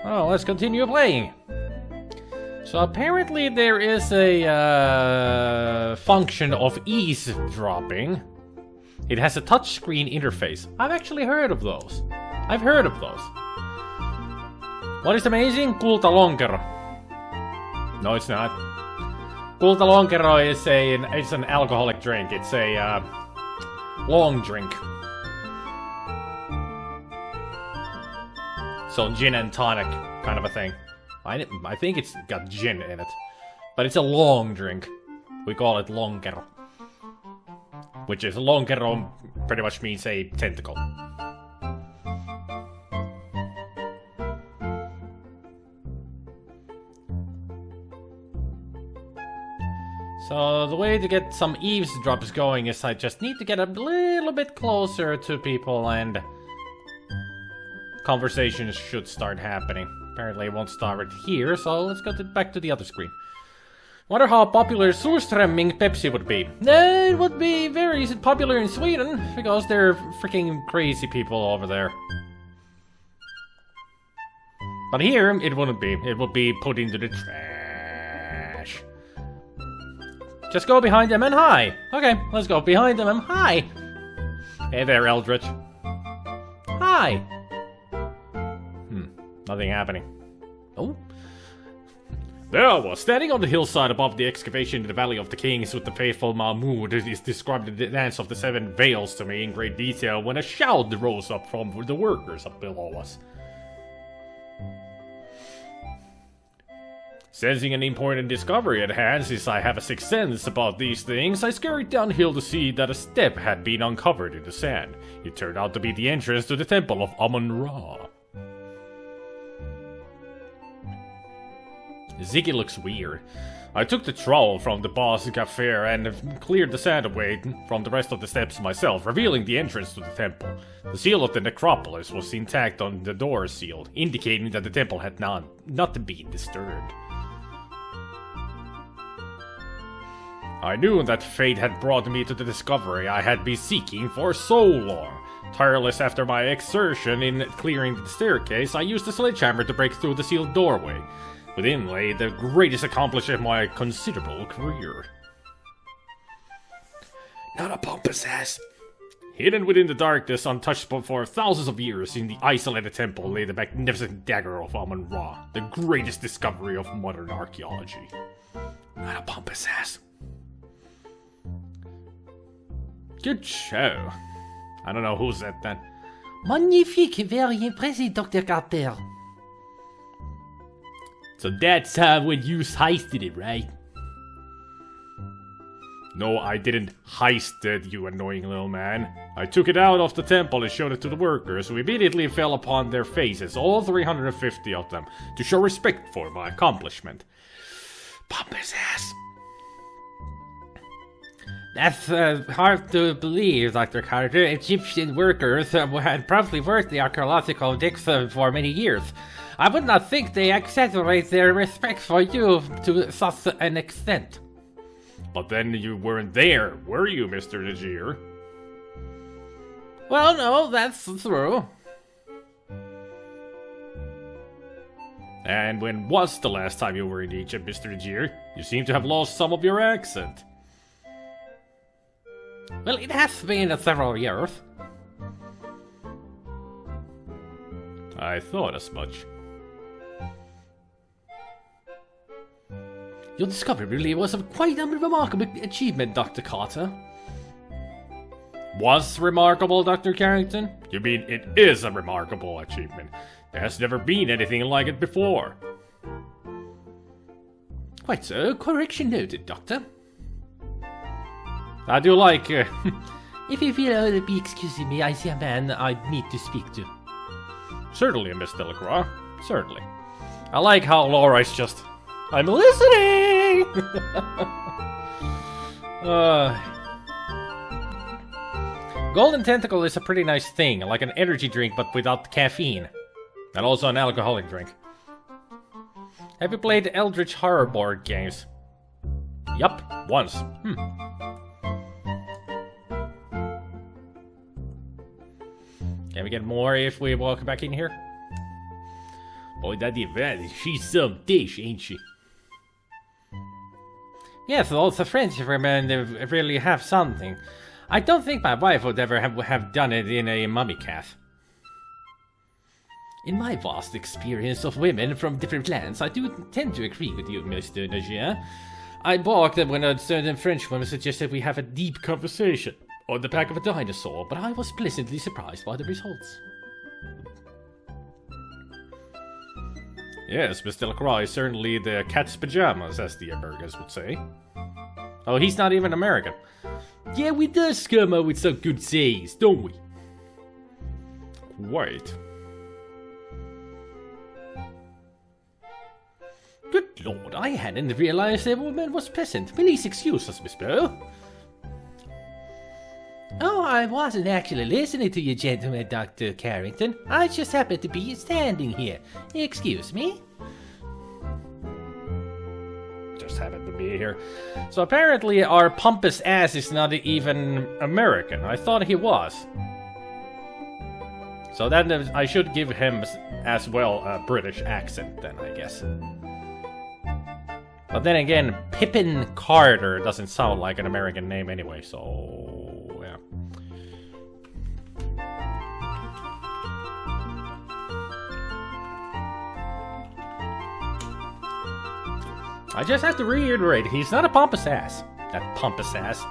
Oh, let's continue playing. So apparently there is a function of eavesdropping. It has a touchscreen interface. I've actually heard of those. What is amazing? Kulta lonkero. No, it's not. Kulta lonkero is it's an alcoholic drink. It's a long drink. So gin and tonic kind of a thing. I think it's got gin in it. But it's a long drink. We call it lonkero. Which is, lonkero pretty much means a tentacle. So the way to get some eavesdrops going is I just need to get a little bit closer to people and conversations should start happening. Apparently it won't start here, so let's go back to the other screen. Wonder how popular surströmming Pepsi would be. It would be very popular in Sweden, because they're freaking crazy people over there. But here, it wouldn't be. It would be put into the trash. Just go behind them and hi. Okay, let's go behind them and hi. Hey there, Eldritch. Hi. Nothing happening. Oh. There I was, standing on the hillside above the excavation in the Valley of the Kings with the faithful Mahmoud, who is described the dance of the seven veils to me in great detail when a shout rose up from the workers up below us. Sensing an important discovery at hand, since I have a sixth sense about these things, I scurried downhill to see that a step had been uncovered in the sand. It turned out to be the entrance to the Temple of Amon-Ra. Ziggy looks weird. I took the trowel from the boss cafe and cleared the sand away from the rest of the steps myself, revealing the entrance to the temple. The seal of the necropolis was intact on the door seal, indicating that the temple had not been disturbed. I knew that fate had brought me to the discovery I had been seeking for so long. Tireless after my exertion in clearing the staircase, I used the sledgehammer to break through the sealed doorway. Within lay the greatest accomplishment of my considerable career. Not a pompous ass. Hidden within the darkness, untouched for thousands of years, in the isolated temple lay the magnificent Dagger of Amon-Ra, the greatest discovery of modern archaeology. Not a pompous ass. Good show. I don't know who said that. Magnifique, very impressive, Dr. Carter. So that's when you heisted it, right? No, I didn't heist it, you annoying little man. I took it out of the temple and showed it to the workers, who immediately fell upon their faces, all 350 of them, to show respect for my accomplishment. Pompous ass. That's hard to believe, Dr. Carter. Egyptian workers had probably worked the archaeological digs for many years. I would not think they exaggerate their respect for you to such an extent. But then you weren't there, were you, Mr. Najir? Well, no, that's true. And when was the last time you were in Egypt, Mr. Najir? You seem to have lost some of your accent. Well, it has been several years. I thought as much. Your discovery really was quite a remarkable achievement, Dr. Carter. Was remarkable, Dr. Carrington? You mean it is a remarkable achievement? There has never been anything like it before. Quite so. Correction noted, Doctor. I do like... If you will be excusing me, I see a man I need to speak to. Certainly, Miss Delacroix. Certainly. I like how Laura's just... I'm listening! Golden Tentacle is a pretty nice thing, like an energy drink but without caffeine. And also an alcoholic drink. Have you played Eldritch Horror board games? Yup, once. Can we get more if we walk back in here? Oh, that Yvette, she's some dish, ain't she? Yes, those French women really have something. I don't think my wife would ever have done it in a mummy calf. In my vast experience of women from different lands, I do tend to agree with you, Mr. Nagia. I balked when a certain Frenchwoman suggested we have a deep conversation on the back of a dinosaur, but I was pleasantly surprised by the results. Yes, Mr. LaCroix is certainly the cat's pajamas, as the Americans would say. Oh, he's not even American. Yeah, we does come up with some good sayings, don't we? Quite. Good lord, I hadn't realized that woman was present. Please excuse us, Miss Bell. Oh, I wasn't actually listening to you, gentlemen, Dr. Carrington. I just happened to be standing here. Excuse me? Just happened to be here. So apparently our pompous ass is not even American. I thought he was. So then I should give him as well a British accent then, I guess. But then again, Pippin Carter doesn't sound like an American name anyway, so yeah. I just have to reiterate, he's not a pompous ass. That pompous ass.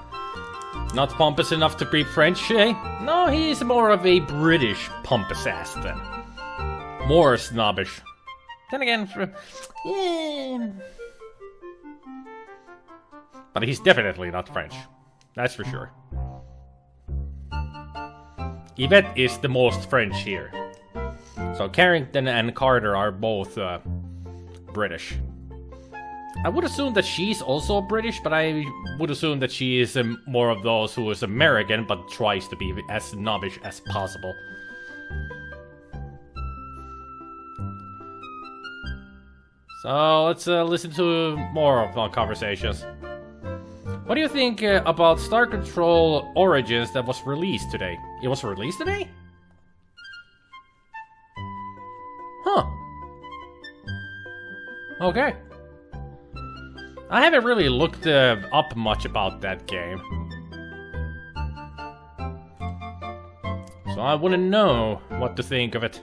Not pompous enough to be French, eh? No, he's more of a British pompous ass then. More snobbish. Then again, yeah. But he's definitely not French. That's for sure. Yvette is the most French here. So Carrington and Carter are both British. I would assume that she's also British, but I would assume that she is more of those who is American, but tries to be as snobbish as possible. So let's listen to more of our conversations. What do you think about Star Control Origins that was released today? It was released today? Huh. Okay. I haven't really looked up much about that game. So I wouldn't know what to think of it.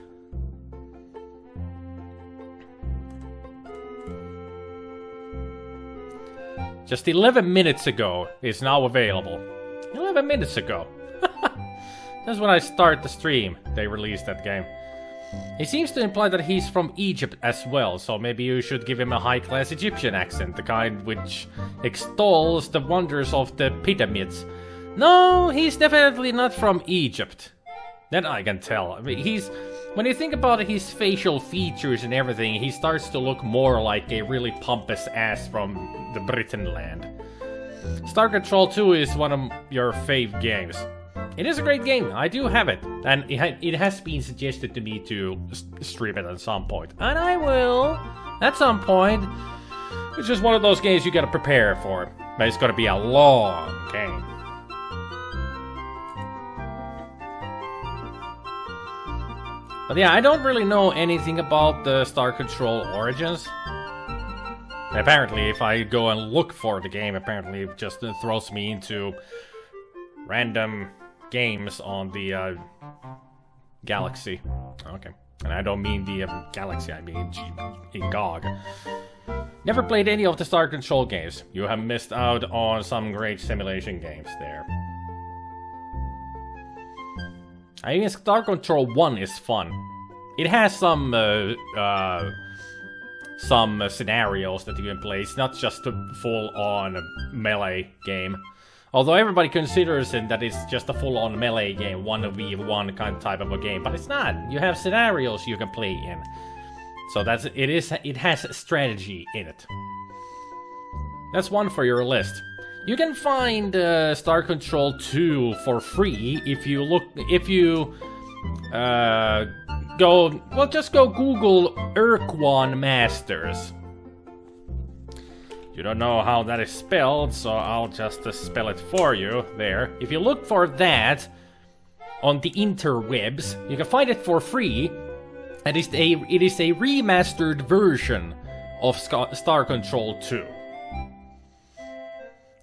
Just 11 minutes ago, it's now available. 11 minutes ago. That's when I start the stream, they released that game. He seems to imply that he's from Egypt as well, so maybe you should give him a high-class Egyptian accent, the kind which extols the wonders of the pyramids. No, he's definitely not from Egypt. That I can tell. I mean, when you think about his facial features and everything, he starts to look more like a really pompous ass from the Britain land. Star Control 2 is one of your fave games. It is a great game, I do have it, and it has been suggested to me to stream it at some point. And I will, at some point. It's just one of those games you gotta prepare for, but it's gonna be a long game. But yeah, I don't really know anything about the Star Control Origins. Apparently, if I go and look for the game, apparently it just throws me into random games on the Galaxy. Okay. And I don't mean the Galaxy, I mean GOG. Never played any of the Star Control games. You have missed out on some great simulation games there. I think Star Control 1 is fun. It has some scenarios that you can play. It's not just a full-on melee game. Although everybody considers it that it's just a full-on melee game, 1v1 kind of type of a game, but it's not. You have scenarios you can play in. So it has strategy in it. That's one for your list. You can find Star Control 2 for free if you just go Google Urquan Masters. You don't know how that is spelled, so I'll just spell it for you there. If you look for that on the interwebs, you can find it for free. And it is a remastered version of Star Control 2.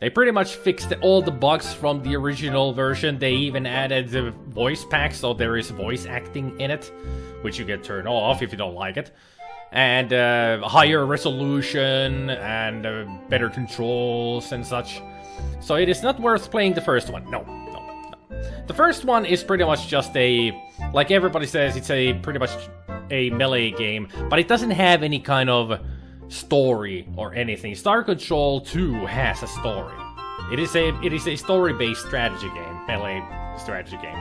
They pretty much fixed all the bugs from the original version. They even added the voice pack, so there is voice acting in it, which you can turn off if you don't like it. And higher resolution and better controls and such. So it is not worth playing the first one. No. The first one is pretty much just like everybody says, it's pretty much a melee game, but it doesn't have any kind of story or anything. Star Control 2 has a story. It is a story-based strategy game, melee strategy game.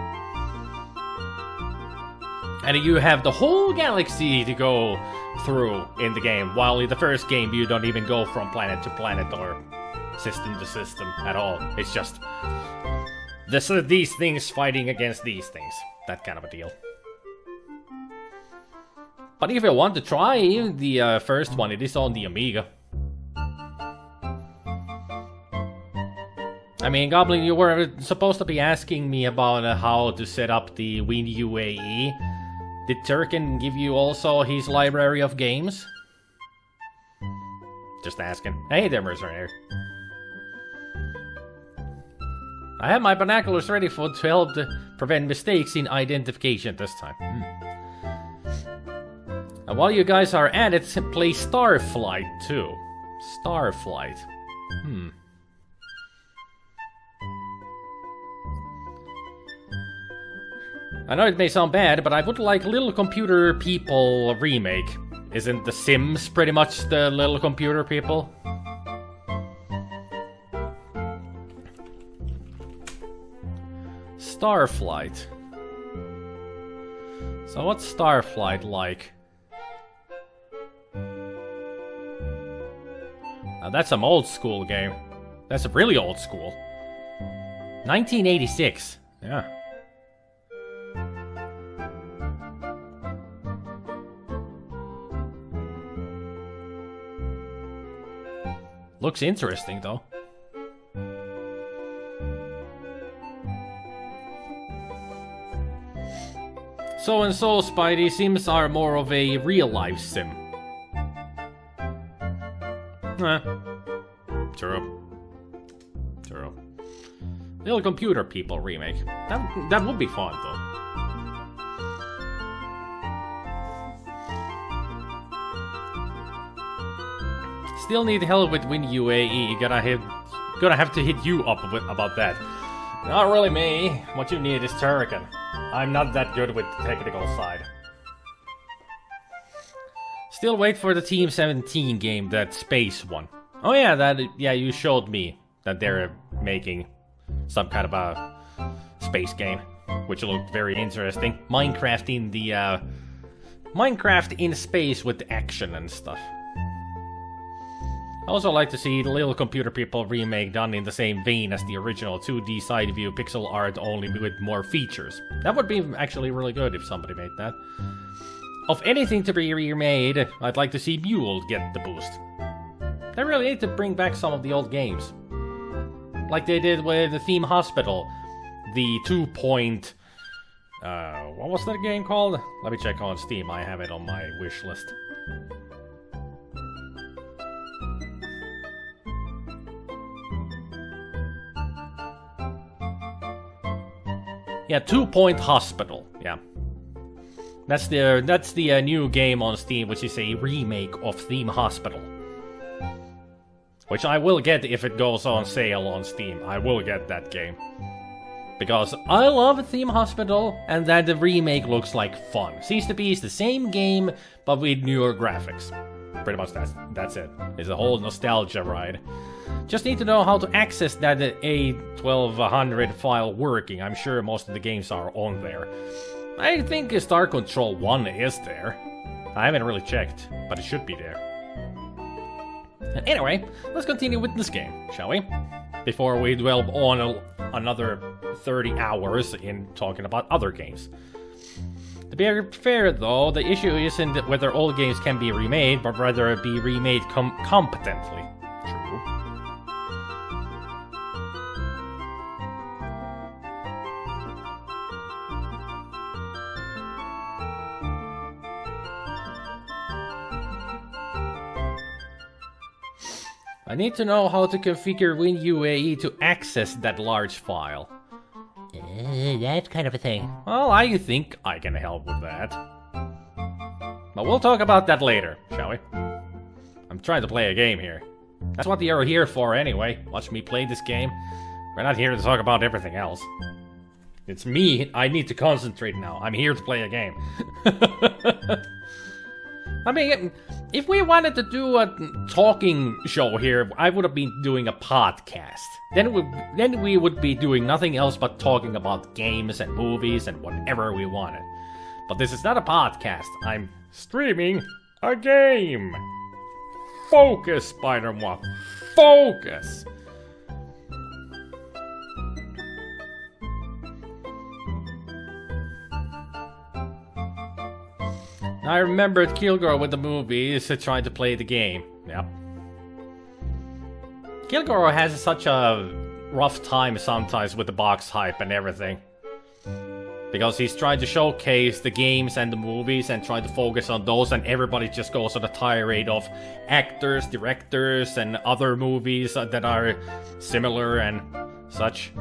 And you have the whole galaxy to go through in the game, while in the first game you don't even go from planet to planet or system to system at all. It's just these things fighting against these things. That kind of a deal. But if you want to try the first one, it is on the Amiga. I mean, Goblin, you were supposed to be asking me about how to set up the WinUAE. Did Turkin give you also his library of games? Just asking. Hey there, Mercenary. I have my binoculars ready to help prevent mistakes in identification this time. And while you guys are at it, play Starflight too. Starflight. I know it may sound bad, but I would like Little Computer People remake. Isn't The Sims pretty much the Little Computer People? Starflight. So what's Starflight like? Now that's some old school game. That's a really old school. 1986. Yeah. Looks interesting though. So and so, Spidey, Sims are more of a real-life sim. True. Little Computer People remake. That would be fun, though. Still need help with WinUAE. Gonna have to hit you up about that. Not really me. What you need is Turrican. I'm not that good with the technical side. Still wait for the Team 17 game, that space one. Oh yeah, you showed me that they're making some kind of a space game, which looked very interesting. Minecraft in space with action and stuff. I also like to see the Little Computer People remake done in the same vein as the original 2D side view pixel art, only with more features. That would be actually really good if somebody made that. Of anything to be remade, I'd like to see Mule get the boost. They really need to bring back some of the old games. Like they did with the Theme Hospital. The 2-point... what was that game called? Let me check on Steam, I have it on my wish list. Yeah, 2-Point Hospital. Yeah, that's the new game on Steam, which is a remake of Theme Hospital, which I will get if it goes on sale on Steam. I will get that game because I love Theme Hospital, and that the remake looks like fun. Seems to be the same game but with newer graphics. Pretty much that's it. It's a whole nostalgia ride. Just need to know how to access that A1200 file working. I'm sure most of the games are on there. I think Star Control 1 is there. I haven't really checked, but it should be there. Anyway, let's continue with this game, shall we? Before we dwell on another 30 hours in talking about other games. To be fair though, the issue isn't whether old games can be remade, but rather be remade competently. True. I need to know how to configure WinUAE to access that large file. That kind of a thing. Well, I think I can help with that. But we'll talk about that later, shall we? I'm trying to play a game here. That's what you're here for anyway. Watch me play this game. We're not here to talk about everything else. It's me. I need to concentrate now. I'm here to play a game. I mean, if we wanted to do a talking show here, I would have been doing a podcast. Then we would be doing nothing else but talking about games and movies and whatever we wanted. But this is not a podcast. I'm streaming a game. Focus, SpiderMwa. Focus. I remembered Kilgore with the movies, trying to play the game. Yep. Kilgore has such a rough time sometimes with the box hype and everything. Because he's trying to showcase the games and the movies and trying to focus on those, and everybody just goes on a tirade of actors, directors, and other movies that are similar and such.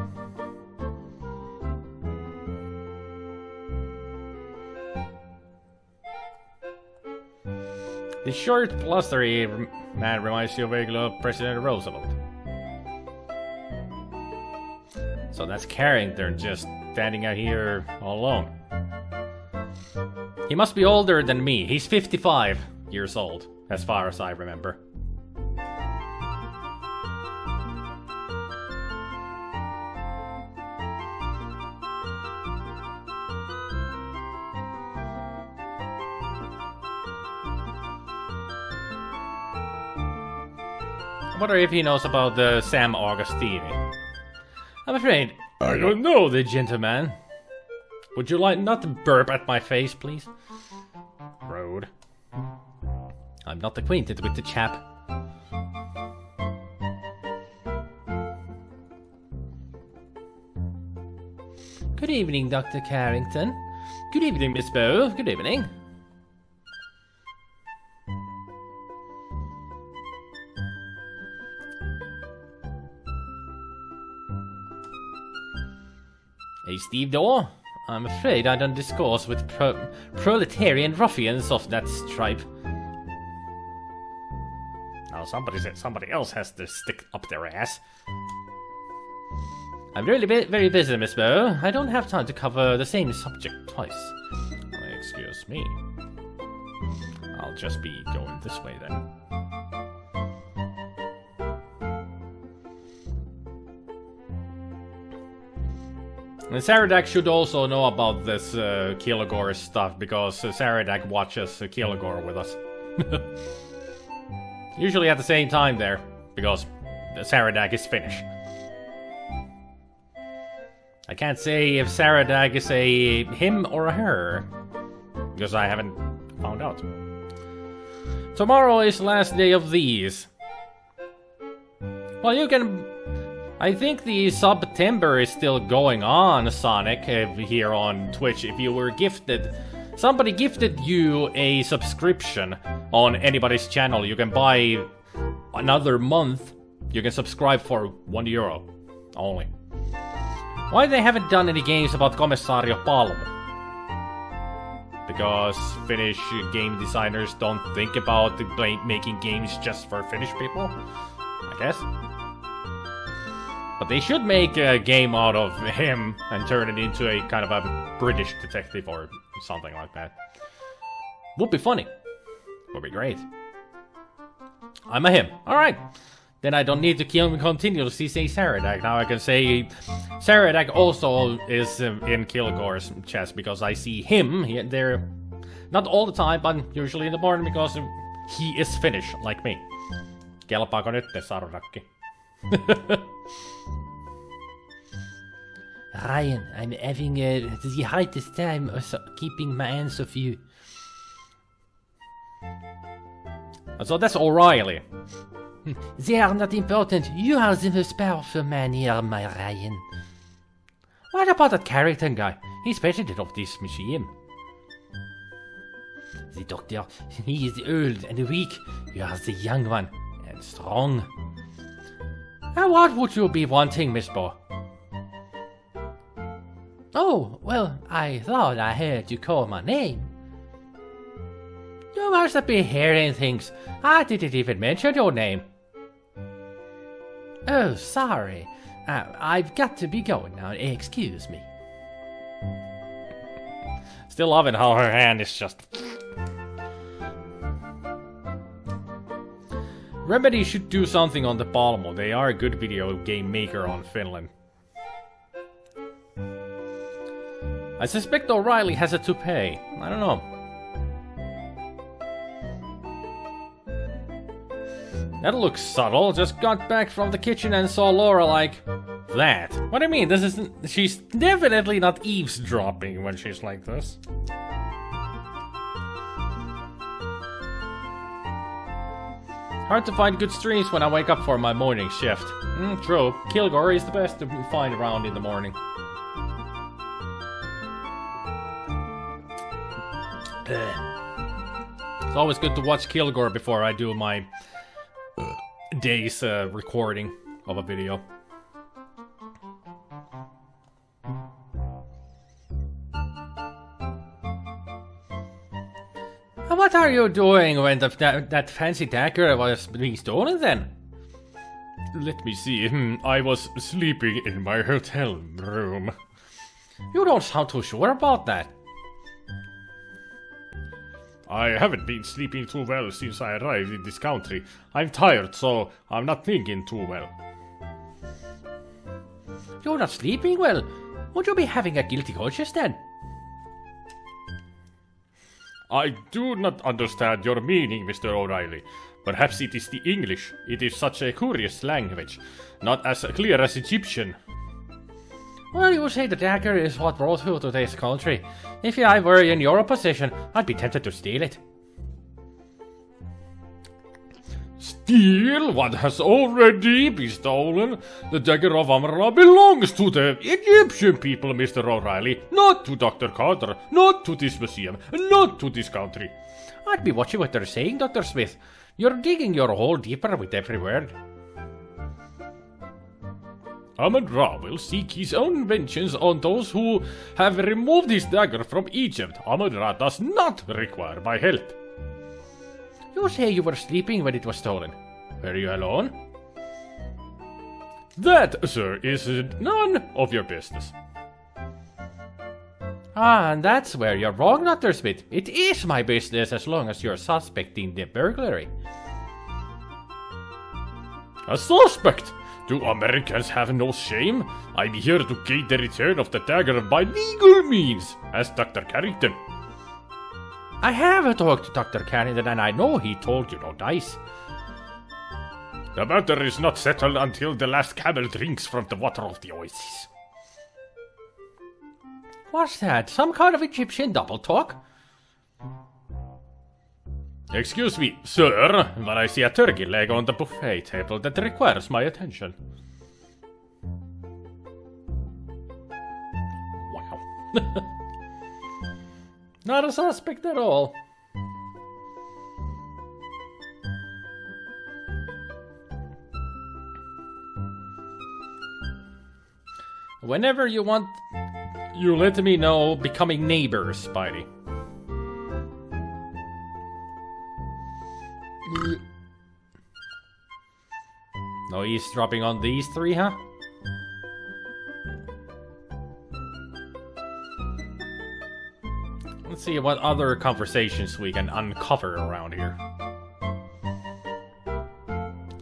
The short, blustery man reminds you of regular President Roosevelt. So that's Carrington just standing out here all alone. He must be older than me. He's 55 years old, as far as I remember. I wonder if he knows about the Sam Augustini. I'm afraid I don't know the gentleman. Would you like not to burp at my face, please? Rude. I'm not acquainted with the chap. Good evening, Dr. Carrington. Good evening, Miss Bow. Good evening. Hey, Steve Daw. I'm afraid I don't discourse with proletarian ruffians of that stripe. Now somebody else has to stick up their ass. I'm really very busy, Miss Bow. I don't have time to cover the same subject twice. Excuse me. I'll just be going this way then. And Saradak should also know about this Kilgore stuff, because Saradak watches Kilgore with us. Usually at the same time there, because Saradak is Finnish. I can't say if Saradak is a him or a her, because I haven't found out. Tomorrow is the last day of these. Well, you can... I think the September is still going on, Sonic, here on Twitch. If you were gifted... Somebody gifted you a subscription on anybody's channel. You can buy another month. You can subscribe for €1 only. Why they haven't done any games about Komissaario Palmu? Because Finnish game designers don't think about making games just for Finnish people? I guess. But they should make a game out of him and turn it into a kind of a British detective or something like that. Would be funny. Would be great. I'm a him. Alright. Then I don't need to continuously say Saradak. Now I can say Saradak also is in Kilgore's chest, because I see him there, not all the time, but usually in the morning, because he is Finnish, like me. Kelpaako nyt, Sarurakki? Ryan, I'm having the hardest time keeping my hands off you. So that's O'Reilly. They are not important. You are the most powerful man here, my Ryan. What about that Carrington guy? He's president of this museum. The doctor, he is old and weak. You are the young one and strong. And what would you be wanting, Miss Bo? Oh, well, I thought I heard you call my name. You must have been hearing things. I didn't even mention your name. Oh, sorry. I've got to be going now. Excuse me. Still loving how her hand is just... Remedy should do something on the Palmo. They are a good video game maker on Finland. I suspect O'Reilly has a toupee. I don't know. That looks subtle. Just got back from the kitchen and saw Laura like that. What do you mean? This isn't... She's definitely not eavesdropping when she's like this. Hard to find good streams when I wake up for my morning shift. True. Kilgore is the best to find around in the morning. It's always good to watch Kilgore before I do my day's recording of a video. What are you doing when that fancy dagger was being stolen then? Let me see. I was sleeping in my hotel room. You don't sound too sure about that. I haven't been sleeping too well since I arrived in this country. I'm tired, so I'm not thinking too well. You're not sleeping well? Would you be having a guilty conscience then? I do not understand your meaning, Mr. O'Reilly. Perhaps it is the English. It is such a curious language, not as clear as Egyptian. Well, you say the dagger is what brought you to this country. If I were in your position, I'd be tempted to steal it. Steal what has already been stolen? The Dagger of Amon-Ra belongs to the Egyptian people, Mr. O'Reilly, not to Dr. Carter, not to this museum, not to this country. I'd be watching what they're saying, Dr. Smith. You're digging your hole deeper with every word. Amon-Ra will seek his own vengeance on those who have removed his dagger from Egypt. Amon-Ra does not require my help. You say you were sleeping when it was stolen. Were you alone? That, sir, is none of your business. Ah, and that's where you're wrong, Dr. Smith. It is my business as long as you're suspecting the burglary. A suspect? Do Americans have no shame? I'm here to gain the return of the dagger by legal means, as Dr. Carrington. I have talked to Dr. Carrington and I know he told you no dice. The matter is not settled until the last camel drinks from the water of the oasis. What's that? Some kind of Egyptian double talk? Excuse me, sir, but I see a turkey leg on the buffet table that requires my attention. Wow. Not a suspect at all. Whenever you want, you let me know. Becoming neighbors, Spidey. No eavesdropping on these three, huh? Let's see what other conversations we can uncover around here.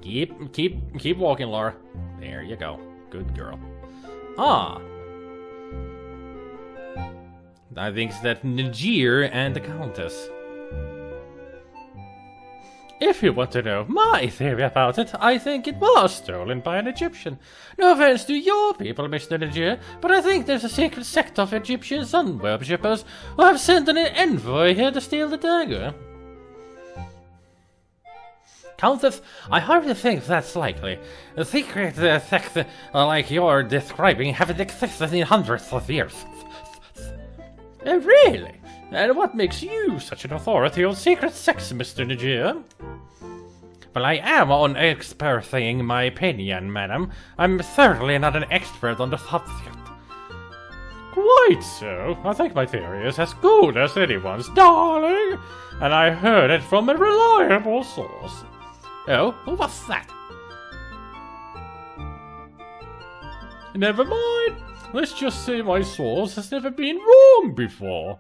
Keep walking, Laura. There you go. Good girl. Ah. I think it's that Najir and the Countess. If you want to know my theory about it, I think it was stolen by an Egyptian. No offense to your people, Mr. Najir, but I think there's a secret sect of Egyptian sun worshippers who have sent an envoy here to steal the dagger. Countess, I hardly think that's likely. A secret sect like you're describing haven't existed in hundreds of years. Really? And what makes you such an authority on secret sects, Mr. Najir? Well, I am on expressing my opinion, madam. I'm certainly not an expert on the subject. Quite so. I think my theory is as good as anyone's, darling. And I heard it from a reliable source. Oh, what's that? Never mind. Let's just say my source has never been wrong before.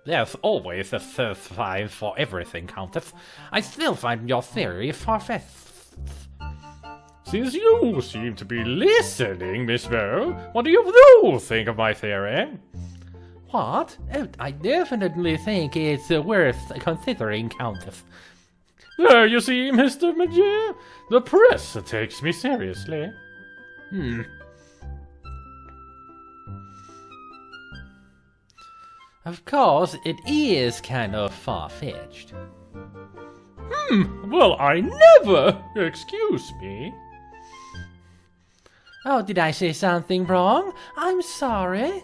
There's always a third five for everything, Countess. I still find your theory far-fetched. Since you seem to be listening, Miss Bow, what do you think of my theory? What? Oh, I definitely think it's worth considering, Countess. There you see, Mr. Major. The press takes me seriously. Of course, it is kind of far-fetched. Well, I never. Excuse me. Oh, did I say something wrong? I'm sorry.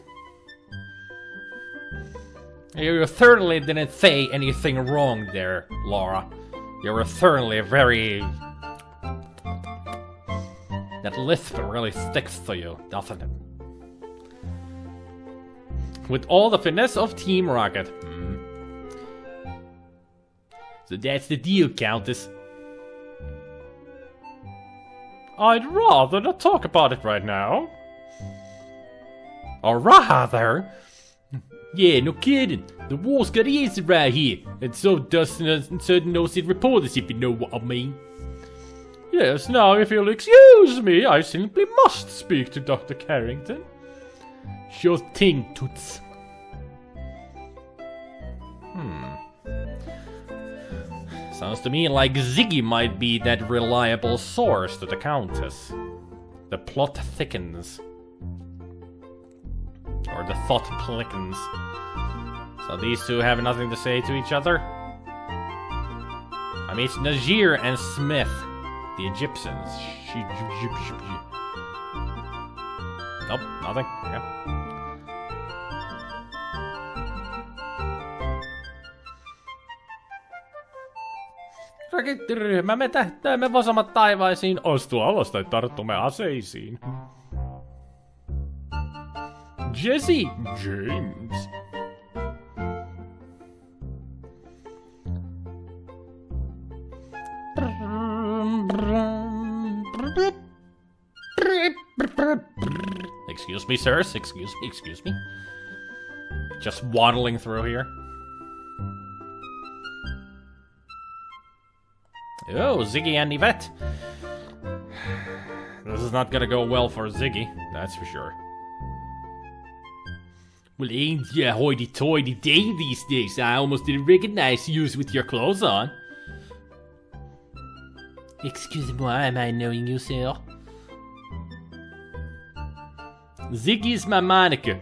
You certainly didn't say anything wrong there, Laura. You're certainly very... That lisp really sticks to you, doesn't it? With all the finesse of Team Rocket. So that's the deal, Countess. I'd rather not talk about it right now. Or rather... Yeah, no kidding. The war's got easy right here. And so does certain nosy reporters, if you know what I mean. Yes, now if you'll excuse me, I simply must speak to Dr. Carrington. Sure thing, Toots. Sounds to me like Ziggy might be that reliable source to the Countess. The plot thickens. Or the thought plickens. So these two have nothing to say to each other? I mean, it's Najir and Smith, the Egyptians. Nope, nothing. Rakettiryhmä, me tähtäämme vasemmat taivaisiin, astu alas tai tarttumme aseisiin. Jesse! James. Excuse me, sirs. Excuse me. Just waddling through here. Oh, Ziggy and Yvette. This is not gonna go well for Ziggy, that's for sure. Well, ain't ya hoity-toity dame these days? I almost didn't recognize you with your clothes on. Excuse-moi, am I knowing you, sir? Ziggy's my moniker.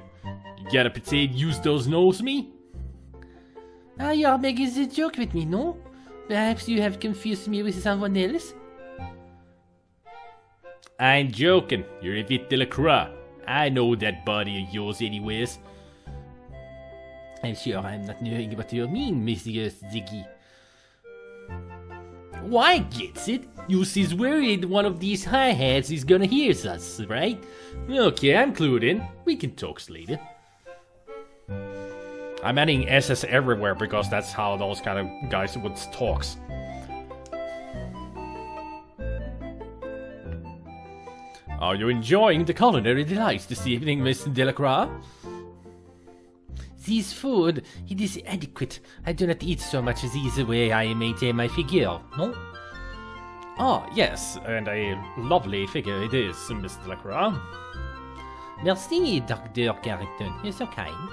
You gotta pretend you those knows me? Ah, you're making a joke with me, no? Perhaps you have confused me with someone else? I ain't joking. You're Yvette Delacroix. I know that body of yours anyways. I'm sure I'm not knowing what you mean, Monsieur Ziggy. Why gets it? You see's worried one of these hi-hats is gonna hear us, right? Okay, I'm clued in. We can talk later. I'm adding SS everywhere because that's how those kind of guys would talks. Are you enjoying the culinary delights this evening, Miss Delacroix? This food, it is adequate. I do not eat so much this way I maintain my figure, no? Ah, yes, and a lovely figure it is, Miss Delacroix. Merci, Dr. Carrington. You're so kind.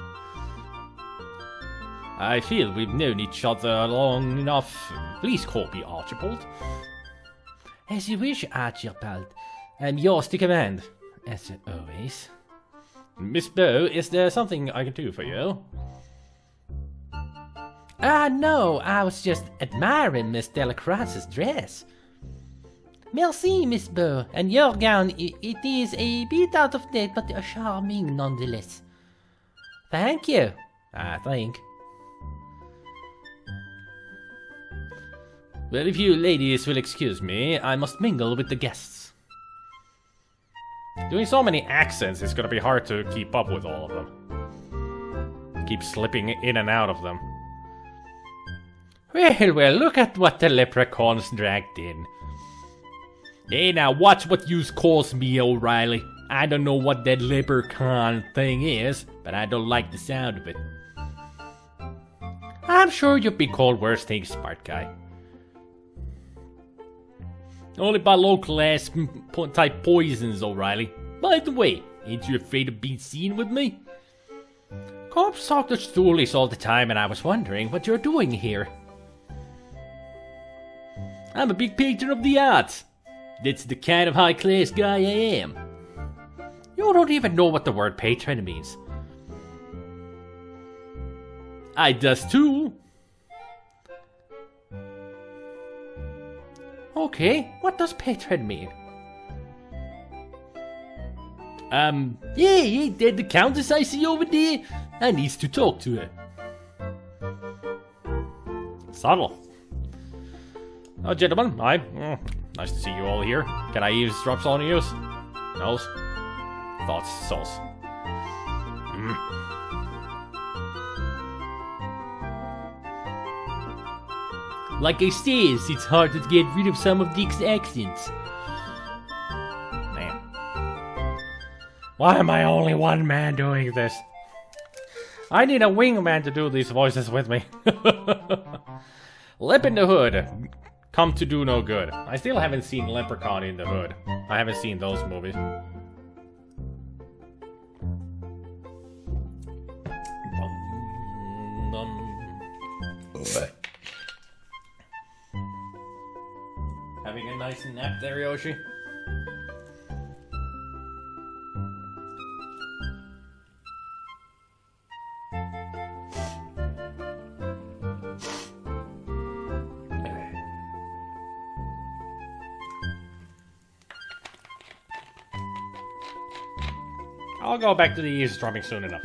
I feel we've known each other long enough. Please call me Archibald. As you wish, Archibald. I'm yours to command, as always. Miss Bow, is there something I can do for you? No, I was just admiring Miss Delacroix's dress. Merci, Miss Bow, and your gown, it is a bit out of date, but charming nonetheless. Thank you, I think. Well, if you ladies will excuse me, I must mingle with the guests. Doing so many accents, it's gonna be hard to keep up with all of them. Keep slipping in and out of them. Well, look at what the leprechauns dragged in. Hey, now watch what yous calls me, O'Reilly. I don't know what that leprechaun thing is, but I don't like the sound of it. I'm sure you'd be called worse things, smart guy. Only by low-class type poisons, O'Reilly. By the way, ain't you afraid of being seen with me? Cops talk to stoolies all the time, and I was wondering what you're doing here. I'm a big patron of the arts. That's the kind of high-class guy I am. You don't even know what the word patron means. I does too. Okay, what does patron mean? Yeah, that the countess I see over there? I needs to talk to her. Subtle. Oh, gentlemen, hi. Nice to see you all here. Can I eavesdrop on you? No? Thoughts, souls. Like I says, it's hard to get rid of some of Dick's accents. Man. Why am I only one man doing this? I need a wingman to do these voices with me. Lip in the Hood. Come to do no good. I still haven't seen Leprechaun in the Hood. I haven't seen those movies. Having a nice nap there, Yoshi? I'll go back to the eavesdropping soon enough.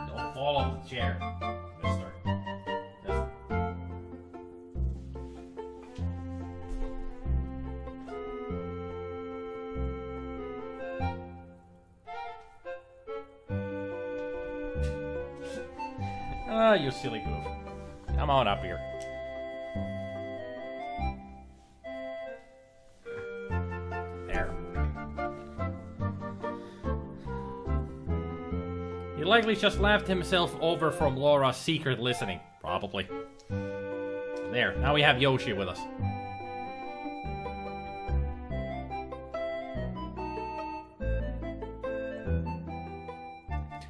Don't fall off the chair, mister. Ah, you silly goof. Come on up here. He likely just left himself over from Laura's secret listening. Probably. There, now we have Yoshi with us.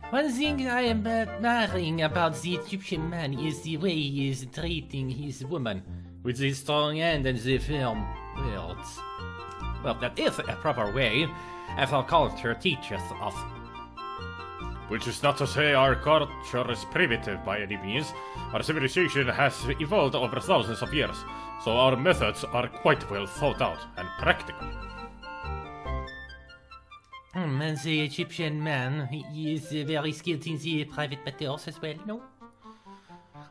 One thing I am admiring about the Egyptian man is the way he is treating his woman with his strong hand and the firm words. Well, that is a proper way, as our culture teaches us. Which is not to say our culture is primitive by any means. Our civilization has evolved over thousands of years, so our methods are quite well thought out and practical. And the Egyptian man, he is very skilled in the private matters as well, no?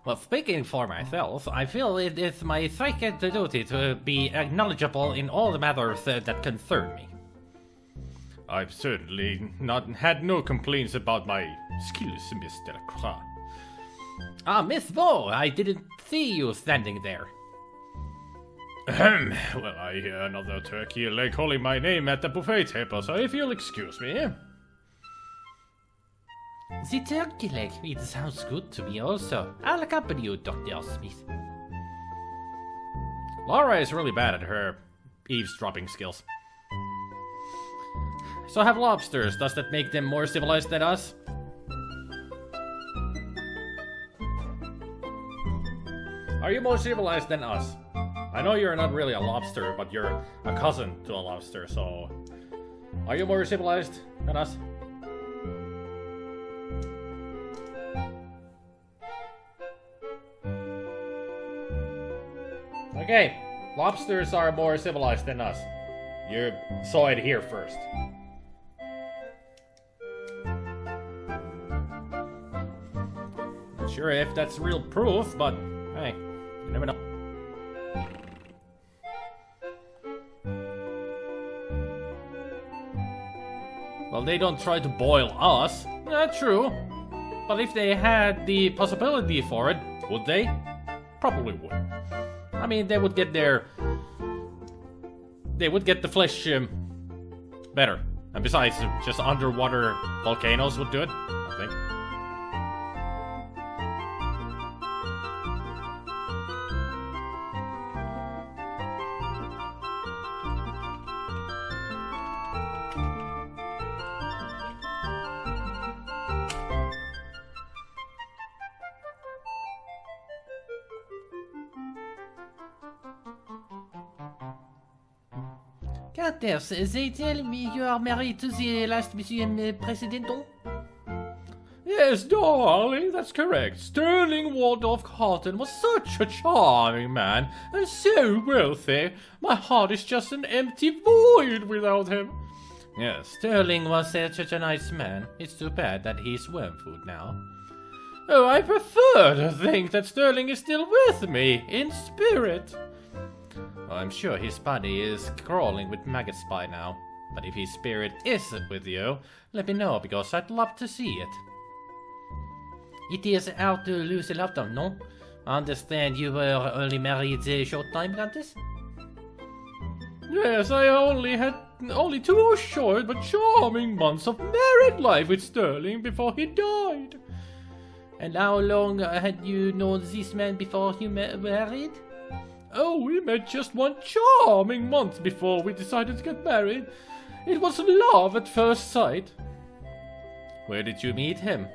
Well, speaking for myself, I feel it is my sacred duty to be knowledgeable in all the matters that concern me. I've certainly had no complaints about my skills, Mr. Kra. Ah, Miss Bo, I didn't see you standing there. Well, I hear another turkey leg calling my name at the buffet table, so if you'll excuse me. The turkey leg, it sounds good to me also. I'll accompany you, Dr. Smith. Laura is really bad at her eavesdropping skills. So have lobsters. Does that make them more civilized than us? Are you more civilized than us? I know you're not really a lobster, but you're a cousin to a lobster, so... Are you more civilized than us? Okay, lobsters are more civilized than us. You saw it here first. sure if that's real proof, but hey, you never know. Well, they don't try to boil us. True. But if they had the possibility for it, would they? Probably would. I mean, they would get their... They would get the flesh better. And besides, just underwater volcanoes would do it, I think. Countess, they tell me you are married to the last museum president? Yes, darling, that's correct. Sterling Waldorf Carton was such a charming man, and so wealthy. My heart is just an empty void without him. Yes, Sterling was such a nice man. It's too bad that he's worm food now. Oh, I prefer to think that Sterling is still with me, in spirit. I'm sure his body is crawling with maggots by now. But if his spirit isn't with you, let me know, because I'd love to see it. It is out to lose a lot of, no? I understand you were only married a short time, Countess? Yes, I only 2 short but charming months of married life with Sterling before he died. And how long had you known this man before you married? Oh, we met just 1 charming month before we decided to get married. It was love at first sight. Where did you meet him?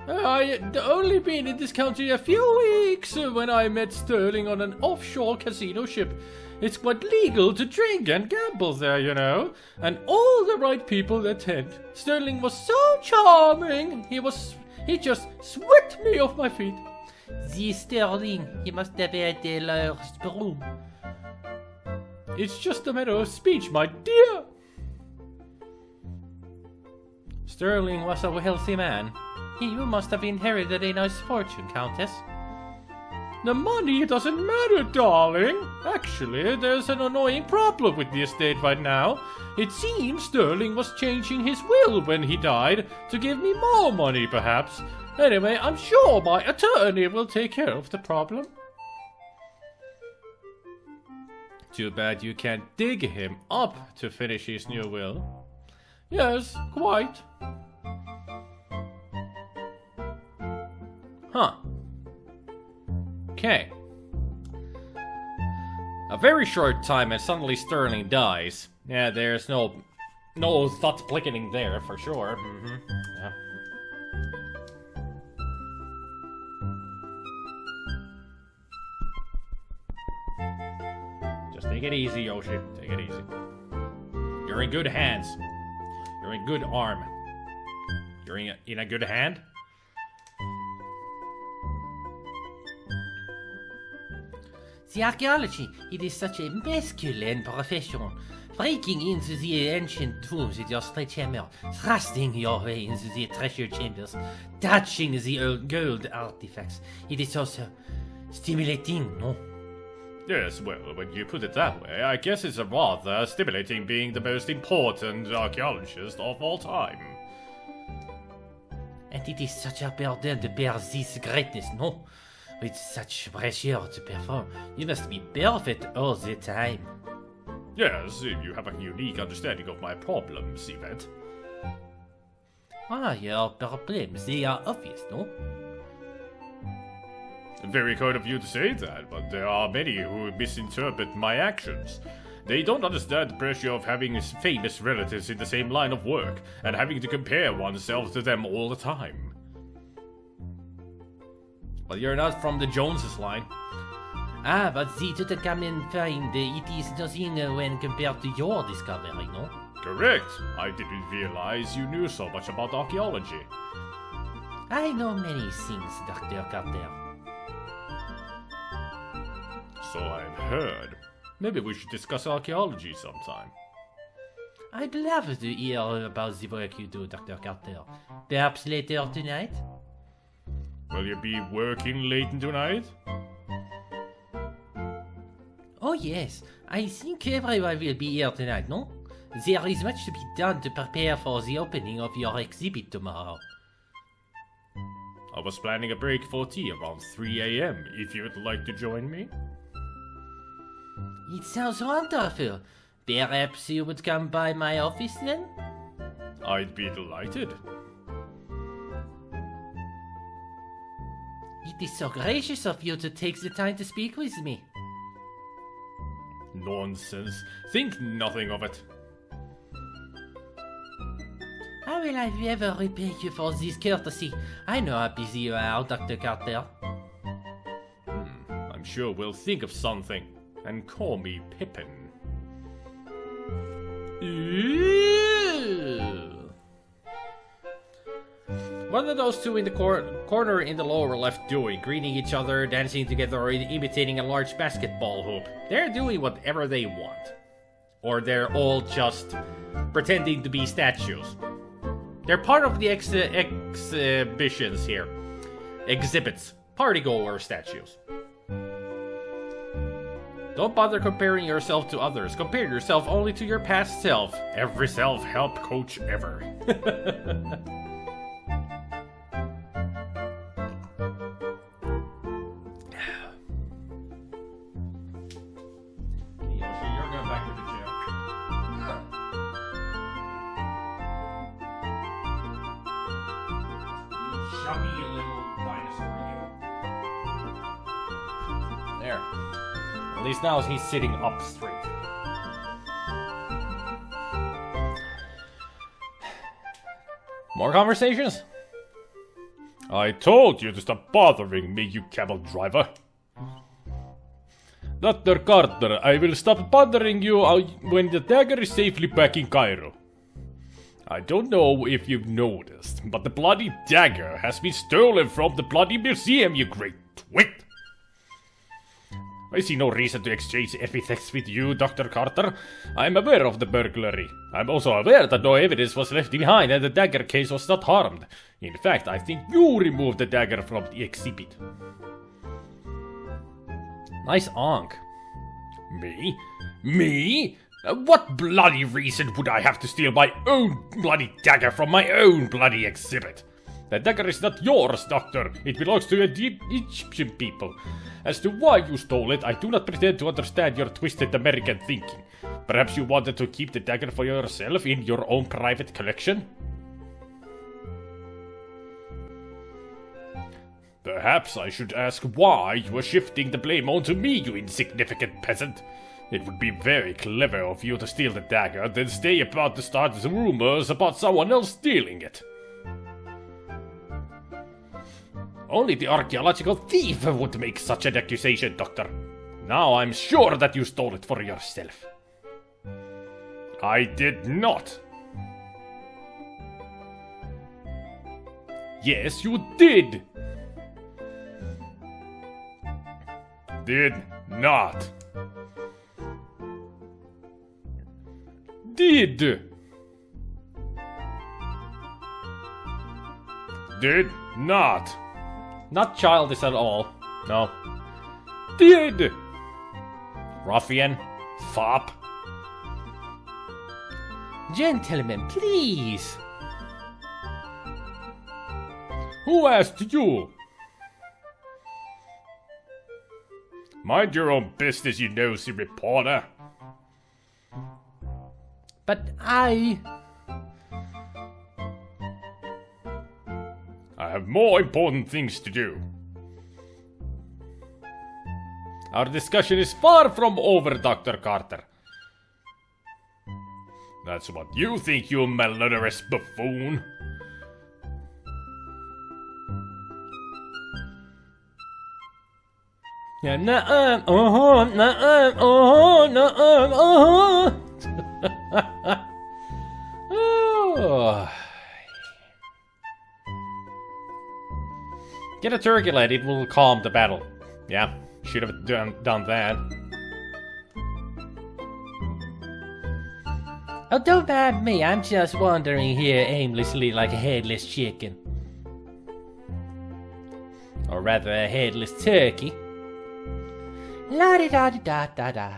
I had only been in this country a few weeks when I met Sterling on an offshore casino ship. It's quite legal to drink and gamble there, you know, and all the right people attend. Sterling was so charming, he just swept me off my feet. The Sterling, he must have had a large broom. It's just a matter of speech, my dear. Sterling was a wealthy man. You must have inherited a nice fortune, Countess. The money doesn't matter, darling. Actually, there's an annoying problem with the estate right now. It seems Sterling was changing his will when he died to give me more money, perhaps. Anyway, I'm sure my attorney will take care of the problem. Too bad you can't dig him up to finish his new will. Yes, quite. Huh. Okay. A very short time and suddenly Sterling dies. Yeah, there's no thought blinking there for sure. Yeah. Just take it easy, Yoshi. Take it easy. You're in good hands. You're in good arm. You're in a good hand. The archaeology, it is such a masculine profession. Breaking into the ancient tombs with your sledgehammer, thrusting your way into the treasure chambers, touching the old gold artifacts. It is also stimulating, no? Yes, well, when you put it that way, I guess it's a rather stimulating being the most important archaeologist of all time. And it is such a burden to bear this greatness, no? With such pressure to perform, you must be perfect all the time. Yes, you have a unique understanding of my problems, Yvette. Your problems, they are obvious, no? Very kind of you to say that, but there are many who misinterpret my actions. They don't understand the pressure of having famous relatives in the same line of work, and having to compare oneself to them all the time. But you're not from the Joneses line. But the Tutankhamun find, it is nothing when compared to your discovery, no? Correct. I didn't realize you knew so much about archaeology. I know many things, Dr. Carter. So I've heard. Maybe we should discuss archaeology sometime. I'd love to hear about the work you do, Dr. Carter. Perhaps later tonight? Will you be working late tonight? Oh yes, I think everyone will be here tonight, no? There is much to be done to prepare for the opening of your exhibit tomorrow. I was planning a break for tea around 3 a.m. if you would like to join me. It sounds wonderful. Perhaps you would come by my office then? I'd be delighted. It is so gracious of you to take the time to speak with me. Nonsense. Think nothing of it. How will I ever repay you for this courtesy? I know how busy you are, Dr. Carter. I'm sure we'll think of something. And call me Pippin. Ooh. What are those two in the corner in the lower left doing? Greeting each other, dancing together, or imitating a large basketball hoop? They're doing whatever they want. Or they're all just pretending to be statues. They're part of the exhibitions here. Exhibits. Partygoer statues. Don't bother comparing yourself to others. Compare yourself only to your past self. Every self-help coach ever. There. At least now he's sitting up straight. More conversations? I told you to stop bothering me, you camel driver. Dr. Carter, I will stop bothering you when the dagger is safely back in Cairo. I don't know if you've noticed, but the bloody dagger has been stolen from the bloody museum, you great twit! I see no reason to exchange epithets with you, Dr. Carter. I am aware of the burglary. I am also aware that no evidence was left behind and the dagger case was not harmed. In fact, I think you removed the dagger from the exhibit. Nice onk. Me? Me? What bloody reason would I have to steal my own bloody dagger from my own bloody exhibit? The dagger is not yours, Doctor. It belongs to the Egyptian people. As to why you stole it, I do not pretend to understand your twisted American thinking. Perhaps you wanted to keep the dagger for yourself in your own private collection? Perhaps I should ask why you are shifting the blame onto me, you insignificant peasant. It would be very clever of you to steal the dagger, then stay about to start the rumors about someone else stealing it. Only the archaeological thief would make such an accusation, Doctor. Now I'm sure that you stole it for yourself. I did not. Yes, you did. Did not. Did. Did not. Not childish at all. No. Did. Ruffian. Fop. Gentlemen, please. Who asked you? Mind your own business, you nosy reporter. But I have more important things to do. Our discussion is far from over, Dr. Carter. That's what you think, you malodorous buffoon. Get a turkey leg, it will calm the battle. Yeah, should have done that. Oh, don't mind me. I'm just wandering here aimlessly like a headless chicken. Or rather, a headless turkey. La-di-da-di-da-da-da.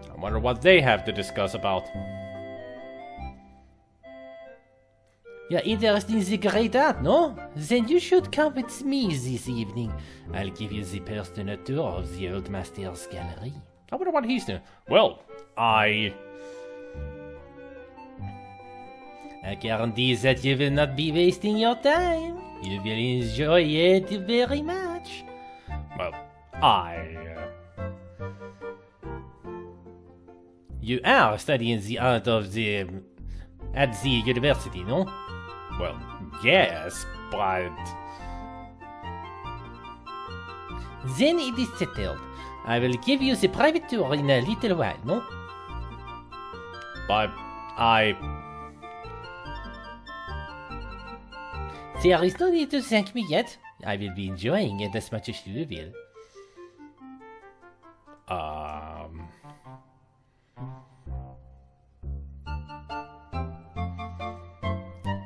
I wonder what they have to discuss about. You're interested in the great art, no? Then you should come with me this evening. I'll give you the personal tour of the old master's gallery. I wonder what he's doing. Well, I guarantee that you will not be wasting your time. You will enjoy it very much. Well, You are studying the art of the... at the university, no? Well, yes, but... Then it is settled. I will give you the private tour in a little while, no? But There is no need to thank me yet. I will be enjoying it as much as you will.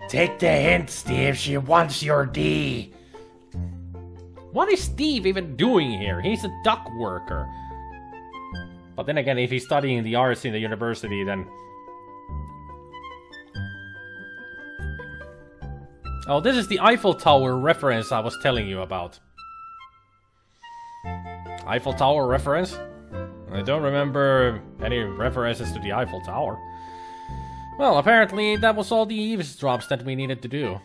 Take the hint, Steve. She wants your D. What is Steve even doing here? He's a dock worker. But then again, if he's studying the arts in the university, then... Oh, this is the Eiffel Tower reference I was telling you about. Eiffel Tower reference? I don't remember any references to the Eiffel Tower. Well, apparently that was all the eavesdrops that we needed to do.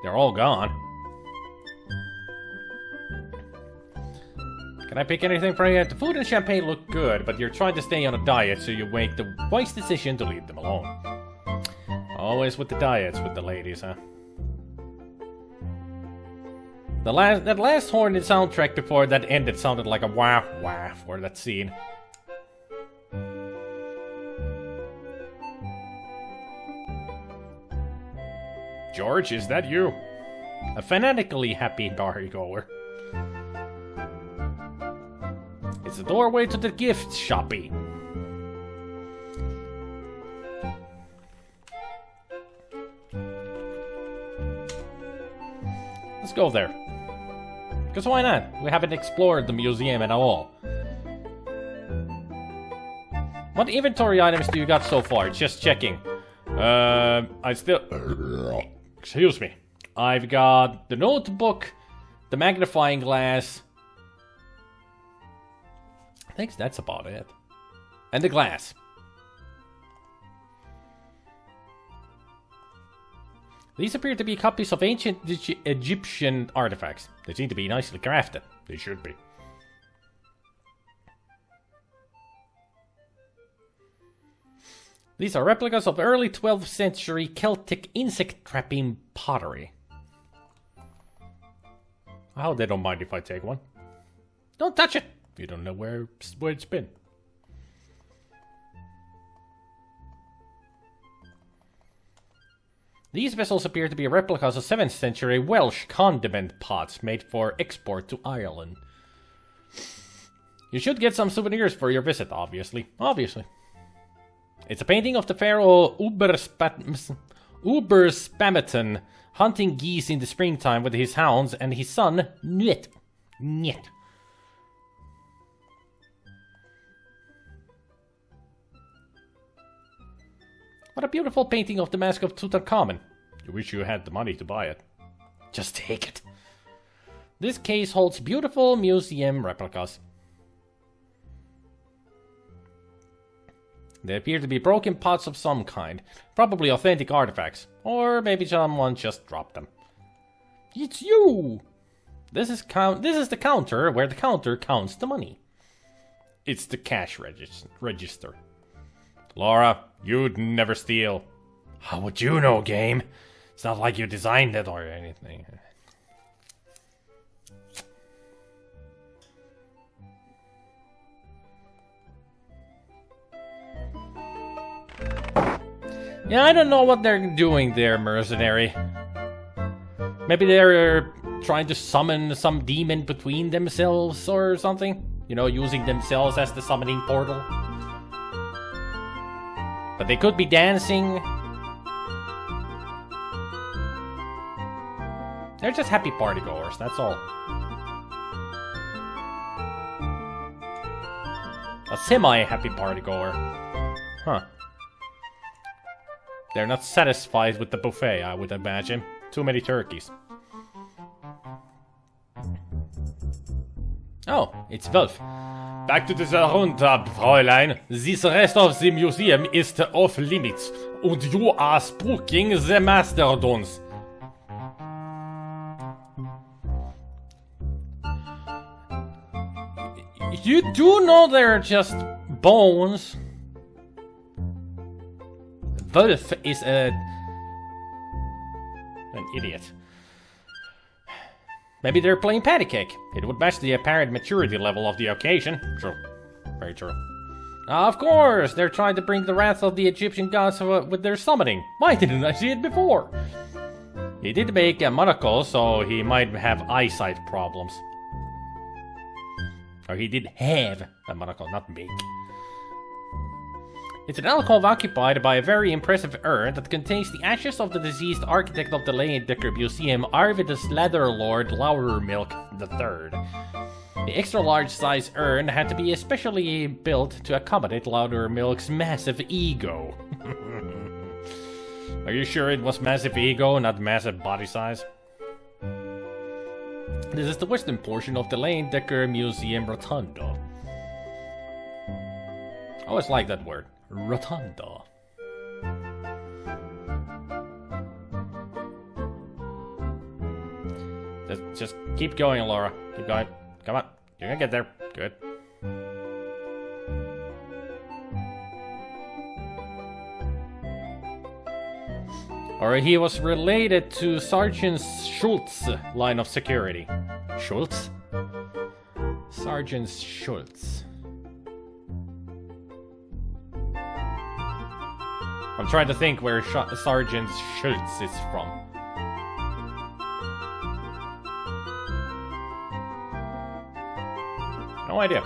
They're all gone. Can I pick anything from you? The food and champagne look good, but you're trying to stay on a diet, so you make the wise decision to leave them alone. Always with the diets with the ladies, huh? That last Hornet soundtrack before that ended sounded like a wah wah for that scene. George, is that you? A fanatically happy bar-goer. It's the doorway to the gift shoppy. Let's go there. Because why not? We haven't explored the museum at all. What inventory items do you got so far? Just checking. I still... Excuse me. I've got the notebook, the magnifying glass. I think that's about it. And the glass. These appear to be copies of ancient Egyptian artifacts. They seem to be nicely crafted. They should be. These are replicas of early 12th century Celtic insect trapping pottery. I hope they don't mind if I take one. Don't touch it! You don't know where it's been. These vessels appear to be replicas of 7th century Welsh condiment pots made for export to Ireland. You should get some souvenirs for your visit, obviously. Obviously. It's a painting of the pharaoh Uber-Spamaton hunting geese in the springtime with his hounds and his son, Niet. Niet. What a beautiful painting of the mask of Tutankhamun. You wish you had the money to buy it. Just take it. This case holds beautiful museum replicas. They appear to be broken pots of some kind, probably authentic artifacts, or maybe someone just dropped them. It's you! This is the counter where the counter counts the money. It's the cash register. Laura, you'd never steal. How would you know, game? It's not like you designed it or anything. Yeah, I don't know what they're doing there, mercenary. Maybe they're trying to summon some demon between themselves or something? You know, using themselves as the summoning portal. But they could be dancing. They're just happy partygoers, that's all. A semi-happy partygoer. Huh. They're not satisfied with the buffet, I would imagine. Too many turkeys. Oh, it's Wolf. Back to the Rundab, Fräulein. This rest of the museum is off limits, and you are spooking the mastodons. You do know they're just bones. Wolf is an idiot. Maybe they're playing patty cake. It would match the apparent maturity level of the occasion. True. Very true. Of course, they're trying to bring the wrath of the Egyptian gods with their summoning. Why didn't I see it before? He did make a monocle, so he might have eyesight problems. Or he did have a monocle, not make. It's an alcove occupied by a very impressive urn that contains the ashes of the deceased architect of the Leyendecker Museum, Arvidus Leatherlord Laudermilk III. The extra-large size urn had to be especially built to accommodate Laudermilk's massive ego. Are you sure it was massive ego, not massive body size? This is the western portion of the Leyendecker Museum Rotunda. I always like that word. Rotunda. Just keep going, Laura. Keep going. Come on. You're gonna get there. Good. Or he was related to Sergeant Schultz line of security. Schultz? Sergeant Schultz. I'm trying to think where Sergeant Schultz is from. No idea.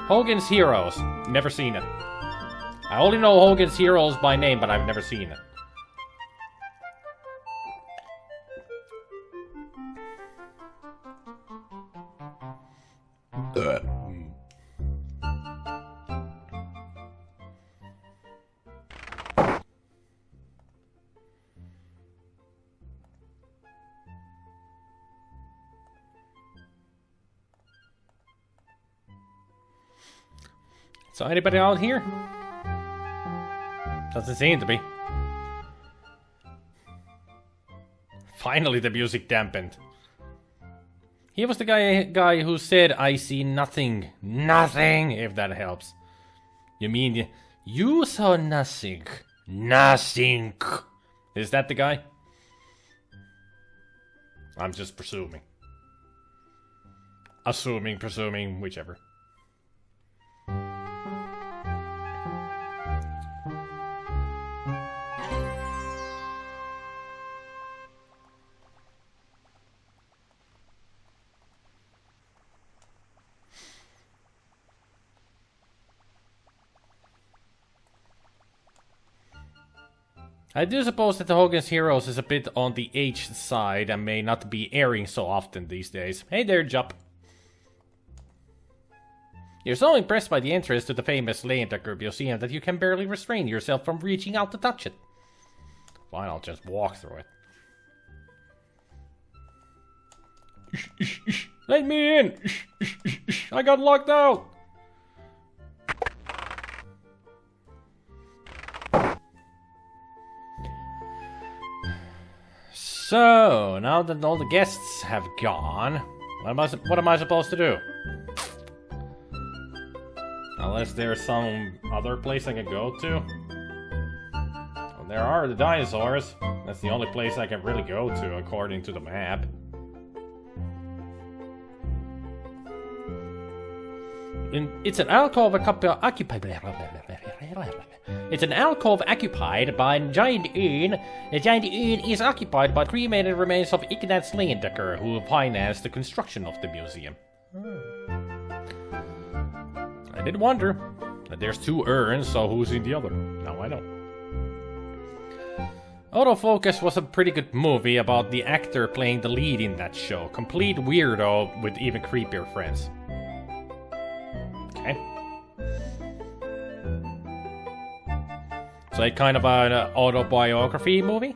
Hogan's Heroes. Never seen it. I only know Hogan's Heroes by name, but I've never seen it. So anybody out here? Doesn't seem to be. Finally the music dampened. He was the guy who said, "I see nothing." Nothing, if that helps. You mean you saw nothing. nothing? Is that the guy? I'm just presuming. Presuming, whichever. I do suppose that the Hogan's Heroes is a bit on the H side and may not be airing so often these days. Hey there, Jup. You're so impressed by the entrance to the famous Leyendecker Museum that you can barely restrain yourself from reaching out to touch it. Fine, I'll just walk through it. Let me in! I got locked out! So, now that all the guests have gone, what am I supposed to do? Unless there's some other place I can go to. Well, there are the dinosaurs. That's the only place I can really go to according to the map. It's an alcove occupied. It's an alcove occupied by a giant urn. The giant urn is occupied by cremated remains of Ignaz Leyendecker, who financed the construction of the museum. I did wonder. There's 2 urns, so who's in the other? Now I know. Autofocus was a pretty good movie about the actor playing the lead in that show. Complete weirdo with even creepier friends. Okay. So it's kind of an autobiography movie?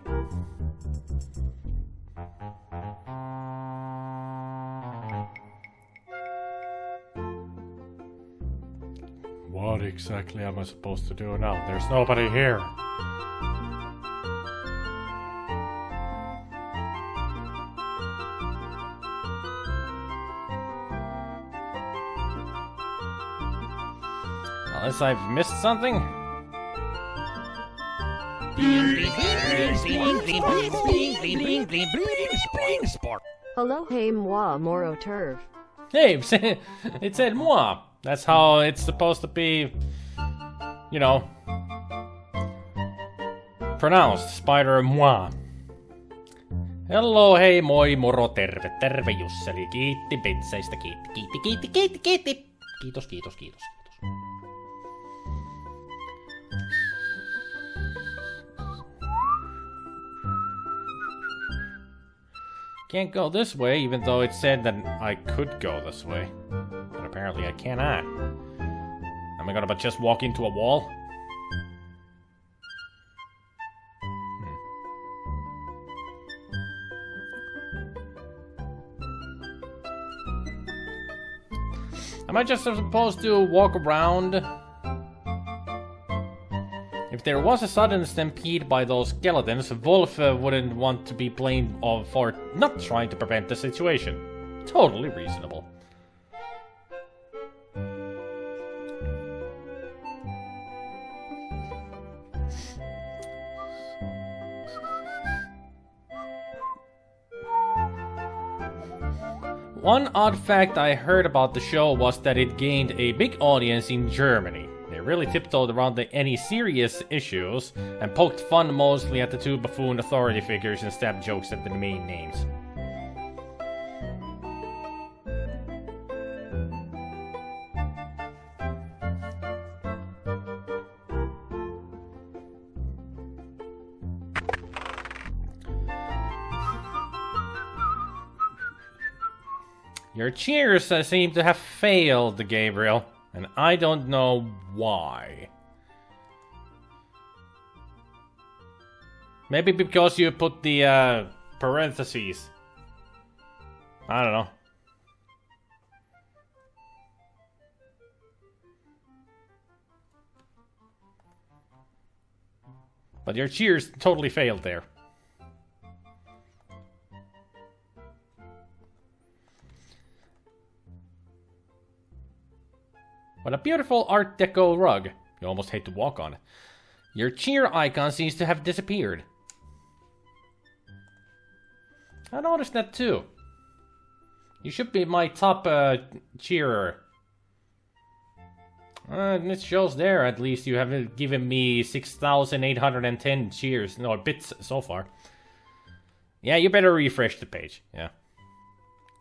What exactly am I supposed to do now? There's nobody here. Unless I've missed something? Hello, hey, moi, moro turv. Hey, it said moi. That's how it's supposed to be, you know, pronounced. SpiderMwa. Hello, hei, moi, moro, terve, terve, Jusseli. Kiitti petseistä, kiitti. Kiitos. Can't go this way, even though it said that I could go this way. But apparently I cannot. Am I gonna just walk into a wall? Am I just supposed to walk around? If there was a sudden stampede by those skeletons, Wolf wouldn't want to be blamed for not trying to prevent the situation. Totally reasonable. One odd fact I heard about the show was that it gained a big audience in Germany. They really tiptoed around any serious issues and poked fun mostly at the 2 buffoon authority figures and stabbed jokes at the main names. Your cheers seem to have failed, Gabriel, and I don't know why. Maybe because you put the parentheses. I don't know. But your cheers totally failed there. What a beautiful Art Deco rug. You almost hate to walk on it. Your cheer icon seems to have disappeared. I noticed that too. You should be my top cheerer. It shows there, at least you haven't given me 6,810 cheers, no, bits so far. Yeah, you better refresh the page, yeah.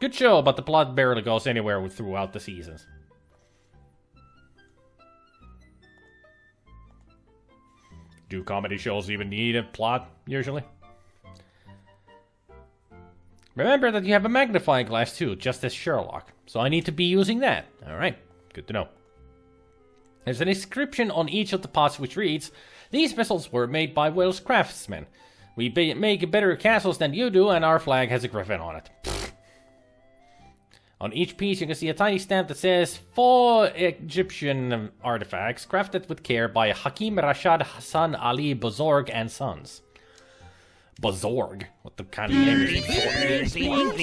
Good show, but the plot barely goes anywhere throughout the seasons. Do comedy shows even need a plot, usually? Remember that you have a magnifying glass too, just as Sherlock. So I need to be using that. Alright, good to know. There's an inscription on each of the pots which reads, "These vessels were made by Welsh craftsmen. We make better castles than you do, and our flag has a griffin on it." On each piece you can see a tiny stamp that says, "For Egyptian artifacts, crafted with care by Hakim Rashad Hassan Ali Bozorg and Sons." Bozorg? What the kind of name is it?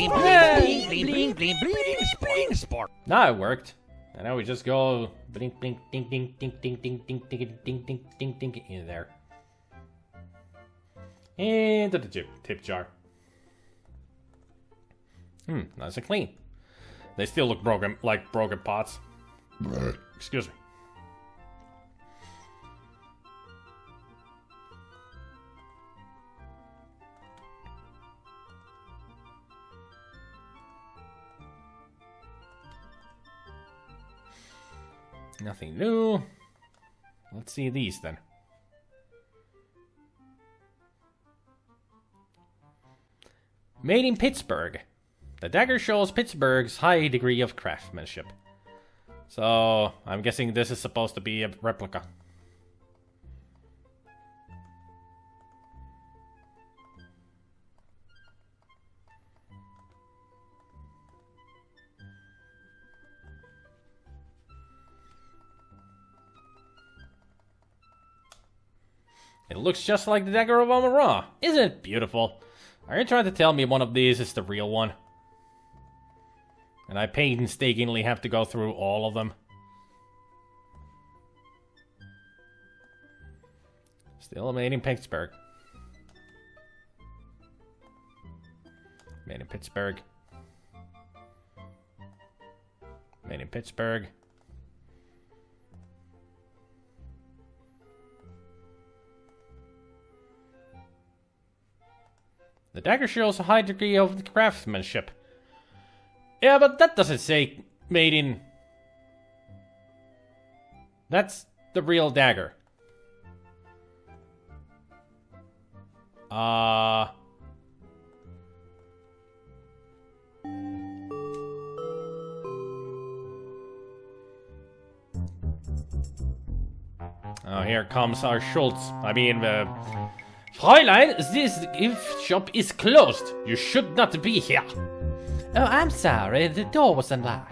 Now it worked. And now we just go blink, blink, ding, ding, ding, ding, ding, ding, ding, ding, ding, ding, ding, in there. Into the tip jar. Nice and clean. They still look broken, like broken pots. Excuse me. Nothing new. Let's see these then. Made in Pittsburgh. The dagger shows Pittsburgh's high degree of craftsmanship. So, I'm guessing this is supposed to be a replica. It looks just like the Dagger of Amon-Ra. Isn't it beautiful? Are you trying to tell me one of these is the real one? And I painstakingly have to go through all of them. Still made in Pittsburgh. Made in Pittsburgh. Made in Pittsburgh. The dagger shows a high degree of craftsmanship. Yeah, but that doesn't say made in... That's the real dagger. Oh, here comes our Schultz. Fräulein, this gift shop is closed. You should not be here. Oh, I'm sorry. The door was unlocked.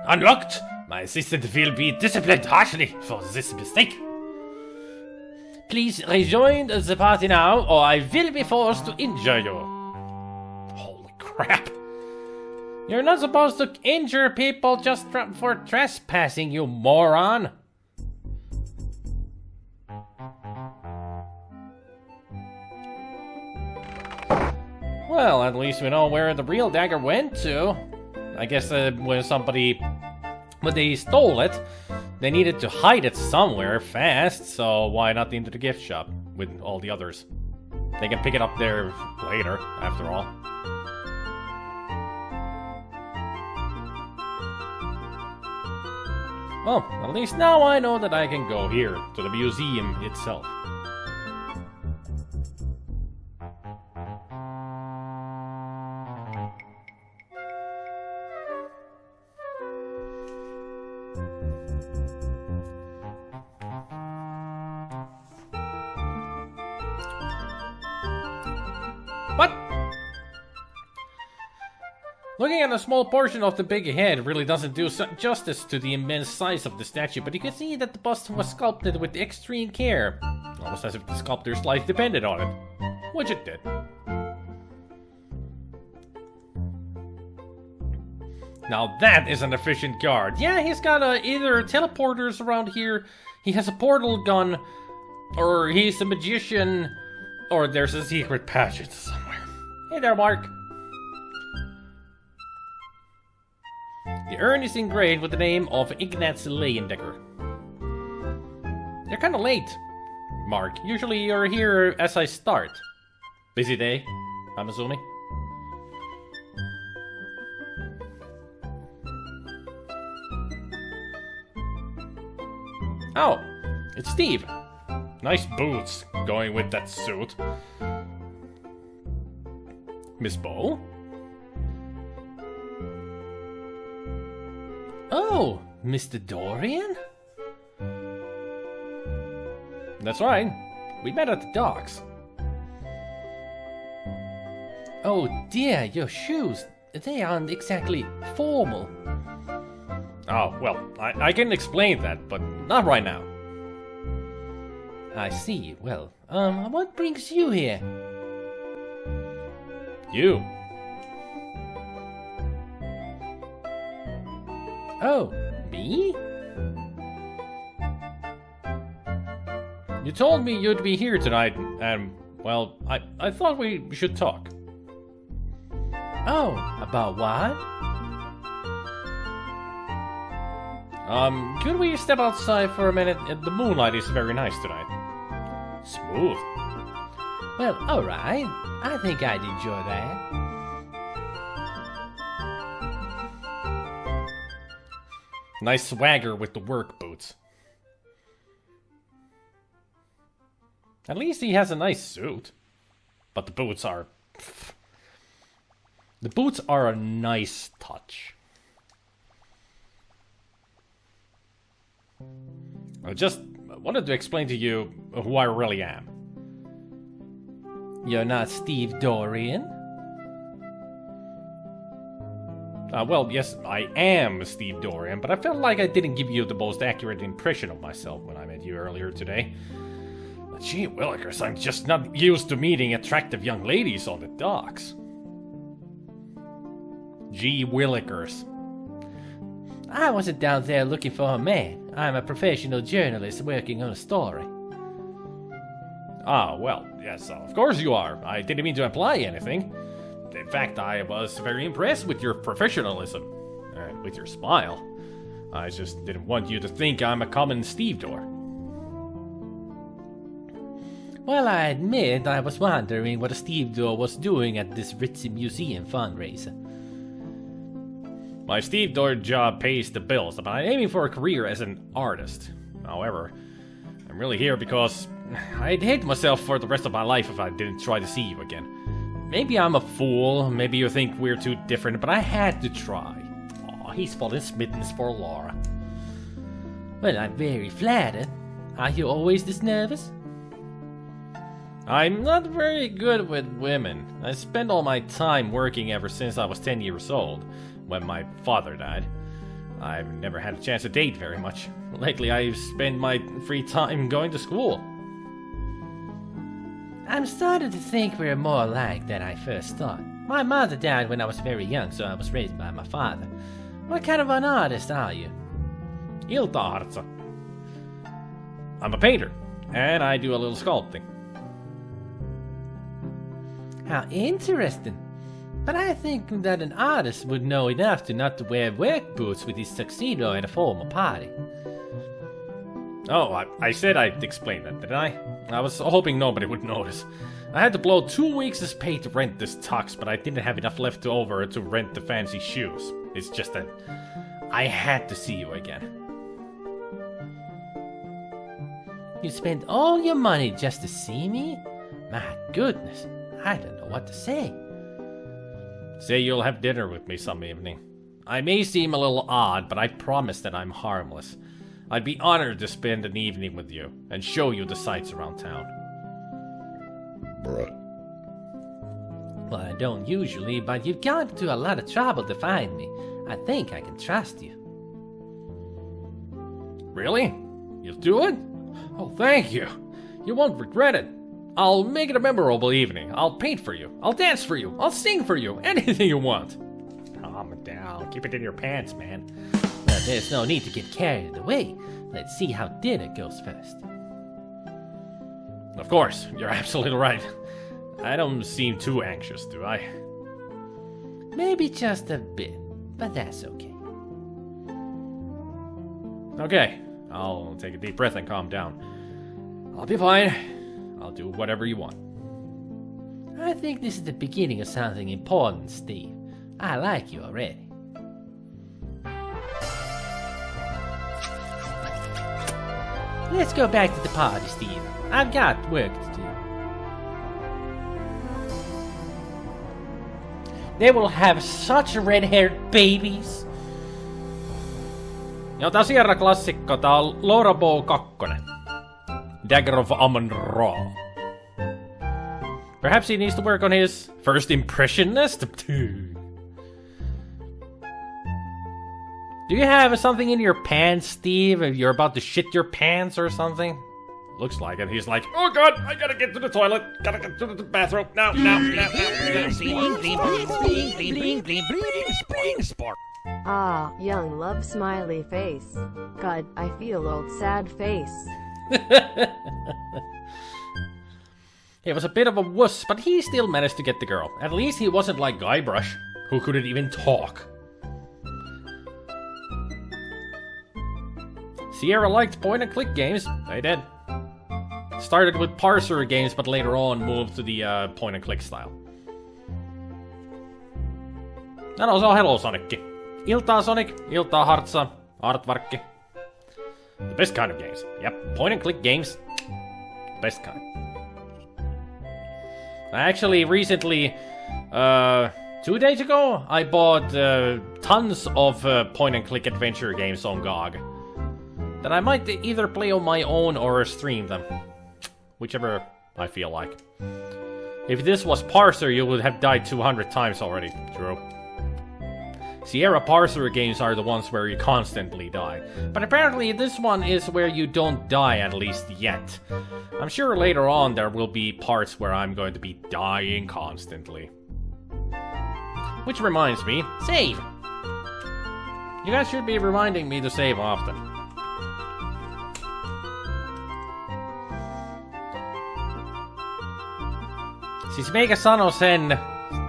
Unlocked? My assistant will be disciplined harshly for this mistake. Please rejoin the party now, or I will be forced to injure you. Holy crap. You're not supposed to injure people just for trespassing, you moron. Well, at least we know where the real dagger went to. I guess when they stole it, they needed to hide it somewhere fast, so why not into the gift shop with all the others? They can pick it up there later, after all. Well, at least now I know that I can go here, to the museum itself. What? Looking at a small portion of the big head really doesn't do justice to the immense size of the statue, but you can see that the bust was sculpted with extreme care. Almost as if the sculptor's life depended on it. Which it did. Now that is an efficient guard. Yeah, he's got either teleporters around here, he has a portal gun, or he's a magician, or there's a secret passage somewhere. Hey there, Mark. The urn is engraved with the name of Ignaz Leyendecker. You're kinda late, Mark. Usually you're here as I start. Busy day, I'm assuming. Oh, it's Steve. Nice boots going with that suit. Miss Bo? Oh, Mr. Dorian? That's right. We met at the docks. Oh dear, your shoes. They aren't exactly formal. Oh, well, I can explain that, but not right now. I see. Well, what brings you here? You. Oh, me? You told me you'd be here tonight, and, well, I thought we should talk. Oh, about what? Could we step outside for a minute? The moonlight is very nice tonight. Smooth. Well, alright. I think I'd enjoy that. Nice swagger with the work boots. At least he has a nice suit. But the boots are... The boots are a nice touch. I just wanted to explain to you who I really am. You're not Steve Dorian? Well, yes, I am Steve Dorian, but I felt like I didn't give you the most accurate impression of myself when I met you earlier today. But gee willikers, I'm just not used to meeting attractive young ladies on the docks. Gee willikers. I wasn't down there looking for a man. I'm a professional journalist working on a story. Ah, well, yes, of course you are. I didn't mean to imply anything. In fact, I was very impressed with your professionalism. And with your smile. I just didn't want you to think I'm a common stevedore. Well, I admit I was wondering what a stevedore was doing at this ritzy museum fundraiser. My stevedore job pays the bills, but I'm aiming for a career as an artist. However, I'm really here because I'd hate myself for the rest of my life if I didn't try to see you again. Maybe I'm a fool, maybe you think we're too different, but I had to try. Aw, he's fallen smittens for Laura. Well, I'm very flattered. Are you always this nervous? I'm not very good with women. I spent all my time working ever since I was 10 years old, when my father died. I've never had a chance to date very much. Lately, I've spent my free time going to school. I'm starting to think we're more alike than I first thought. My mother died when I was very young, so I was raised by my father. What kind of an artist are you? Iltahartsa. I'm a painter, and I do a little sculpting. How interesting. But I think that an artist would know enough to not to wear work boots with his tuxedo at a formal party. Oh, I said I'd explain that, didn't I? I was hoping nobody would notice. I had to blow 2 weeks' pay to rent this tux, but I didn't have enough left over to rent the fancy shoes. It's just that I had to see you again. You spent all your money just to see me? My goodness, I don't know what to say. Say you'll have dinner with me some evening. I may seem a little odd, but I promise that I'm harmless. I'd be honored to spend an evening with you and show you the sights around town. Bruh. Well, I don't usually, but you've gone to a lot of trouble to find me. I think I can trust you. Really? You'll do it? Oh, thank you. You won't regret it. I'll make it a memorable evening. I'll paint for you. I'll dance for you. I'll sing for you. Anything you want. Calm it down. Keep it in your pants, man. Well, there's no need to get carried away. Let's see how dinner goes first. Of course, you're absolutely right. I don't seem too anxious, do I? Maybe just a bit, but that's okay. Okay, I'll take a deep breath and calm down. I'll be fine. I'll do whatever you want. I think this is the beginning of something important, Steve. I like you already. Let's go back to the party, Steve. I've got work to do. They will have such red-haired babies. Ja taas hieno klassikko, tää on Laura Bow 2. Dagger of Amon-Ra. Perhaps he needs to work on his first impressionist. Do you have something in your pants, Steve? If you're about to shit your pants or something? Looks like it. He's like, oh god, I gotta get to the toilet. Gotta get to the bathroom. Now. Ah, young love smiley face. God, I feel old sad face. He was a bit of a wuss, but he still managed to get the girl. At least he wasn't like Guybrush, who couldn't even talk. Sierra liked point-and-click games. They did. Started with parser games, but later on moved to the point-and-click style. And also, hello Sonic. Iltaa Sonic, Iltaa Hartsa. Artwork. The best kind of games. Yep, point and click games. Best kind. I actually recently, 2 days ago, I bought tons of point and click adventure games on GOG that I might either play on my own or stream them. Whichever I feel like. If this was Parser, you would have died 200 times already. True. Sierra Parser games are the ones where you constantly die. But apparently this one is where you don't die, at least yet. I'm sure later on there will be parts where I'm going to be dying constantly. Which reminds me, save! You guys should be reminding me to save often. Siis meikä sano sen,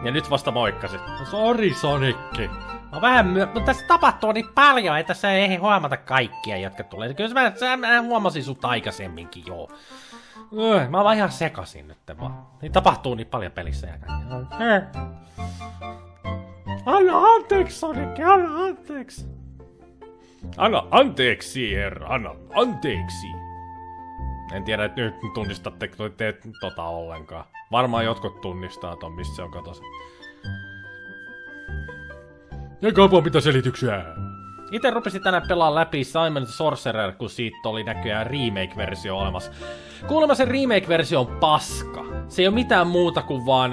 ja nyt vasta moikkasit. Sori Sonicki. Mutta tässä tapahtuu niin paljon, että tässä ei huomata kaikkia, jotka tulee. Kyllä mä huomasin sut aikaisemminkin, joo. Mä oon vaan ihan sekasin nyt vaan. Niin tapahtuu niin paljon pelissä ja Anna anteeksi, Sonicki, anna anteeksi. Anna anteeksi, herra, anna anteeksi. En tiedä, että nyt tunnistatteko te tota ollenkaan. Varmaan jotkut tunnistaa ton, mistä se on katossa. Ja kaupan mitä selityksiä. Itse rupesin tänään pelaamaan läpi Simon the Sorcerer, kun siitä oli näköjään remake-versio olemassa. Kuulemma se remake-versio on paska. Se ei ole mitään muuta kuin vaan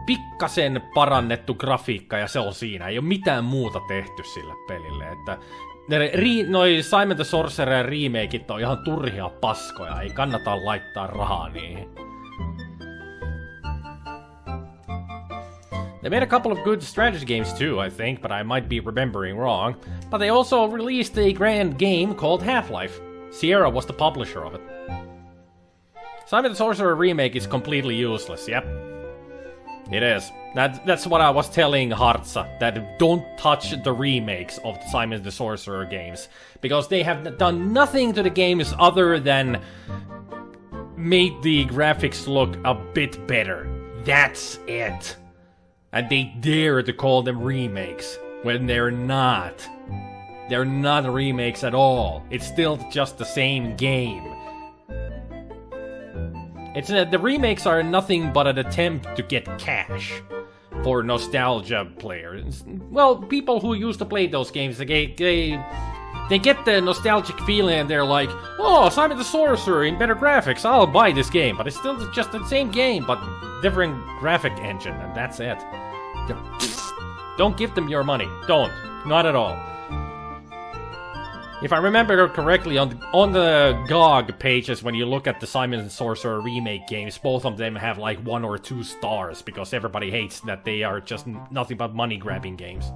pikkasen parannettu grafiikka ja se on siinä. Ei ole mitään muuta tehty sille pelille, että noi Simon the Sorcerer remakeit on ihan turhia paskoja, ei kannata laittaa rahaa niihin. They made a couple of good strategy games too, I think, but I might be remembering wrong. But they also released a grand game called Half-Life. Sierra was the publisher of it. Simon the Sorcerer remake is completely useless, yep. It is. That's what I was telling Hartza, that don't touch the remakes of the Simon the Sorcerer games. Because they have done nothing to the games other than made the graphics look a bit better. That's it. And they dare to call them remakes, when they're not. They're not remakes at all. It's still just the same game. The remakes are nothing but an attempt to get cash for nostalgia players. Well, people who used to play those games, they get the nostalgic feeling and they're like, oh, Simon the Sorcerer in better graphics, I'll buy this game. But it's still just the same game, but different graphic engine, and that's it. Don't give them your money. Don't. Not at all. If I remember correctly, on the GOG pages, when you look at the Simon and Sorcerer remake games, both of them have like 1 or 2 stars, because everybody hates that they are just nothing but money-grabbing games.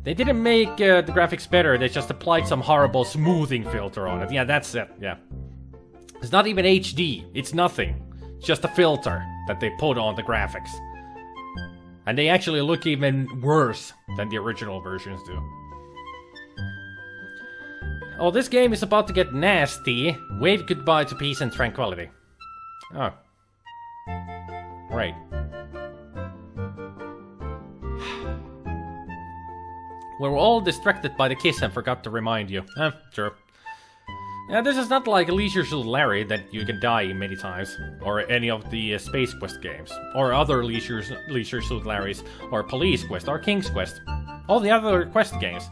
They didn't make the graphics better, they just applied some horrible smoothing filter on it. Yeah, that's it, yeah. It's not even HD, it's nothing. It's just a filter that they put on the graphics. And they actually look even worse than the original versions do. Oh, this game is about to get nasty. Wave goodbye to peace and tranquility. Oh. Right. We were all distracted by the kiss and forgot to remind you. Sure. Yeah, this is not like Leisure Suit Larry that you can die many times, or any of the Space Quest games, or other Leisure Suit Larrys, or Police Quest, or King's Quest. All the other Quest games.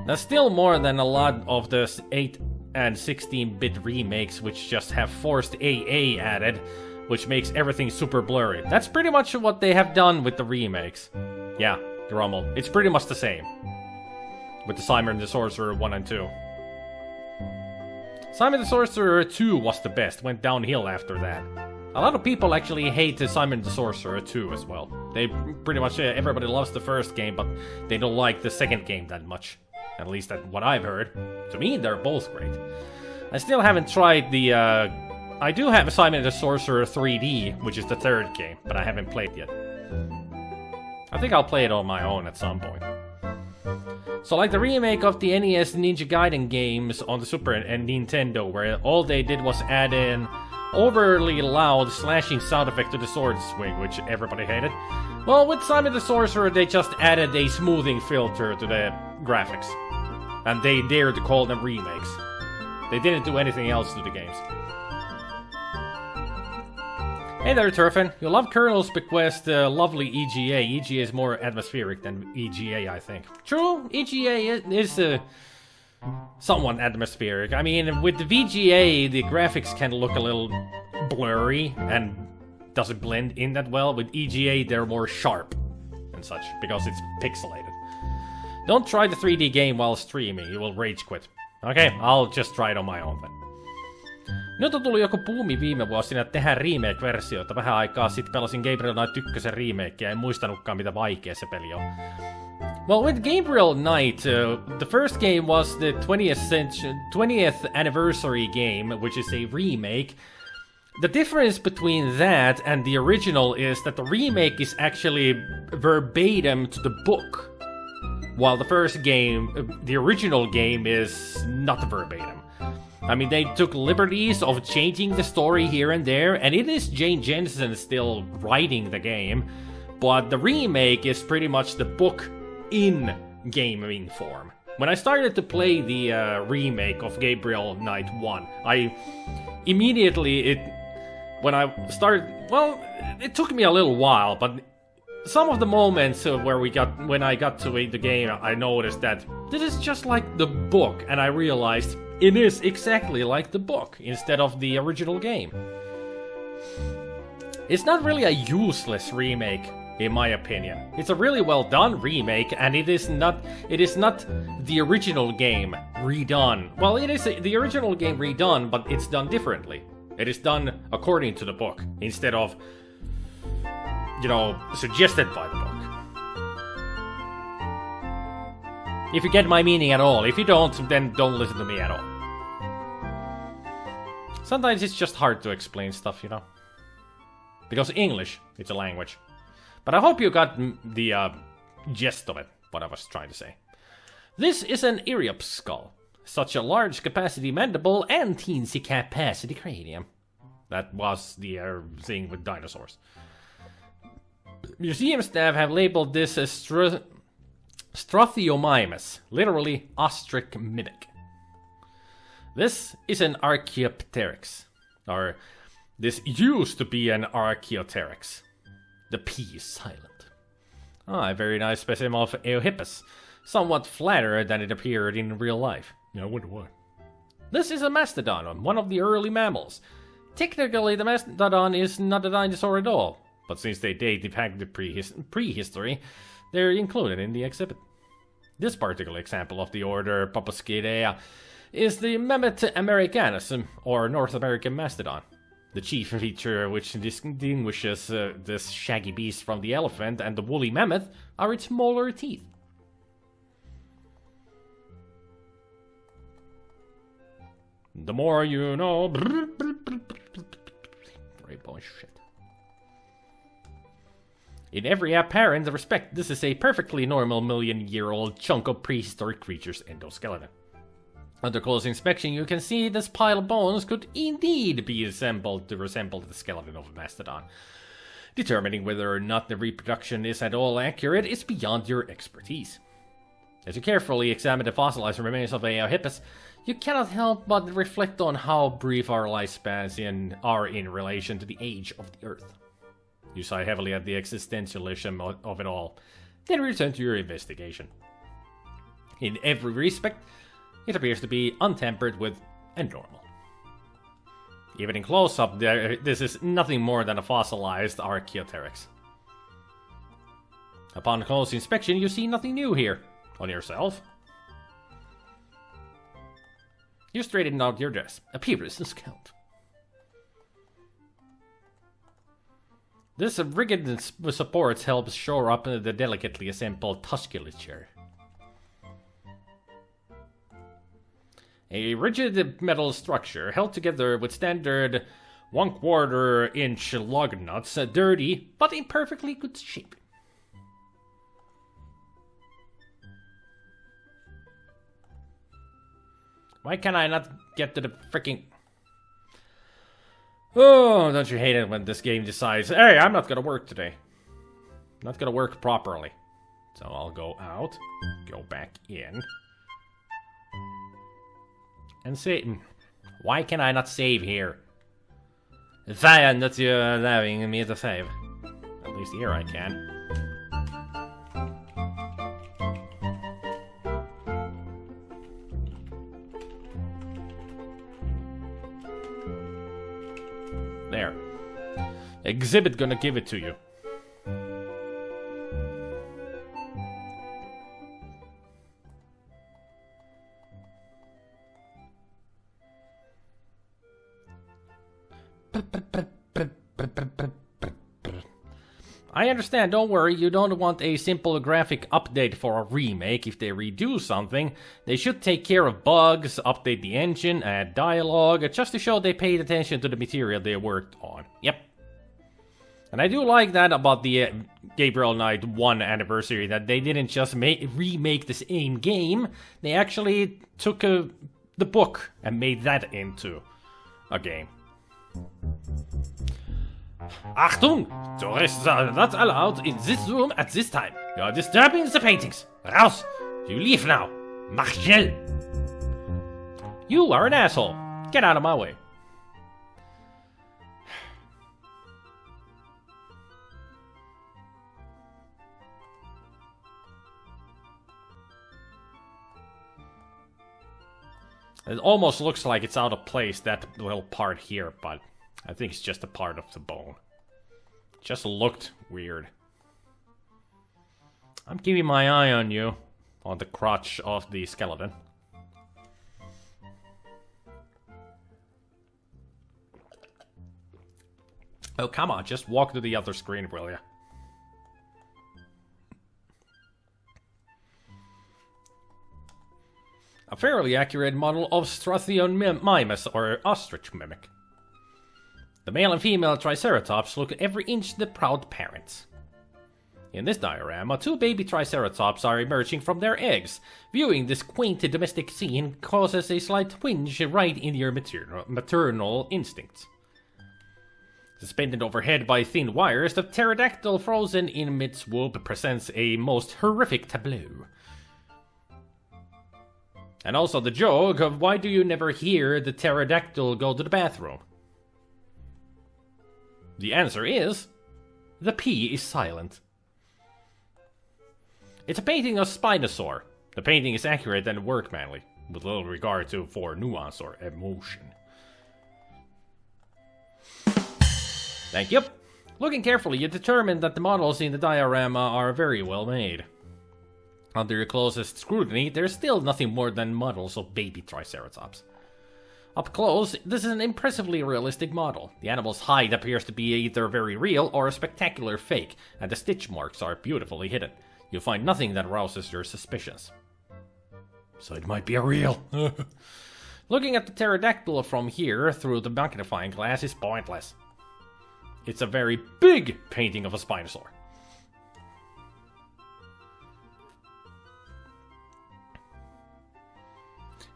That's still more than a lot of the 8 and 16-bit remakes which just have forced AA added, which makes everything super blurry. That's pretty much what they have done with the remakes. Yeah, Grummel. It's pretty much the same. With the Simon the Sorcerer 1 and 2. Simon the Sorcerer 2 was the best, went downhill after that. A lot of people actually hate Simon the Sorcerer 2 as well. They pretty much, everybody loves the first game, but they don't like the second game that much. At least that's what I've heard. To me, they're both great. I still haven't tried the, I do have Simon the Sorcerer 3D, which is the third game, but I haven't played yet. I think I'll play it on my own at some point. So like the remake of the NES Ninja Gaiden games on the Super and Nintendo, where all they did was add in overly loud slashing sound effect to the sword swing, which everybody hated. Well, with Simon the Sorcerer, they just added a smoothing filter to the graphics. And they dare to call them remakes. They didn't do anything else to the games. Hey there, Turfin. You love Colonel's Bequest, lovely EGA. EGA is more atmospheric than EGA, I think. True, EGA is somewhat atmospheric. I mean, with the VGA, the graphics can look a little blurry and doesn't blend in that well. With EGA, they're more sharp and such, because it's pixelated. Don't try the 3D game while streaming, you will rage quit. Okay, I'll just try it on my own then. Nyt on tullut joku buumi viime vuosina tehdä remake-versioita. Vähän aikaa sitten pelasin Gabriel Knight 1 remakea, en muistanutkaan mitä vaikea se peli on. Well, with Gabriel Knight, the first game was the 20th anniversary game, which is a remake. The difference between that and the original is that the remake is actually verbatim to the book, while the first game, the original game, is not verbatim. I mean, they took liberties of changing the story here and there, and it is Jane Jensen still writing the game, but the remake is pretty much the book in gaming form. When I started to play the remake of Gabriel Knight 1, I immediately, when I started, well, it took me a little while, but some of the moments when I got to the game, I noticed that this is just like the book, and I realized it is exactly like the book instead of the original game. It's not really a useless remake, in my opinion. It's a really well done remake, and it is not the original game redone. Well, it is the original game redone, but it's done differently. It is done according to the book instead of, suggested by the book. If you get my meaning at all. If you don't, then don't listen to me at all. Sometimes it's just hard to explain stuff, Because English, it's a language. But I hope you got the gist of it, what I was trying to say. This is an Eriop skull. Such a large capacity mandible and teensy capacity cranium. That was the thing with dinosaurs. Museum staff have labeled this as Strathiomymus, literally ostrich mimic. This is an Archaeopteryx, or this used to be an Archaeopteryx. The P is silent. A very nice specimen of Eohippus, somewhat flatter than it appeared in real life. I wonder why. This is a mastodon, one of the early mammals. Technically, the mastodon is not a dinosaur at all, but since they date back to prehistory, they're included in the exhibit. This particular example of the order Papaskidea is the Mammoth americanus, or North American mastodon. The chief feature which distinguishes this shaggy beast from the elephant and the woolly mammoth are its molar teeth. The more you know. Very bullshit. In every apparent respect, this is a perfectly normal million-year-old chunk of prehistoric creature's endoskeleton. Under close inspection, you can see this pile of bones could indeed be assembled to resemble the skeleton of a mastodon. Determining whether or not the reproduction is at all accurate is beyond your expertise. As you carefully examine the fossilized remains of Eohippus, you cannot help but reflect on how brief our lifespans are in relation to the age of the Earth. You sigh heavily at the existentialism of it all, then return to your investigation. In every respect, it appears to be untampered with and normal. Even in close-up, this is nothing more than a fossilized Archaeopteryx. Upon close inspection, you see nothing new here. On yourself. You straighten out your dress. Appearance is count. This rigid supports helps shore up the delicately assembled musculature. A rigid metal structure held together with standard 1/4 inch lug nuts, dirty but in perfectly good shape. Why can I not get to the freaking... Oh, don't you hate it when this game decides, hey, I'm not gonna work today. Not gonna work properly. So I'll go out, go back in. And say, why can I not save here? Fine that you're allowing me to save. At least here I can. There. Exhibit gonna give it to you. I understand, don't worry, you don't want a simple graphic update for a remake. If they redo something, they should take care of bugs, update the engine, add dialogue, just to show they paid attention to the material they worked on. Yep. And I do like that about the Gabriel Knight 1 anniversary, that they didn't just remake the same game, they actually took the book and made that into a game. Achtung! Tourists are not allowed in this room at this time. You are disturbing the paintings. Raus! You leave now. Mach schnell! You are an asshole. Get out of my way. It almost looks like it's out of place, that little part here, but I think it's just a part of the bone. Just looked weird. I'm keeping my eye on you, on the crotch of the skeleton. Oh, come on, just walk to the other screen, will ya? A fairly accurate model of Strathion mimus, or ostrich mimic. The male and female Triceratops look every inch the proud parents. In this diorama, two baby Triceratops are emerging from their eggs. Viewing this quaint domestic scene causes a slight twinge right in your maternal instincts. Suspended overhead by thin wires, the pterodactyl frozen in mid-swoop presents a most horrific tableau. And also the joke of why do you never hear the pterodactyl go to the bathroom? The answer is, the P is silent. It's a painting of Spinosaur. The painting is accurate and workmanly, with little regard for nuance or emotion. Thank you. Looking carefully, you determine that the models in the diorama are very well made. Under your closest scrutiny, there's still nothing more than models of baby Triceratops. Up close, this is an impressively realistic model. The animal's hide appears to be either very real or a spectacular fake, and the stitch marks are beautifully hidden. You'll find nothing that rouses your suspicions. So it might be a real. Looking at the pterodactyl from here through the magnifying glass is pointless. It's a very big painting of a Spinosaur.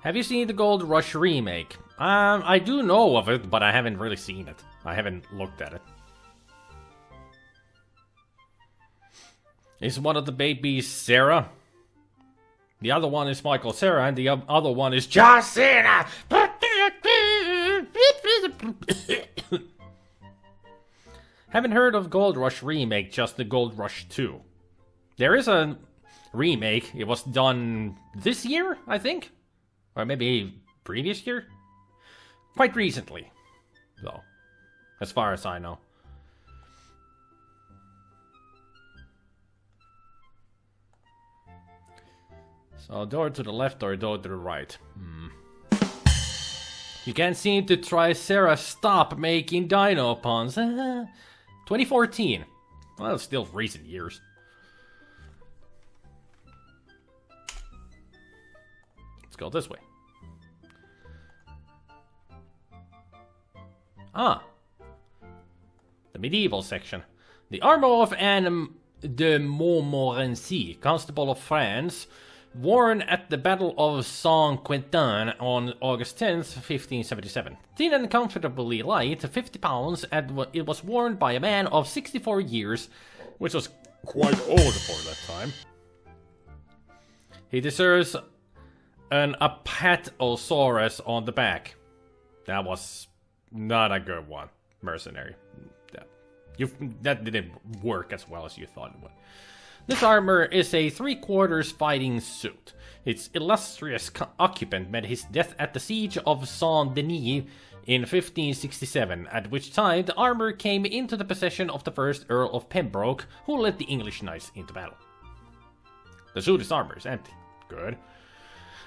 Have you seen the Gold Rush remake? I do know of it, but I haven't really seen it. I haven't looked at it. Is one of the babies Sarah? The other one is Michael Sarah, and the other one is John Cena! Haven't heard of Gold Rush remake, just the Gold Rush 2. There is a remake. It was done this year, I think? Or maybe previous year? Quite recently, though, as far as I know. So, door to the left or door to the right? You can't seem to try Sarah stop making dino puns. 2014. Well, it's still recent years. Let's go this way. Ah. The medieval section. The armor of Anne de Montmorency, Constable of France, worn at the Battle of Saint-Quentin on August 10th, 1577. Thin and comfortably light, 50 pounds, and it was worn by a man of 64 years, which was quite old for that time. He deserves an Apatosaurus on the back. That was not a good one, mercenary. That didn't work as well as you thought it would. This armor is a 3/4 fighting suit. Its illustrious occupant met his death at the siege of Saint-Denis in 1567, at which time the armor came into the possession of the first Earl of Pembroke, who led the English knights into battle. The suit is armor is empty. Good.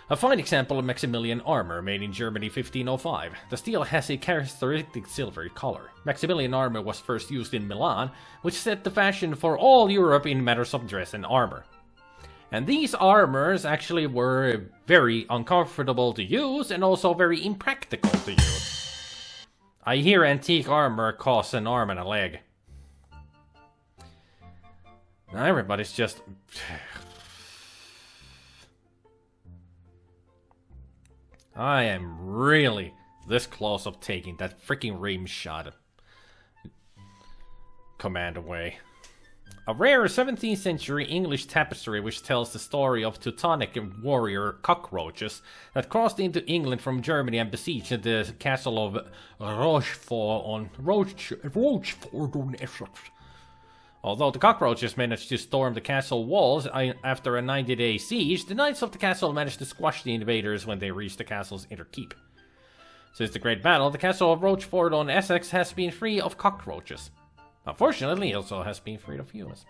A fine example of Maximilian armor made in Germany 1505. The steel has a characteristic silvery color. Maximilian armor was first used in Milan, which set the fashion for all Europe in matters of dress and armor. And these armors actually were very uncomfortable to use and also very impractical to use. I hear antique armor costs an arm and a leg. Now everybody's just... I am really this close of taking that freaking rim shot command away. A rare 17th century English tapestry which tells the story of Teutonic warrior cockroaches that crossed into England from Germany and besieged the castle of Rochefort on Essex. Although the cockroaches managed to storm the castle walls after a 90-day siege, the knights of the castle managed to squash the invaders when they reached the castle's inner keep. Since the Great Battle, the castle of Rochefort on Essex has been free of cockroaches. Unfortunately, it also has been freed of humans.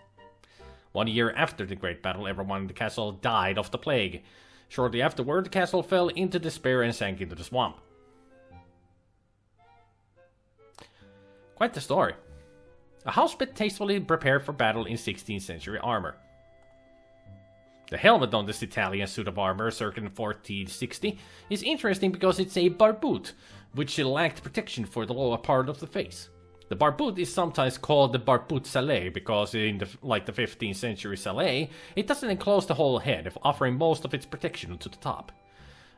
1 year after the Great Battle, everyone in the castle died of the plague. Shortly afterward, the castle fell into despair and sank into the swamp. Quite the story. A housebit tastefully prepared for battle in 16th century armor. The helmet on this Italian suit of armor, circa 1460, is interesting because it's a barboot, which lacked protection for the lower part of the face. The barboot is sometimes called the barboot salé because, like the 15th century salé, it doesn't enclose the whole head, offering most of its protection to the top.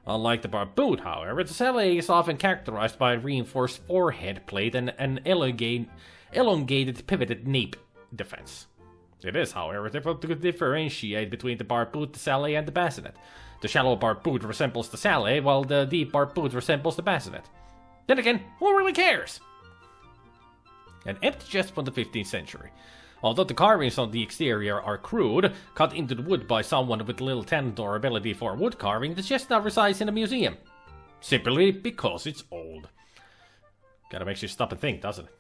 Unlike the barboot, however, the salé is often characterized by a reinforced forehead plate and an elongated pivoted nape defense. It is, however, difficult to differentiate between the barboot, the salé, and the bassinet. The shallow barboot resembles the salé, while the deep barboot resembles the bassinet. Then again, who really cares? An empty chest from the 15th century. Although the carvings on the exterior are crude, cut into the wood by someone with little talent or ability for wood carving, the chest now resides in a museum. Simply because it's old. Kinda makes you stop and think, doesn't it?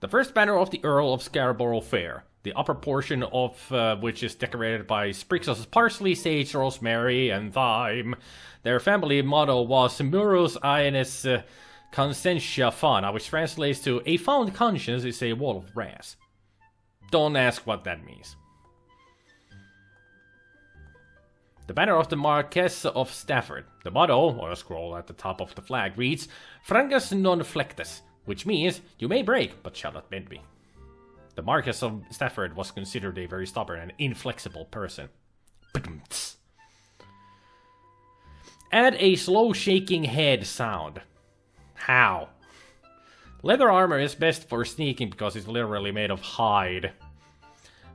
The first banner of the Earl of Scarborough Fair, the upper portion of which is decorated by sprigs of parsley, sage, rosemary, and thyme. Their family motto was Murus Aenis Conscientia Fana, which translates to "A found conscience is a wall of brass." Don't ask what that means. The banner of the Marquess of Stafford. The motto, or a scroll at the top of the flag, reads "Frangus non flectus," which means, "You may break, but shall not bend me." The Marquess of Stafford was considered a very stubborn and inflexible person. Add a slow shaking head sound. How? Leather armor is best for sneaking because it's literally made of hide.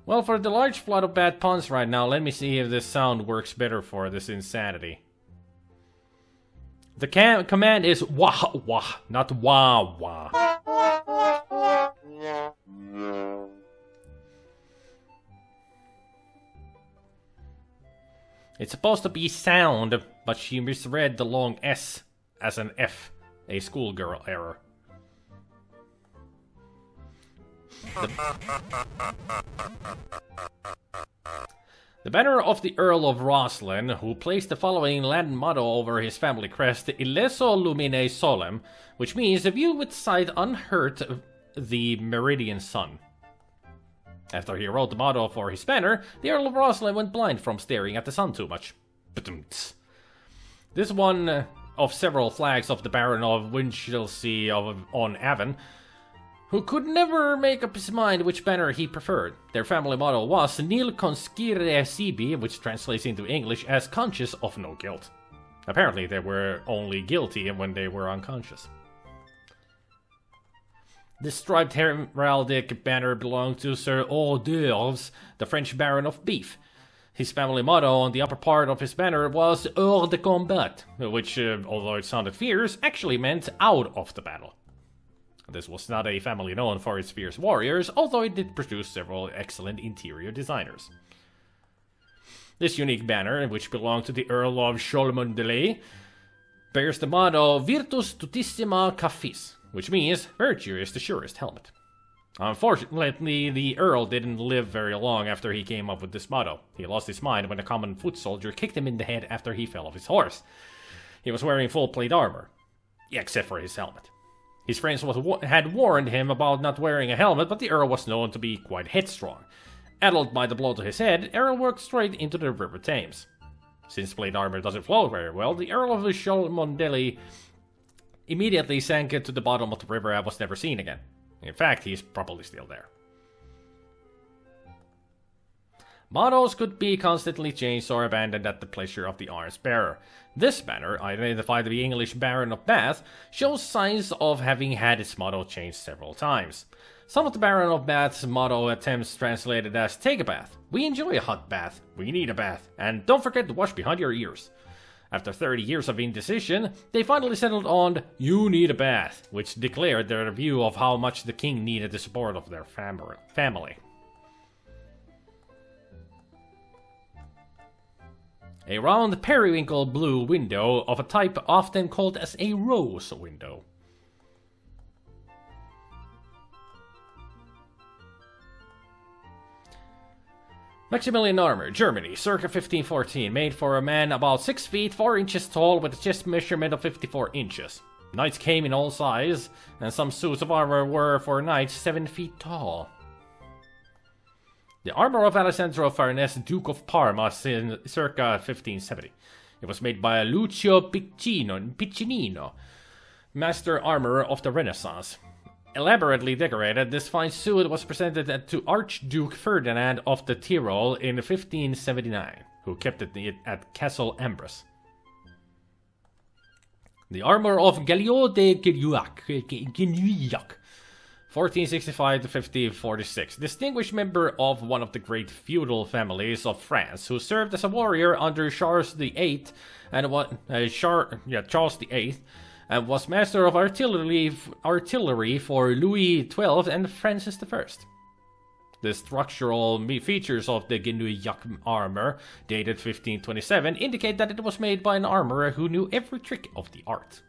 Well, for the large flood of bad puns right now, let me see if this sound works better for this insanity. The command is wah wah, not wah wah. It's supposed to be sound, but she misread the long S as an F. A schoolgirl error. The banner of the Earl of Roslin, who placed the following Latin motto over his family crest, Illeso lumine solem, which means view with sight unhurt the meridian sun. After he wrote the motto for his banner, the Earl of Roslin went blind from staring at the sun too much. This one of several flags of the Baron of Winchelsea on Avon, who could never make up his mind which banner he preferred. Their family motto was Nil conscire sibi, which translates into English as conscious of no guilt. Apparently they were only guilty when they were unconscious. This striped heraldic banner belonged to Sir Hors d'Oeuvres, the French Baron of Beef. His family motto on the upper part of his banner was hors de combat, which, although it sounded fierce, actually meant out of the battle. This was not a family known for its fierce warriors, although it did produce several excellent interior designers. This unique banner, which belonged to the Earl of Cholmondeley, bears the motto Virtus tutissima cafis, which means virtue is the surest helmet. Unfortunately, the Earl didn't live very long after he came up with this motto. He lost his mind when a common foot soldier kicked him in the head after he fell off his horse. He was wearing full plate armor, except for his helmet. His friends had warned him about not wearing a helmet, but the Earl was known to be quite headstrong. Addled by the blow to his head, Earl walked straight into the River Thames. Since plate armor doesn't flow very well, the Earl of Cholmondeley immediately sank into the bottom of the river and was never seen again. In fact, he's probably still there. Mottos could be constantly changed or abandoned at the pleasure of the arms bearer. This banner, identified as the English Baron of Bath, shows signs of having had its motto changed several times. Some of the Baron of Bath's motto attempts translated as "Take a bath," "We enjoy a hot bath," "We need a bath," and "Don't forget to wash behind your ears." After 30 years of indecision, they finally settled on "You need a bath," which declared their view of how much the king needed the support of their family. A round periwinkle blue window of a type often called as a rose window. Maximilian armor, Germany, circa 1514, made for a man about 6 feet 4 inches tall with a chest measurement of 54 inches. Knights came in all sizes, and some suits of armor were for knights 7 feet tall. The armor of Alessandro Farnese, Duke of Parma, circa 1570. It was made by Lucio Piccinino, master armorer of the Renaissance. Elaborately decorated, this fine suit was presented to Archduke Ferdinand of the Tyrol in 1579, who kept it at Castle Ambrose. The armor of Galliot de Guillac, 1465 to 1546, distinguished member of one of the great feudal families of France, who served as a warrior under Charles VIII Charles VIII, and was master of artillery for Louis XII and Francis I. The structural features of the Guillac armor, dated 1527, indicate that it was made by an armorer who knew every trick of the art.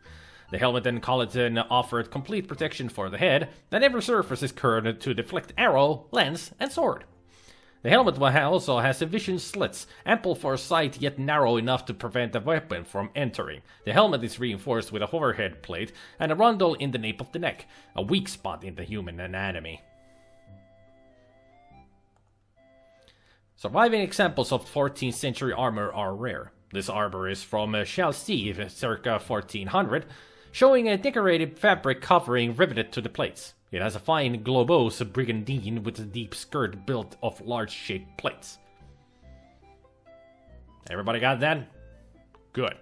The helmet and colleton offered complete protection for the head, and every surface is curved to deflect arrow, lance, and sword. The helmet also has vision slits, ample for sight yet narrow enough to prevent a weapon from entering. The helmet is reinforced with a overhead plate and a rondel in the nape of the neck, a weak spot in the human anatomy. Surviving examples of 14th century armor are rare. This armor is from Chalcive, circa 1400, showing a decorated fabric covering riveted to the plates. It has a fine globose brigandine with a deep skirt built of large-shaped plates. Everybody got that? Good.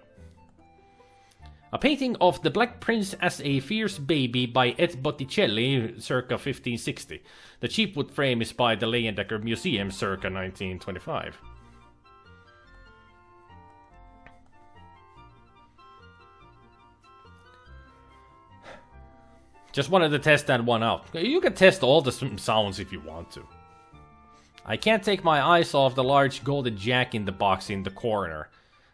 A painting of the Black Prince as a fierce baby by Ed Botticelli, circa 1560. The cheap wood frame is by the Leyendecker Museum, circa 1925. Just wanted to test that one out. You can test all the sounds if you want to. I can't take my eyes off the large golden jack in the box in the corner.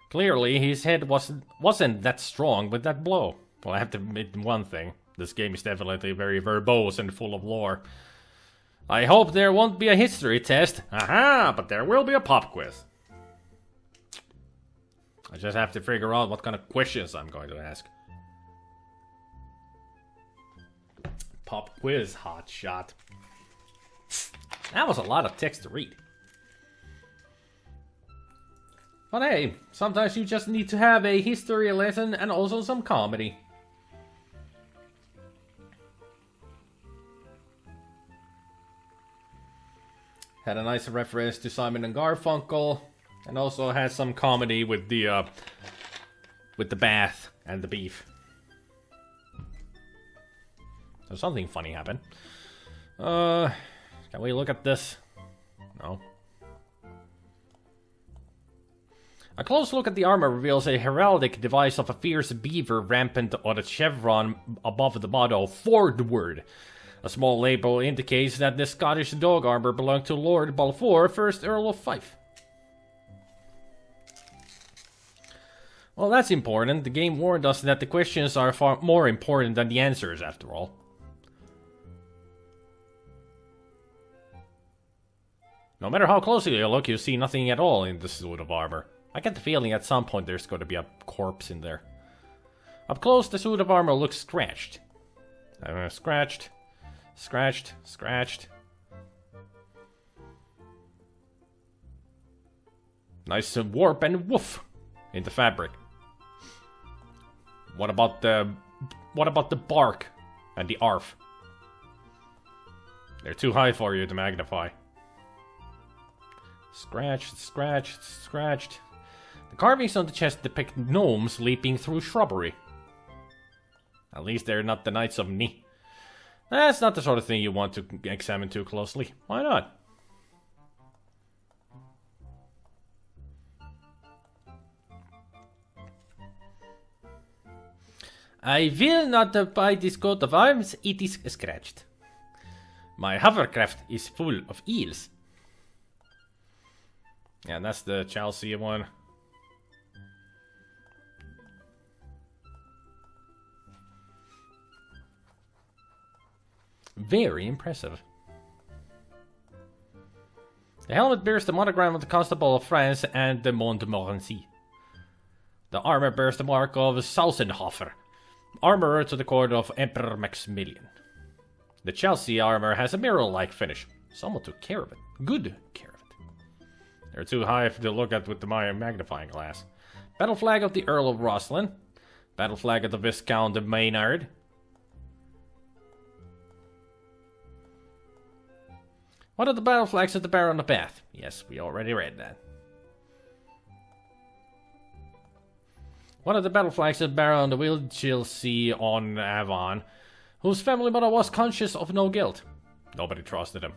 Clearly, his head wasn't that strong with that blow. Well, I have to admit one thing. This game is definitely very verbose and full of lore. I hope there won't be a history test. Aha, but there will be a pop quiz. I just have to figure out what kind of questions I'm going to ask. Pop quiz, hot shot. That was a lot of text to read. But hey, sometimes you just need to have a history lesson and also some comedy. Had a nice reference to Simon and Garfunkel, and also has some comedy with the bath and the beef. So something funny happened. Can we look at this? No. A close look at the armor reveals a heraldic device of a fierce beaver rampant on a chevron above the motto, Forward. A small label indicates that the Scottish dog armor belonged to Lord Balfour, 1st Earl of Fife. Well, that's important. The game warned us that the questions are far more important than the answers, after all. No matter how closely you look, you see nothing at all in the suit of armor. I get the feeling at some point there's going to be a corpse in there. Up close, the suit of armor looks scratched. Scratched. Scratched. Scratched. Nice warp and woof in the fabric. What about the bark and the arf? They're too high for you to magnify. Scratched, scratched, scratched. The carvings on the chest depict gnomes leaping through shrubbery. At least they're not the Knights of Ni. That's not the sort of thing you want to examine too closely. Why not? I will not buy this coat of arms, it is scratched. My hovercraft is full of eels. Yeah, that's the Chelsea one. Very impressive. The helmet bears the monogram of the Constable of France and the Montmorency. The armor bears the mark of Sausenhofer, armorer to the court of Emperor Maximilian. The Chelsea armor has a mirror-like finish. Someone took care of it. Good care of it. They're too high to look at with the magnifying glass. Battle flag of the Earl of Rosslyn. Battle flag of the Viscount of Maynard. What are the battle flags of the Baron of Bath? Yes, we already read that. What are the battle flags of Baron of Wiltshire on Avon, whose family motto was conscious of no guilt? Nobody trusted him.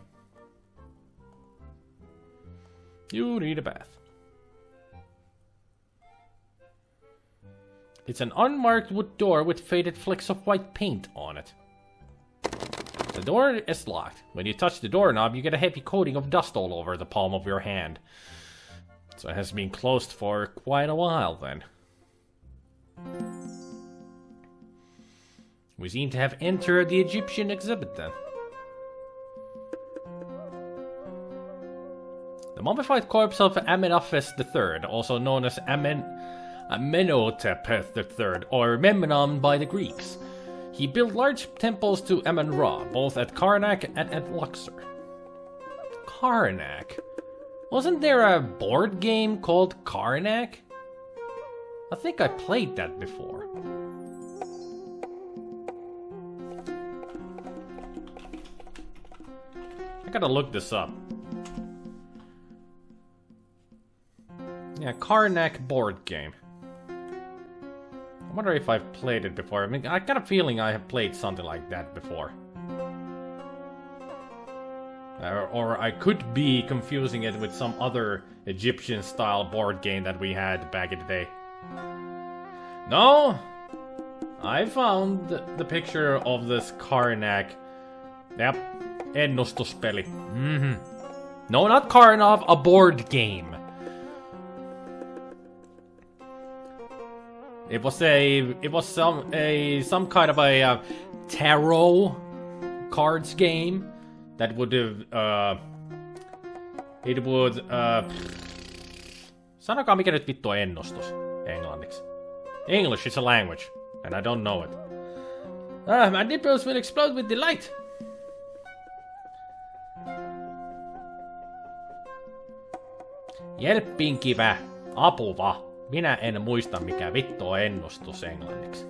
You need a bath. It's an unmarked wood door with faded flecks of white paint on it. The door is locked. When you touch the doorknob, you get a heavy coating of dust all over the palm of your hand. So it has been closed for quite a while then. We seem to have entered the Egyptian exhibit then. The mummified corpse of Amenhotep III, also known as Amenhotep III, or Memnon by the Greeks. He built large temples to Amon-Ra, both at Karnak and at Luxor. Karnak? Wasn't there a board game called Karnak? I think I played that before. I gotta look this up. Yeah, Karnak board game. I wonder if I've played it before. I mean, I got a feeling I have played something like that before. Or I could be confusing it with some other Egyptian-style board game that we had back in the day. No! I found the picture of this Karnak. Yep. Ennustuspeli. No, not Karnov, a board game. It was some kind of a tarot cards game that would sanokaa mikä nyt vittu on ennustus englanniksi. English is a language and I don't know it. My nipples will explode with delight. Jelppinkivä, apuva. Minä en muista mikä vittu on ennustus englanniksi.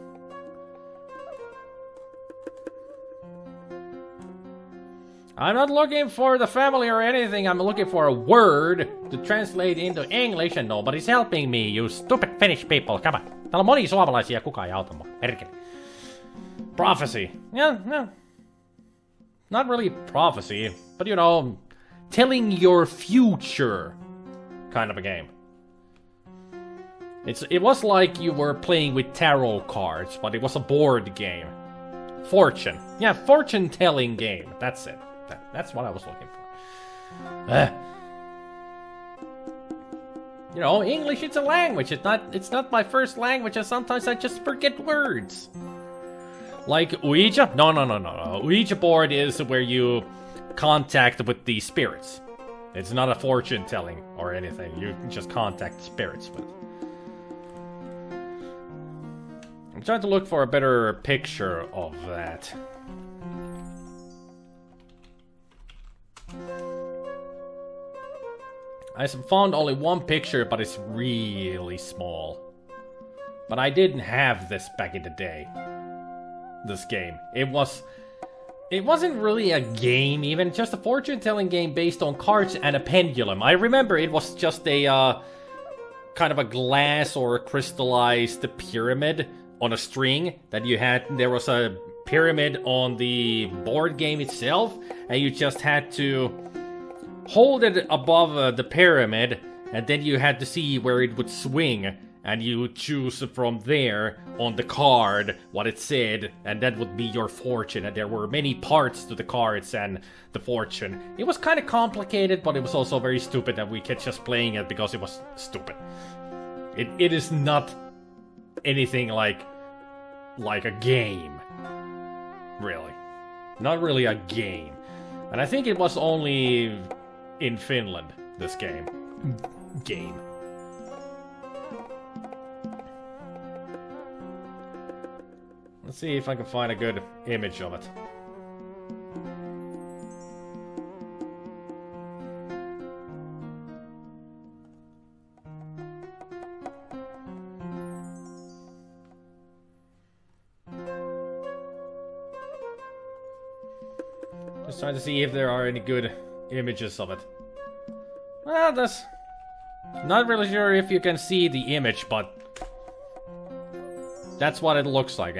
I'm not looking for the family or anything, I'm looking for a word to translate into English and nobody's helping me, you stupid Finnish people, come on. Täällä on moni suomalaisia, kukaan ei auta mua. Herkele. Prophecy. Yeah, no. Not really prophecy, but you know, telling your future kind of a game. It was like you were playing with tarot cards, but it was a board game. Fortune. Yeah, fortune-telling game. That's it. That's what I was looking for. You know, English, it's a language. It's not my first language, and sometimes I just forget words. Like Ouija? No. Ouija board is where you contact with the spirits. It's not a fortune-telling or anything. You just contact spirits with it. I'm trying to look for a better picture of that. I found only one picture, but it's really small. But I didn't have this back in the day. This game. It wasn't really a game even, just a fortune-telling game based on cards and a pendulum. I remember it was just a kind of a glass or crystallized pyramid on a string that you had. There was a pyramid on the board game itself, and you just had to hold it above the pyramid, and then you had to see where it would swing, and you would choose from there on the card what it said, and that would be your fortune. And there were many parts to the cards and the fortune. It was kind of complicated, but it was also very stupid, and we kept just playing it because it was stupid. It is not anything like a game. Really. Not really a game. And I think it was only in Finland, this game. Let's see if I can find a good image of it. Just trying to see if there are any good images of it. Well, that's... Not really sure if you can see the image, but... That's what it looks like.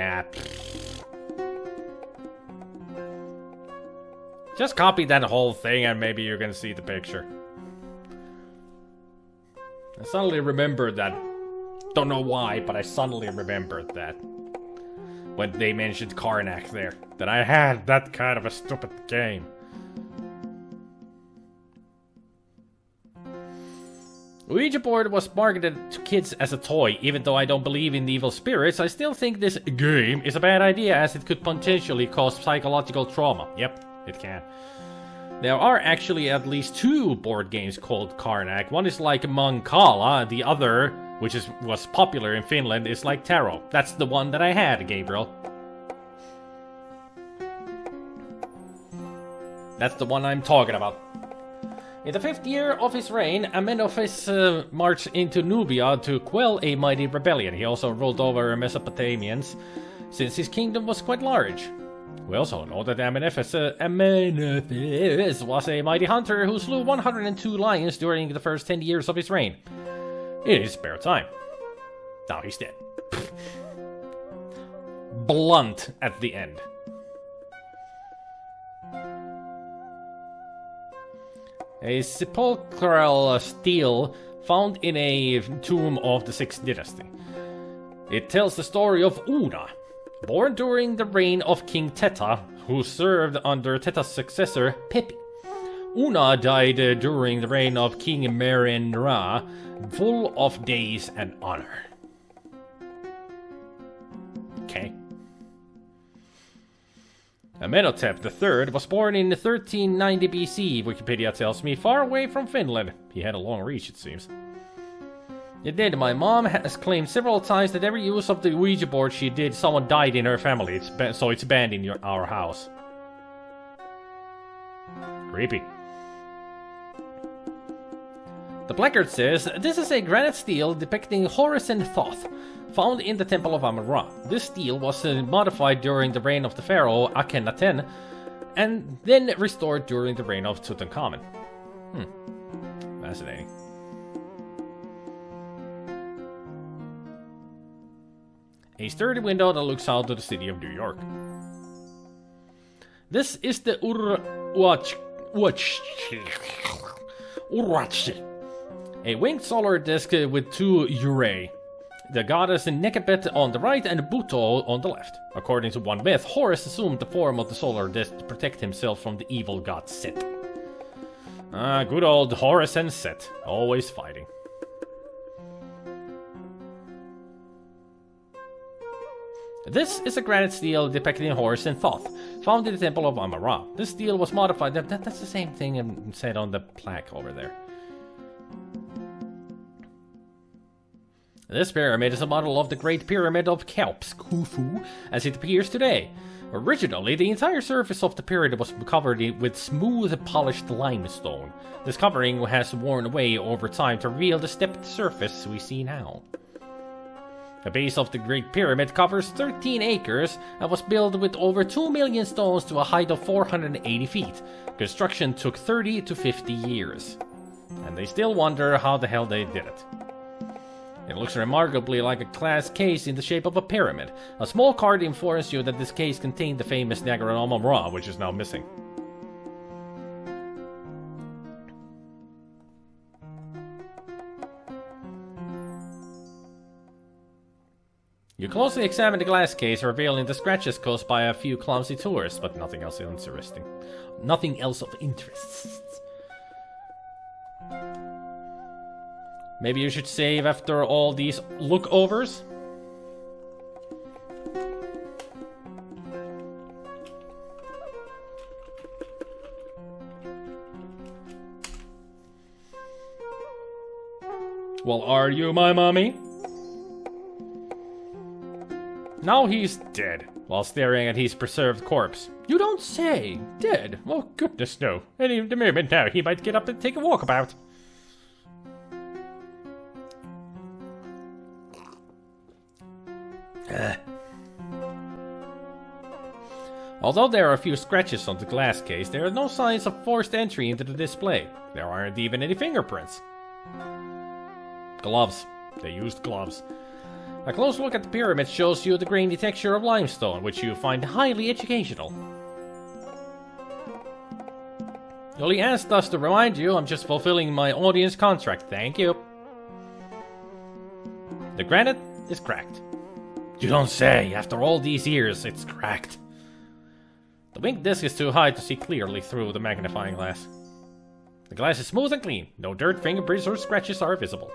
Just copy that whole thing and maybe you can see the picture. I suddenly remembered that. Don't know why, but I suddenly remembered that. When they mentioned Karnak there. That I had that kind of a stupid game. Ouija board was marketed to kids as a toy. Even though I don't believe in evil spirits, I still think this game is a bad idea as it could potentially cause psychological trauma. Yep, it can. There are actually at least 2 board games called Karnak. One is like Mancala, the other, which was popular in Finland, is like Tarot. That's the one that I had, Gabriel. That's the one I'm talking about. In the 5th year of his reign, Amenophis marched into Nubia to quell a mighty rebellion. He also ruled over Mesopotamians, since his kingdom was quite large. We also know that Amenophis was a mighty hunter who slew 102 lions during the first 10 years of his reign. In his spare time. Now he's dead. Blunt at the end. A sepulchral stele found in a tomb of the 6th dynasty. It tells the story of Una, born during the reign of King Teta, who served under Teta's successor, Pepi. Una died during the reign of King Amon-Ra, full of days and honor. Okay. Amenhotep III was born in 1390 BC, Wikipedia tells me, far away from Finland. He had a long reach, it seems. Indeed, my mom has claimed several times that every use of the Ouija board she did, someone died in her family, so it's banned in our house. Creepy. The placard says, this is a granite stele depicting Horus and Thoth, found in the Temple of Amon-Ra. This stele was modified during the reign of the pharaoh Akhenaten, and then restored during the reign of Tutankhamun. Fascinating. A sturdy window that looks out to the city of New York. This is the Urwachi, a winged solar disk with 2 urae. the goddess Nekabet on the right and Buto on the left. According to one myth, Horus assumed the form of the solar disk to protect himself from the evil god Set. Good old Horus and Set, always fighting. This is a granite stele depicting Horus and Thoth, found in the Temple of Amon-Ra. This stele was modified. That's the same thing said on the plaque over there. This pyramid is a model of the Great Pyramid of Cheops, Khufu, as it appears today. Originally, the entire surface of the pyramid was covered with smooth, polished limestone. This covering has worn away over time to reveal the stepped surface we see now. The base of the Great Pyramid covers 13 acres and was built with over 2 million stones to a height of 480 feet. Construction took 30 to 50 years. And they still wonder how the hell they did it. It looks remarkably like a glass case in the shape of a pyramid. A small card informs you that this case contained the famous Dagger of Amon-Ra, which is now missing. You closely examine the glass case, revealing the scratches caused by a few clumsy tourists, but nothing else interesting. Nothing else of interest. Maybe you should save after all these lookovers? Well, are you my mummy? Now he's dead, while staring at his preserved corpse. You don't say! Dead? Oh, goodness no. Any moment now, he might get up and take a walkabout. Although there are a few scratches on the glass case, there are no signs of forced entry into the display. There aren't even any fingerprints. Gloves. They used gloves. A close look at the pyramid shows you the grainy texture of limestone, which you find highly educational. You only asked us to remind you, I'm just fulfilling my audience contract, thank you. The granite is cracked. You don't say, after all these years, it's cracked. The winged disc is too high to see clearly through the magnifying glass. The glass is smooth and clean, no dirt, fingerprints, or scratches are visible.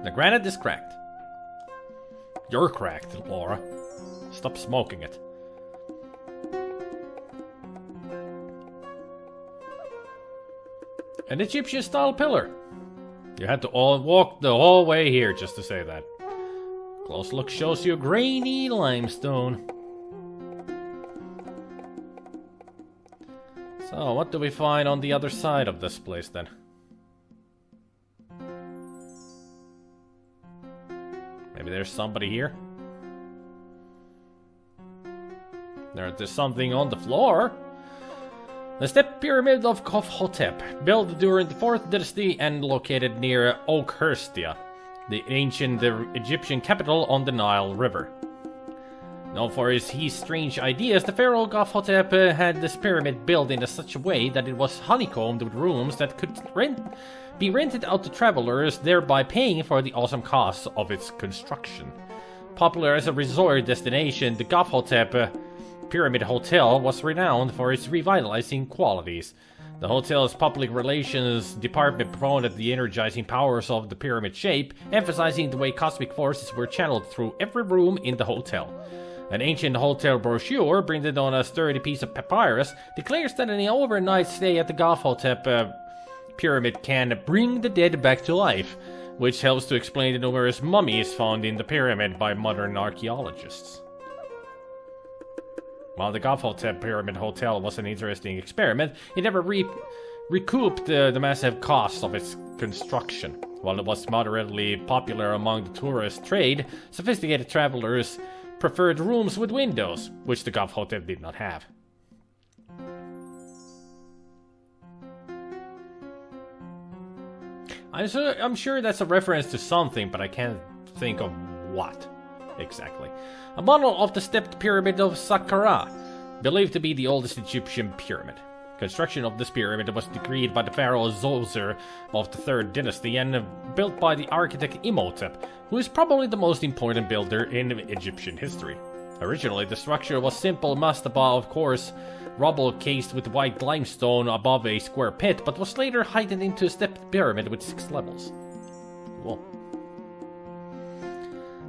The granite is cracked. You're cracked, Laura. Stop smoking it. An Egyptian-style pillar. You had to walk the whole way here just to say that. Close look shows you grainy limestone. So, what do we find on the other side of this place then? Maybe there's somebody here? There's something on the floor. The Step Pyramid of Khof-Hotep, built during the 4th dynasty and located near Okhrstia, the ancient Egyptian capital on the Nile River. Known for his strange ideas, the pharaoh Khof-Hotep had this pyramid built in such a way that it was honeycombed with rooms that could be rented out to travelers, thereby paying for the awesome costs of its construction. Popular as a resort destination, the Khof-Hotep Pyramid Hotel was renowned for its revitalizing qualities. The hotel's public relations department promoted the energizing powers of the pyramid shape, emphasizing the way cosmic forces were channeled through every room in the hotel. An ancient hotel brochure, printed on a sturdy piece of papyrus, declares that an overnight stay at the Khof-Hotep pyramid can bring the dead back to life, which helps to explain the numerous mummies found in the pyramid by modern archaeologists. While the Khof-Hotep Pyramid Hotel was an interesting experiment, it never recouped the massive costs of its construction. While it was moderately popular among the tourist trade, sophisticated travelers preferred rooms with windows, which the Khof-Hotep did not have. I'm sure that's a reference to something, but I can't think of what exactly. A model of the stepped pyramid of Saqqara, believed to be the oldest Egyptian pyramid. Construction of this pyramid was decreed by the pharaoh Zoser of the 3rd dynasty and built by the architect Imhotep, who is probably the most important builder in Egyptian history. Originally, the structure was simple mastaba, of course, rubble cased with white limestone above a square pit, but was later heightened into a stepped pyramid with 6 levels. Cool.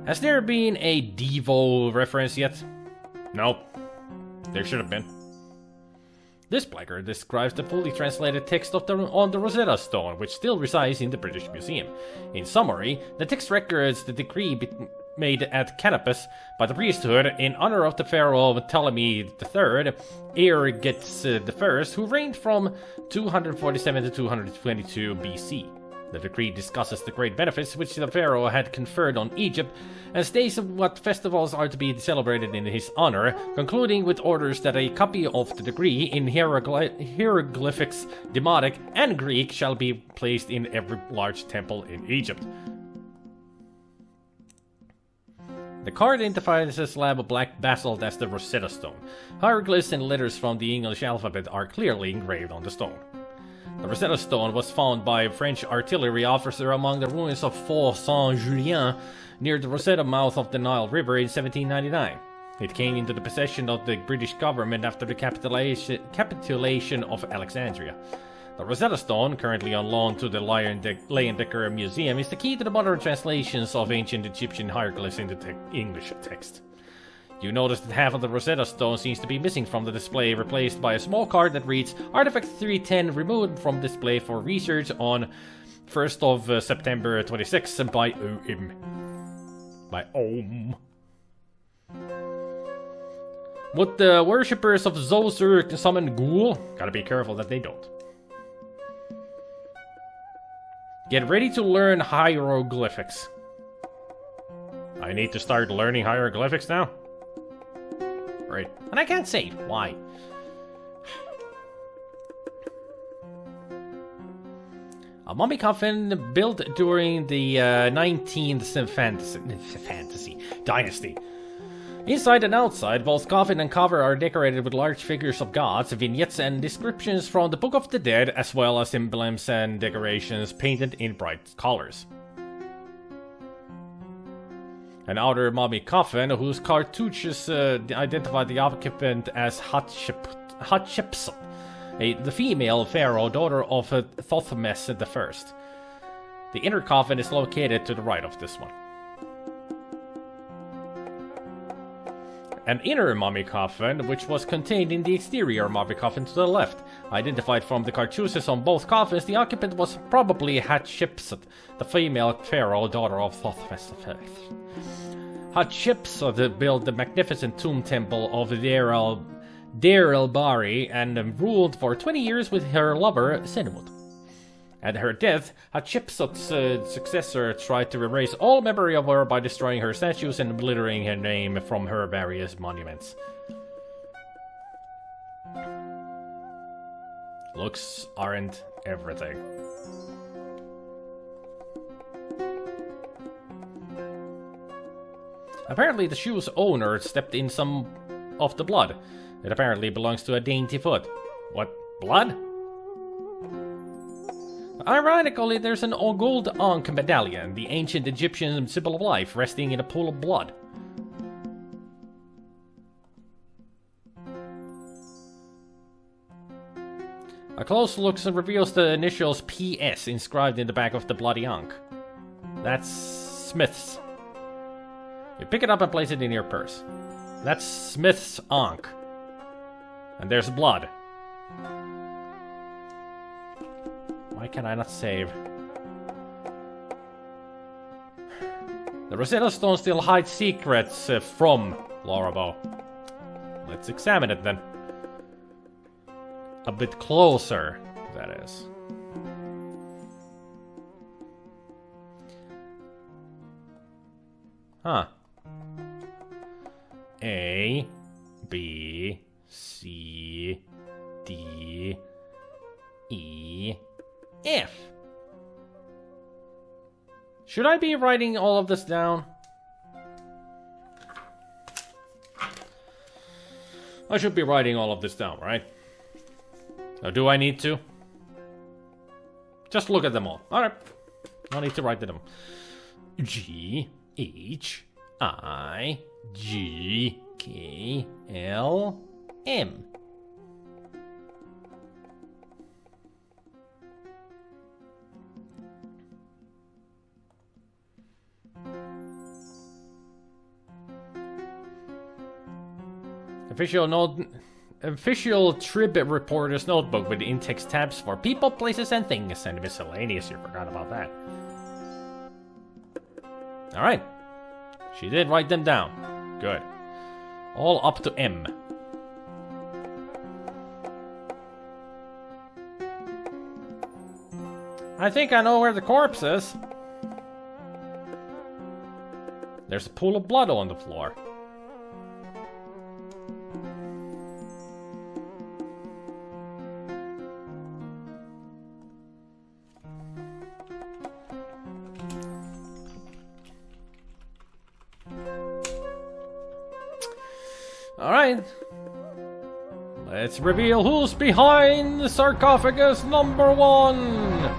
Has there been a Devo reference yet? No. There should have been. This placard describes the fully translated text on the Rosetta Stone, which still resides in the British Museum. In summary, the text records the decree made at Canopus by the priesthood in honor of the pharaoh Ptolemy III, Ergetz I, who reigned from 247 to 222 BC. The decree discusses the great benefits which the pharaoh had conferred on Egypt and states what festivals are to be celebrated in his honor, concluding with orders that a copy of the decree in hieroglyphics, Demotic, and Greek shall be placed in every large temple in Egypt. The card identifies a slab of black basalt as the Rosetta Stone. Hieroglyphs and letters from the English alphabet are clearly engraved on the stone. The Rosetta Stone was found by a French artillery officer among the ruins of Fort Saint-Julien near the Rosetta mouth of the Nile River in 1799. It came into the possession of the British government after the capitulation of Alexandria. The Rosetta Stone, currently on loan to the Leyendecker Museum, is the key to the modern translations of ancient Egyptian hieroglyphs into English text. You notice that half of the Rosetta Stone seems to be missing from the display, replaced by a small card that reads Artifact 310 removed from display for research on 1st of September 26 by OM. By OM. Would the worshippers of Zoser summon Ghoul? Gotta be careful that they don't. Get ready to learn hieroglyphics. I need to start learning hieroglyphics now? Right. And I can't say why. A mummy coffin built during the 19th dynasty. Inside and outside, both coffin and cover are decorated with large figures of gods, vignettes, and descriptions from the Book of the Dead, as well as emblems and decorations painted in bright colors. An outer mummy coffin, whose cartouches identify the occupant as Hatshepsut, the female pharaoh, daughter of Thothmes I. The inner coffin is located to the right of this one. An inner mummy coffin, which was contained in the exterior mummy coffin to the left. Identified from the cartouches on both coffins, the occupant was probably Hatshepsut, the female pharaoh, daughter of Thothmes I. Hatshepsut built the magnificent tomb temple of Deir el-Bahari and ruled for 20 years with her lover Senmut. At her death, Hatshepsut's successor tried to erase all memory of her by destroying her statues and obliterating her name from her various monuments. Looks aren't everything. Apparently the shoe's owner stepped in some of the blood. It apparently belongs to a dainty foot. What? Blood? Ironically, there's an gold Ankh medallion, the ancient Egyptian symbol of life, resting in a pool of blood. A close look reveals the initials PS inscribed in the back of the bloody Ankh. That's Smith's. You pick it up and place it in your purse. That's Smith's Ankh. And there's blood. Why can I not save? The Rosetta Stone still hides secrets from Lorabo. Let's examine it then. A bit closer, that is. Huh. A, B, C, D, E, F. Should I be writing all of this down? I should be writing all of this down, right? Now, do I need to? Just look at them all. Alright. No need to write them. G, H, I, G, K, L, M. Official trip reporter's notebook with in-text tabs for people, places, and things, and miscellaneous. You forgot about that. Alright. She did write them down. Good. All up to M. I think I know where the corpse is. There's a pool of blood on the floor. Alright. Let's reveal who's behind the sarcophagus number 1.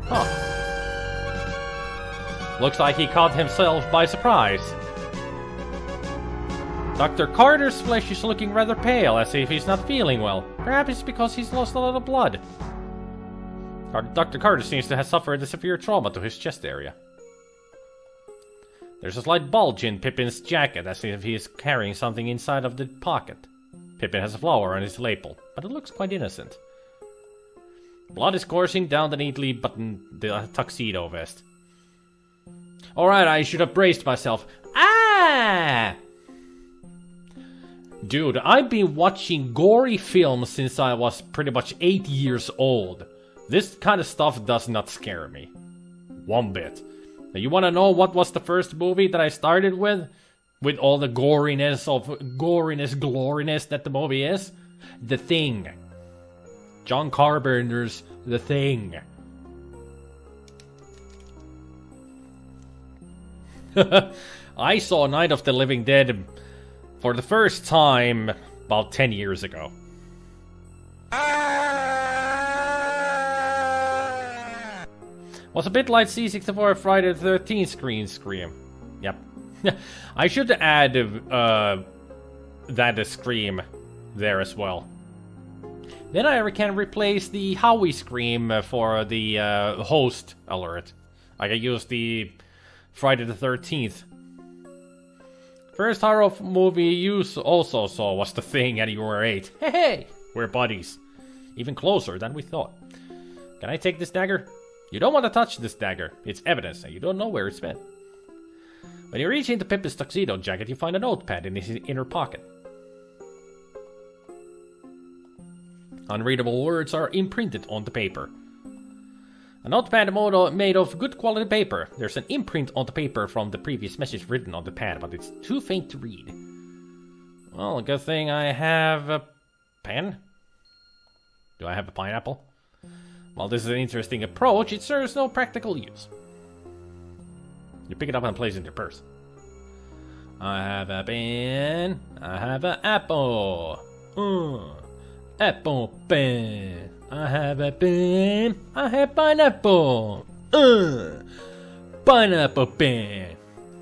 Huh. Looks like he caught himself by surprise. Dr. Carter's flesh is looking rather pale, as if he's not feeling well. Perhaps it's because he's lost a lot of blood. Dr. Carter seems to have suffered a severe trauma to his chest area. There's a slight bulge in Pippin's jacket, as if he is carrying something inside of the pocket. Pippin has a flower on his lapel, but it looks quite innocent. Blood is coursing down the neatly buttoned tuxedo vest. Alright, I should have braced myself. Ah! Dude, I've been watching gory films since I was pretty much 8 years old. This kind of stuff does not scare me. One bit. Now, you wanna know what was the first movie that I started with? With all the gloriness that the movie is? The Thing. John Carpenter's The Thing. I saw Night of the Living Dead for the first time about 10 years ago. Was a bit like C64 Friday the 13th scream. Yep. I should add that scream there as well. Then I can replace the Howie scream for the host alert. I can use the Friday the 13th. First horror movie you also saw was The Thing and you were 8. Hey, we're buddies. Even closer than we thought. Can I take this dagger? You don't want to touch this dagger. It's evidence and you don't know where it's been. When you reach into Pippin's tuxedo jacket, you find a notepad in his inner pocket. Unreadable words are imprinted on the paper. A notepad made of good quality paper. There's an imprint on the paper from the previous message written on the pad, but it's too faint to read. Well, good thing I have a pen. Do I have a pineapple? While this is an interesting approach, it serves no practical use. You pick it up and place it in your purse. I have a pen. I have an apple. Apple pen. I have a pen. I have pineapple. Pineapple pen.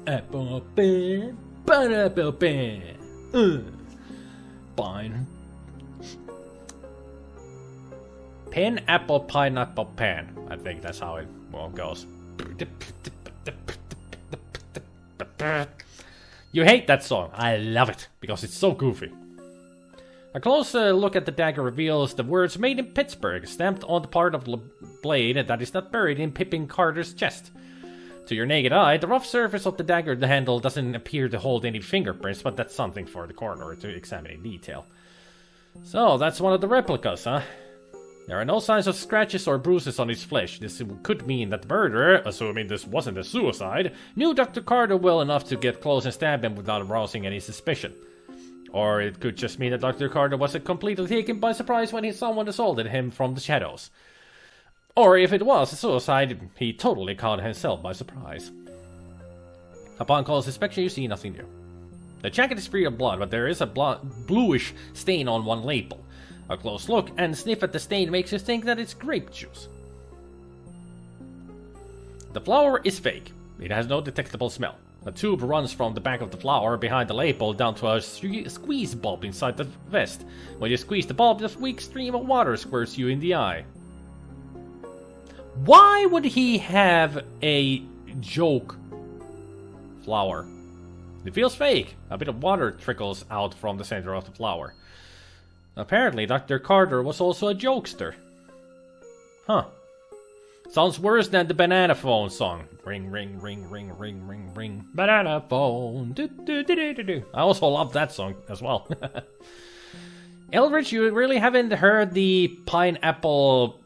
Apple pen. Pineapple pen. Pen, apple, pineapple, pen. I think that's how it goes. You hate that song. I love it, because it's so goofy. A close look at the dagger reveals the words "Made in Pittsburgh" stamped on the part of the blade that is not buried in Pippin Carter's chest. To your naked eye, the rough surface of the dagger handle doesn't appear to hold any fingerprints, but that's something for the coroner to examine in detail. So, that's one of the replicas, huh? There are no signs of scratches or bruises on his flesh. This could mean that the murderer, assuming this wasn't a suicide, knew Dr. Carter well enough to get close and stab him without arousing any suspicion. Or it could just mean that Dr. Carter wasn't completely taken by surprise when someone assaulted him from the shadows. Or if it was a suicide, he totally caught himself by surprise. Upon close inspection, you see nothing new. The jacket is free of blood, but there is a bluish stain on one label. A close look and sniff at the stain makes you think that it's grape juice. The flower is fake. It has no detectable smell. A tube runs from the back of the flower behind the label down to a squeeze bulb inside the vest. When you squeeze the bulb, a weak stream of water squirts you in the eye. Why would he have a joke flower? It feels fake. A bit of water trickles out from the center of the flower. Apparently, Dr. Carter was also a jokester. Huh. Sounds worse than the banana phone song. Ring, ring, ring, ring, ring, ring, ring. Banana phone. Do, do, do, do, do, do. I also love that song as well. Eldridge, you really haven't heard the pineapple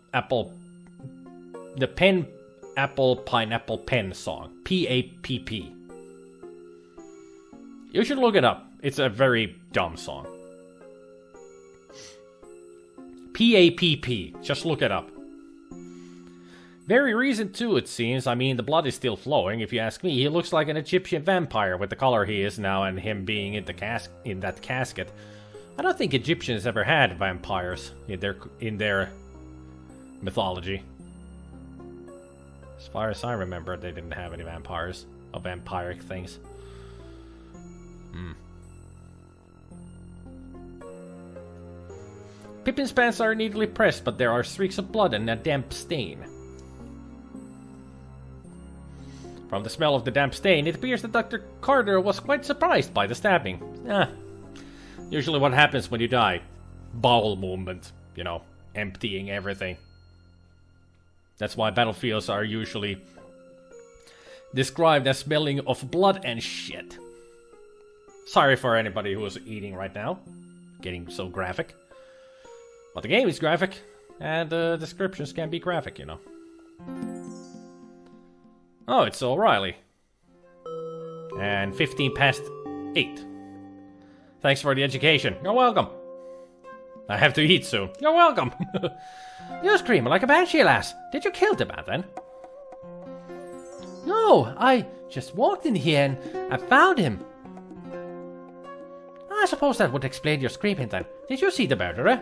pineapple pen song. P-A-P-P. You should look it up. It's a very dumb song. P-A-P-P. Just look it up. Very recent too, it seems. I mean, the blood is still flowing. If you ask me, he looks like an Egyptian vampire with the color he is now and him being in that casket. I don't think Egyptians ever had vampires in their mythology. As far as I remember, they didn't have any vampires or vampiric things. Pippin's pants are neatly pressed, but there are streaks of blood and a damp stain. From the smell of the damp stain, it appears that Dr. Carter was quite surprised by the stabbing. Usually what happens when you die. Bowel movement, you know, emptying everything. That's why battlefields are usually described as smelling of blood and shit. Sorry for anybody who is eating right now. Getting so graphic. But the game is graphic, and the descriptions can be graphic, you know. Oh, it's O'Reilly. And 15 past 8. Thanks for the education. You're welcome. I have to eat soon. You're welcome. You scream like a banshee, lass. Did you kill the man then? No, I just walked in here and I found him. I suppose that would explain your screaming then. Did you see the murderer?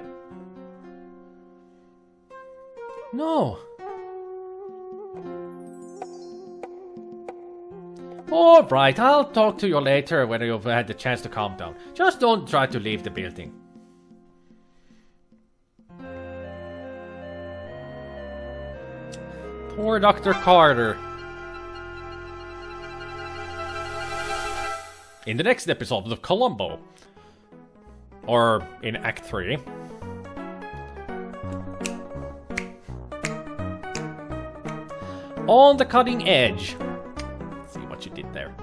No. Alright, I'll talk to you later when you've had the chance to calm down. Just don't try to leave the building. Poor Dr. Carter. In the next episode of Columbo, or in Act 3, on the cutting edge. Let's see what you did there.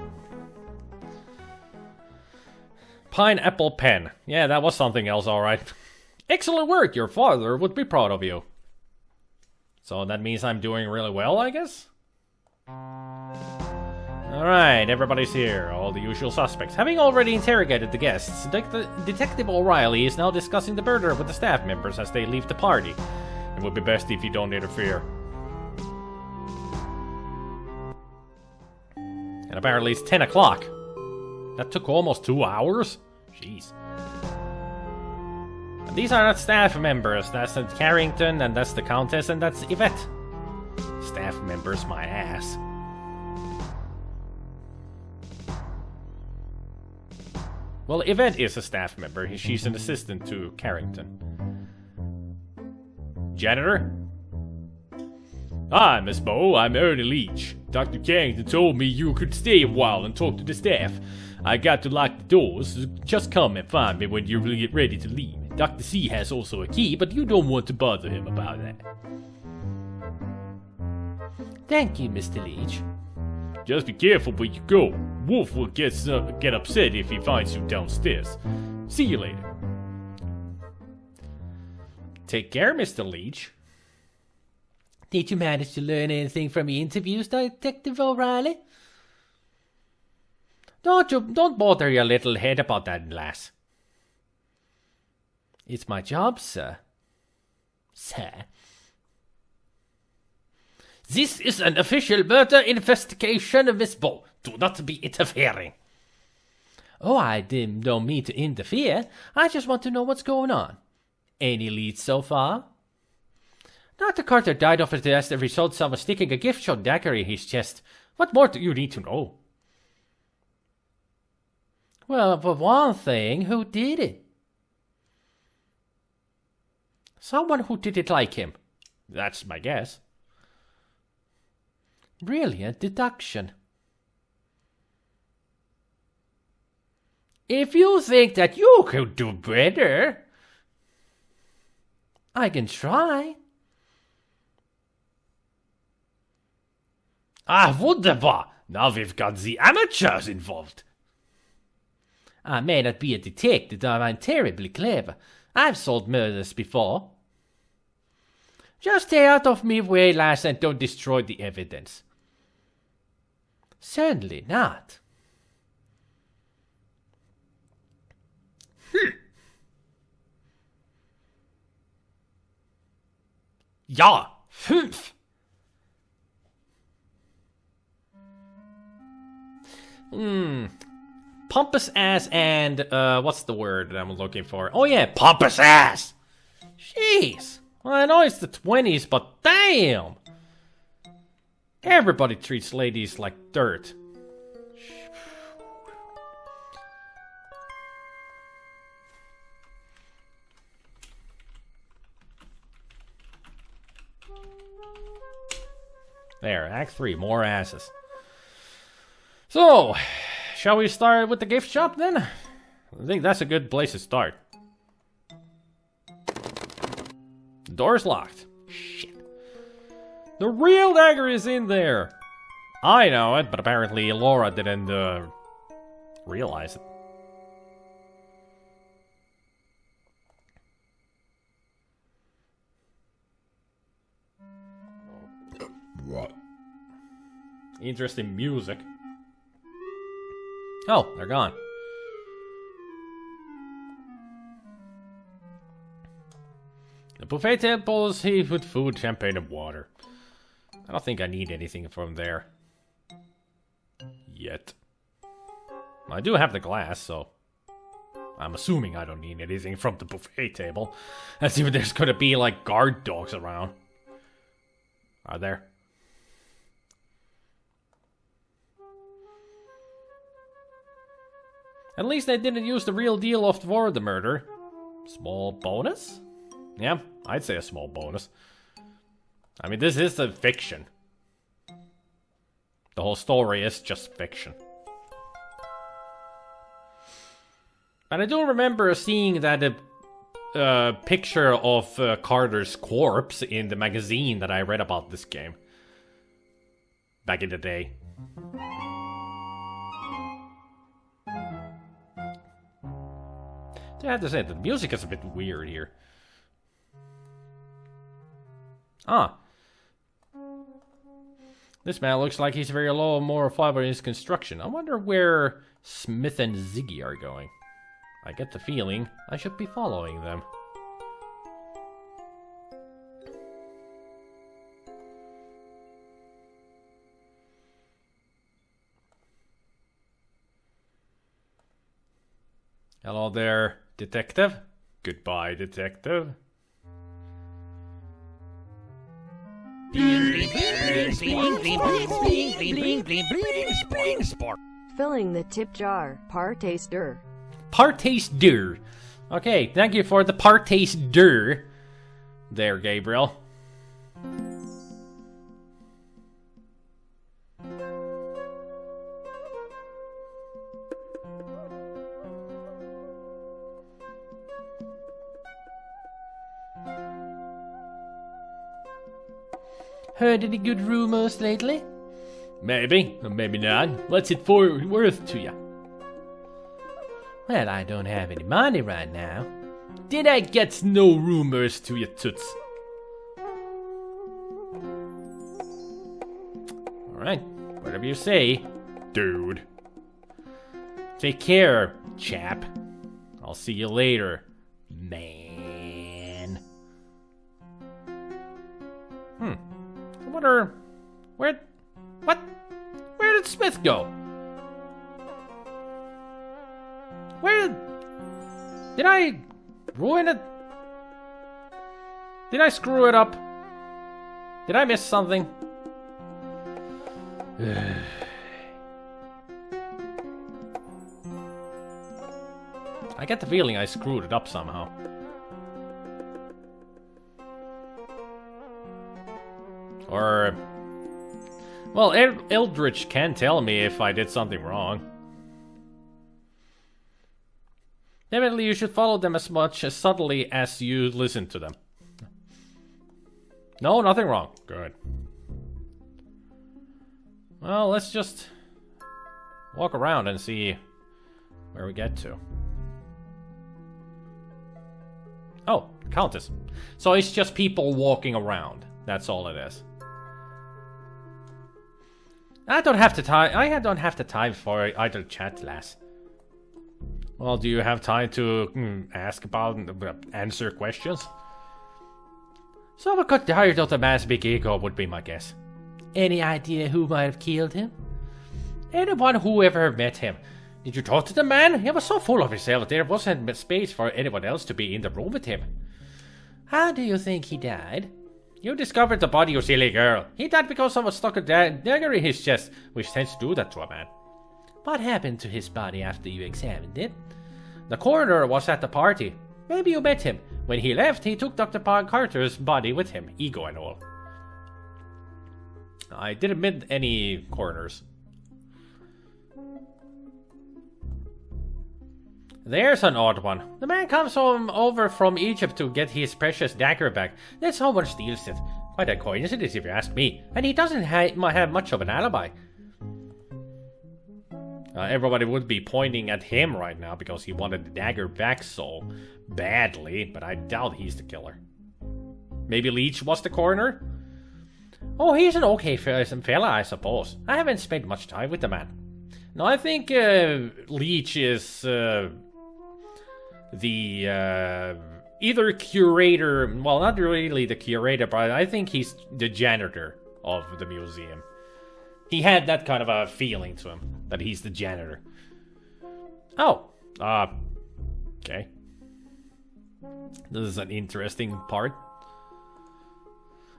Pineapple pen. Yeah, that was something else, alright. Excellent work, your father would be proud of you. So that means I'm doing really well, I guess? Alright, everybody's here, all the usual suspects. Having already interrogated the guests, Detective O'Reilly is now discussing the murder with the staff members as they leave the party. It would be best if you don't interfere. And apparently it's 10 o'clock. That took almost 2 hours? Jeez. And these are not staff members. That's Carrington, and that's the Countess, and that's Yvette. Staff members, my ass. Well, Yvette is a staff member. She's an assistant to Carrington. Janitor? Hi, Miss Bow. I'm Ernie Leach. Dr. Carrington told me you could stay a while and talk to the staff. I got to lock the doors, so just come and find me when you're ready to leave. Dr. C has also a key, but you don't want to bother him about that. Thank you, Mr. Leach. Just be careful where you go. Wolf will get upset if he finds you downstairs. See you later. Take care, Mr. Leach. Did you manage to learn anything from the interviews, Detective O'Reilly? Don't bother your little head about that, lass. It's my job, sir. Sir? This is an official murder investigation, Miss Bow. Do not be interfering. Oh, I don't mean to interfere. I just want to know what's going on. Any leads so far? Dr. Carter died of it as the result of sticking a gift-shot dagger in his chest. What more do you need to know? Well, for one thing, who did it? Someone who didn't like him. That's my guess. Brilliant deduction. If you think that you could do better, I can try. Ah, wunderbar! Now we've got the amateurs involved. I may not be a detective, but I'm terribly clever. I've solved murders before. Just stay out of my way, lass, and don't destroy the evidence. Certainly not. Ja, 5. Pompous ass and, what's the word that I'm looking for? Oh yeah, pompous ass! Jeez. Well, I know it's the 20s, but damn! Everybody treats ladies like dirt. There, Act 3, more asses. So, shall we start with the gift shop then? I think that's a good place to start. The door's locked. Shit. The real dagger is in there! I know it, but apparently Laura didn't, realize it. What? Interesting music. Oh, they're gone. The buffet table is heaped with food, champagne, and water. I don't think I need anything from there. Yet. I do have the glass, so I'm assuming I don't need anything from the buffet table. Let's see if there's gonna be, like, guard dogs around. Are there? At least I didn't use the real deal of the murder. Small bonus? Yeah, I'd say a small bonus. I mean, this is a fiction. The whole story is just fiction. But I do remember seeing that picture of Carter's corpse in the magazine that I read about this game. Back in the day. I have to say, the music is a bit weird here. Ah. This man looks like he's very low on moral fiber in his construction. I wonder where Smith and Ziggy are going. I get the feeling I should be following them. Hello there, detective. Goodbye, detective. Filling the tip jar. Partaster. Partaster. Okay, thank you for the partaster. There, Gabriel. Heard any good rumors lately? Maybe, or maybe not. What's it worth to you? Well, I don't have any money right now. Then I get no rumors to you, toots. Alright, whatever you say, Dude. take care, chap. I'll see you later, man. I wonder, where did Smith go? Where... Did I ruin it? Did I screw it up? Did I miss something? I get the feeling I screwed it up somehow. Or... Well, Eldritch can tell me if I did something wrong. Definitely you should follow them as much as subtly as you listen to them. No, nothing wrong. Good. Well, let's just walk around and see where we get to. Oh, Countess. So it's just people walking around. That's all it is. I don't have the time for idle chat, lass. Well, do you have time to ask about answer questions? Someone got tired of the man's big ego would be my guess. Any idea who might have killed him? Anyone who ever met him. Did you talk to the man? He was so full of himself there wasn't space for anyone else to be in the room with him. How do you think he died? You discovered the body, you silly girl. He died because someone stuck a dagger in his chest, which tends to do that to a man. What happened to his body after you examined it? The coroner was at the party. Maybe you met him. When he left, he took Dr. Carter's body with him, ego and all. I didn't meet any coroners. There's an odd one. The man comes over from Egypt to get his precious dagger back. Then someone steals it. Quite a coincidence if you ask me. And he doesn't have much of an alibi. Everybody would be pointing at him right now because he wanted the dagger back so badly, but I doubt he's the killer. Maybe Leech was the coroner? Oh, he's an okay fella, I suppose. I haven't spent much time with the man. No, I think Leech is the either curator, well, not really the curator, but I think he's the janitor of the museum. He had that kind of a feeling to him, that he's the janitor. Oh, okay. This is an interesting part.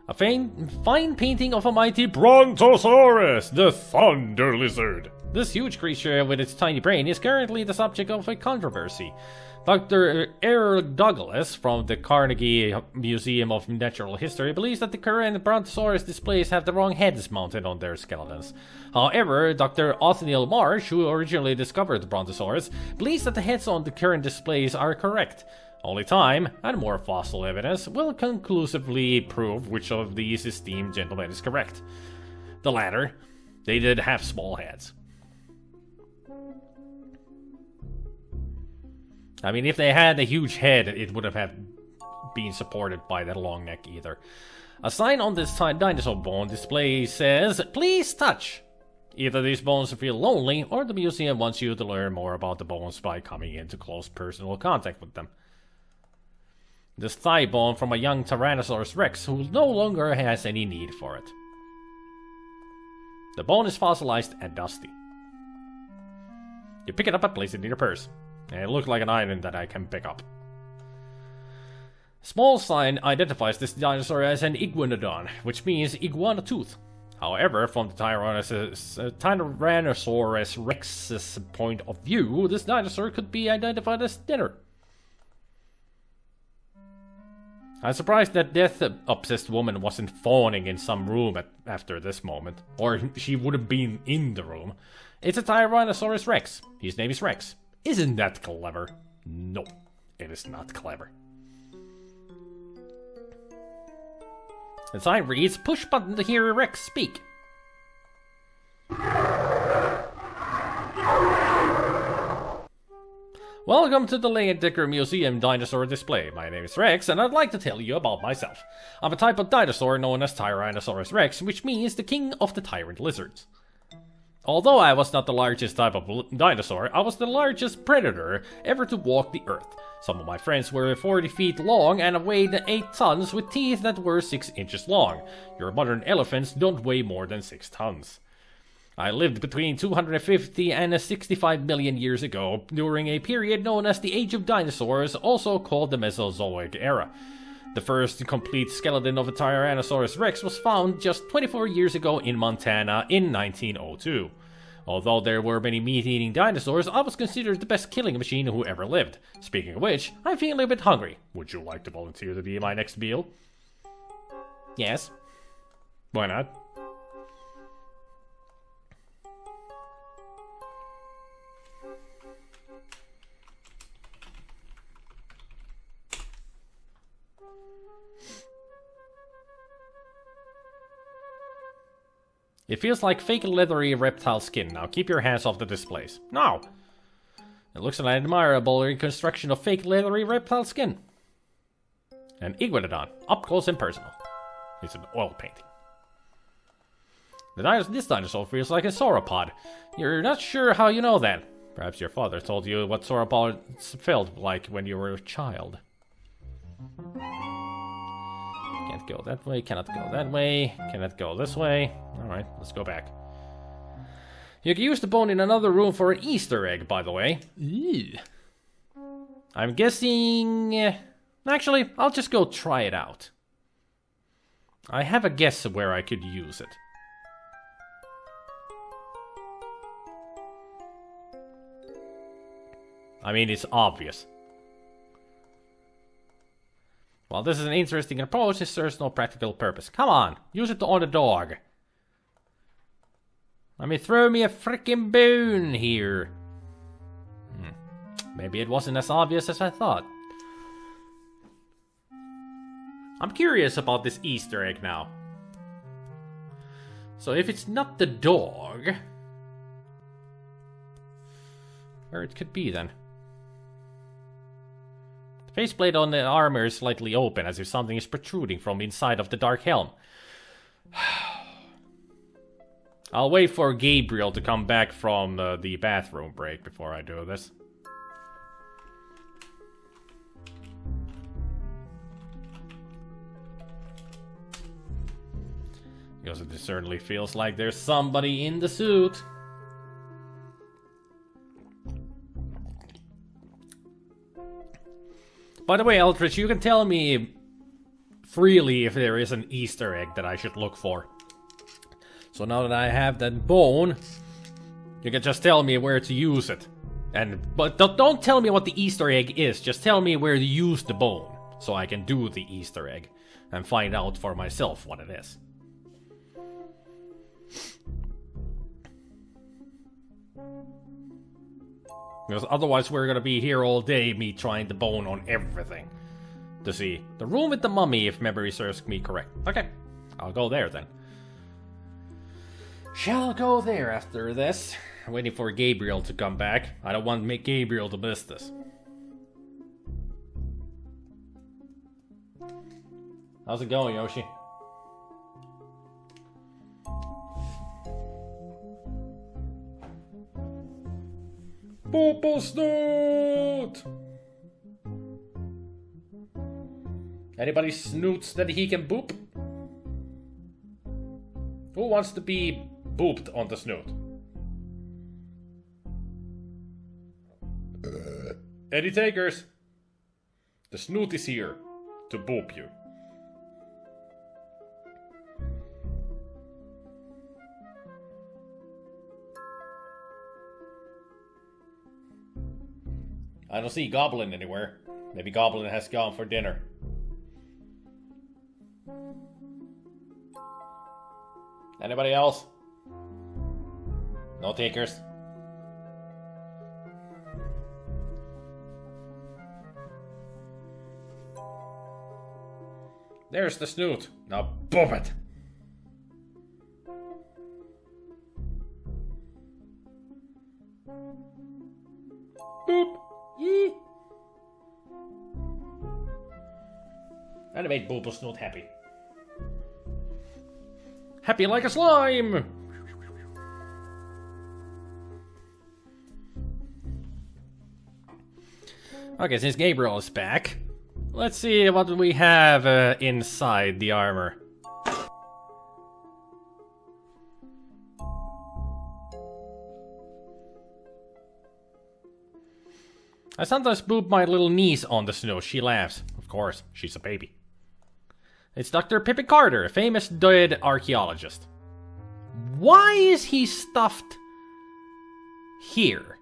A fine painting of a mighty Brontosaurus, the Thunder Lizard. This huge creature with its tiny brain is currently the subject of a controversy. Dr. Errol Douglas from the Carnegie Museum of Natural History believes that the current Brontosaurus displays have the wrong heads mounted on their skeletons. However, Dr. Othniel Marsh, who originally discovered the Brontosaurus, believes that the heads on the current displays are correct. Only time, and more fossil evidence, will conclusively prove which of these esteemed gentlemen is correct. The latter, they did have small heads. I mean, if they had a huge head, it would have been supported by that long neck either. A sign on this dinosaur bone display says, "Please touch." Either these bones feel lonely, or the museum wants you to learn more about the bones by coming into close personal contact with them. This thigh bone from a young Tyrannosaurus Rex who no longer has any need for it. The bone is fossilized and dusty. You pick it up and place it in your purse. And it looked like an item that I can pick up. Small sign identifies this dinosaur as an iguanodon, which means iguana tooth. However, from the Tyrannosaurus Rex's point of view, this dinosaur could be identified as thinner. I'm surprised that death-obsessed woman wasn't fawning in some room after this moment. Or she would have been in the room. It's a Tyrannosaurus Rex. His name is Rex. Isn't that clever? No, it is not clever. The sign reads, "Push button to hear Rex speak." Welcome to the Leyendecker Museum Dinosaur Display. My name is Rex, and I'd like to tell you about myself. I'm a type of dinosaur known as Tyrannosaurus Rex, which means the king of the tyrant lizards. Although I was not the largest type of dinosaur, I was the largest predator ever to walk the earth. Some of my friends were 40 feet long and weighed 8 tons with teeth that were 6 inches long. Your modern elephants don't weigh more than 6 tons. I lived between 250 and 65 million years ago, during a period known as the Age of Dinosaurs, also called the Mesozoic era. The first complete skeleton of a Tyrannosaurus rex was found just 24 years ago in Montana in 1902. Although there were many meat-eating dinosaurs, I was considered the best killing machine who ever lived. Speaking of which, I'm feeling a bit hungry. Would you like to volunteer to be my next meal? Yes. Why not? It feels like fake leathery reptile skin. Now keep your hands off the displays. No! It looks like an admirable reconstruction of fake leathery reptile skin. An iguanodon, up close and personal. It's an oil painting. This dinosaur feels like a sauropod. You're not sure how you know that. Perhaps your father told you what sauropods felt like when you were a child. Can't go that way, cannot go that way, cannot go this way. Alright, let's go back. You can use the bone in another room for an Easter egg, by the way. Ew. I'm guessing... Actually, I'll just go try it out. I have a guess of where I could use it. I mean, it's obvious. While this is an interesting approach, it serves no practical purpose. Come on, use it on the dog. I mean, throw me a frickin' bone here. Maybe it wasn't as obvious as I thought. I'm curious about this Easter egg now. So if it's not the dog... where it could be then? The faceplate on the armor is slightly open, as if something is protruding from inside of the dark helm. I'll wait for Gabriel to come back from the bathroom break before I do this. Because it certainly feels like there's somebody in the suit. By the way, Eldritch, you can tell me freely if there is an Easter egg that I should look for. So now that I have that bone, you can just tell me where to use it. But don't tell me what the Easter egg is, just tell me where to use the bone, so I can do the Easter egg and find out for myself what it is. Because otherwise we're gonna be here all day, me trying the bone on everything. To see. The room with the mummy, if memory serves me correct. Okay, I'll go there then. Shall go there after this. I'm waiting for Gabriel to come back. I don't want Gabriel to miss this. How's it going, Yoshi? Poople snoot! Anybody snoots that he can boop? Who wants to be booped on the snoot? Any takers? The snoot is here to boop you. I don't see Goblin anywhere. Maybe Goblin has gone for dinner. Anybody else? No takers? There's the snoot. Now boop it. Boop. Yee. That made Booble Snoot happy. Happy like a slime! Okay, since Gabriel is back, let's see what we have inside the armor. I sometimes boop my little niece on the snow. She laughs. Of course, she's a baby. It's Dr. Pippi Carter, a famous dead archaeologist. Why is he stuffed here?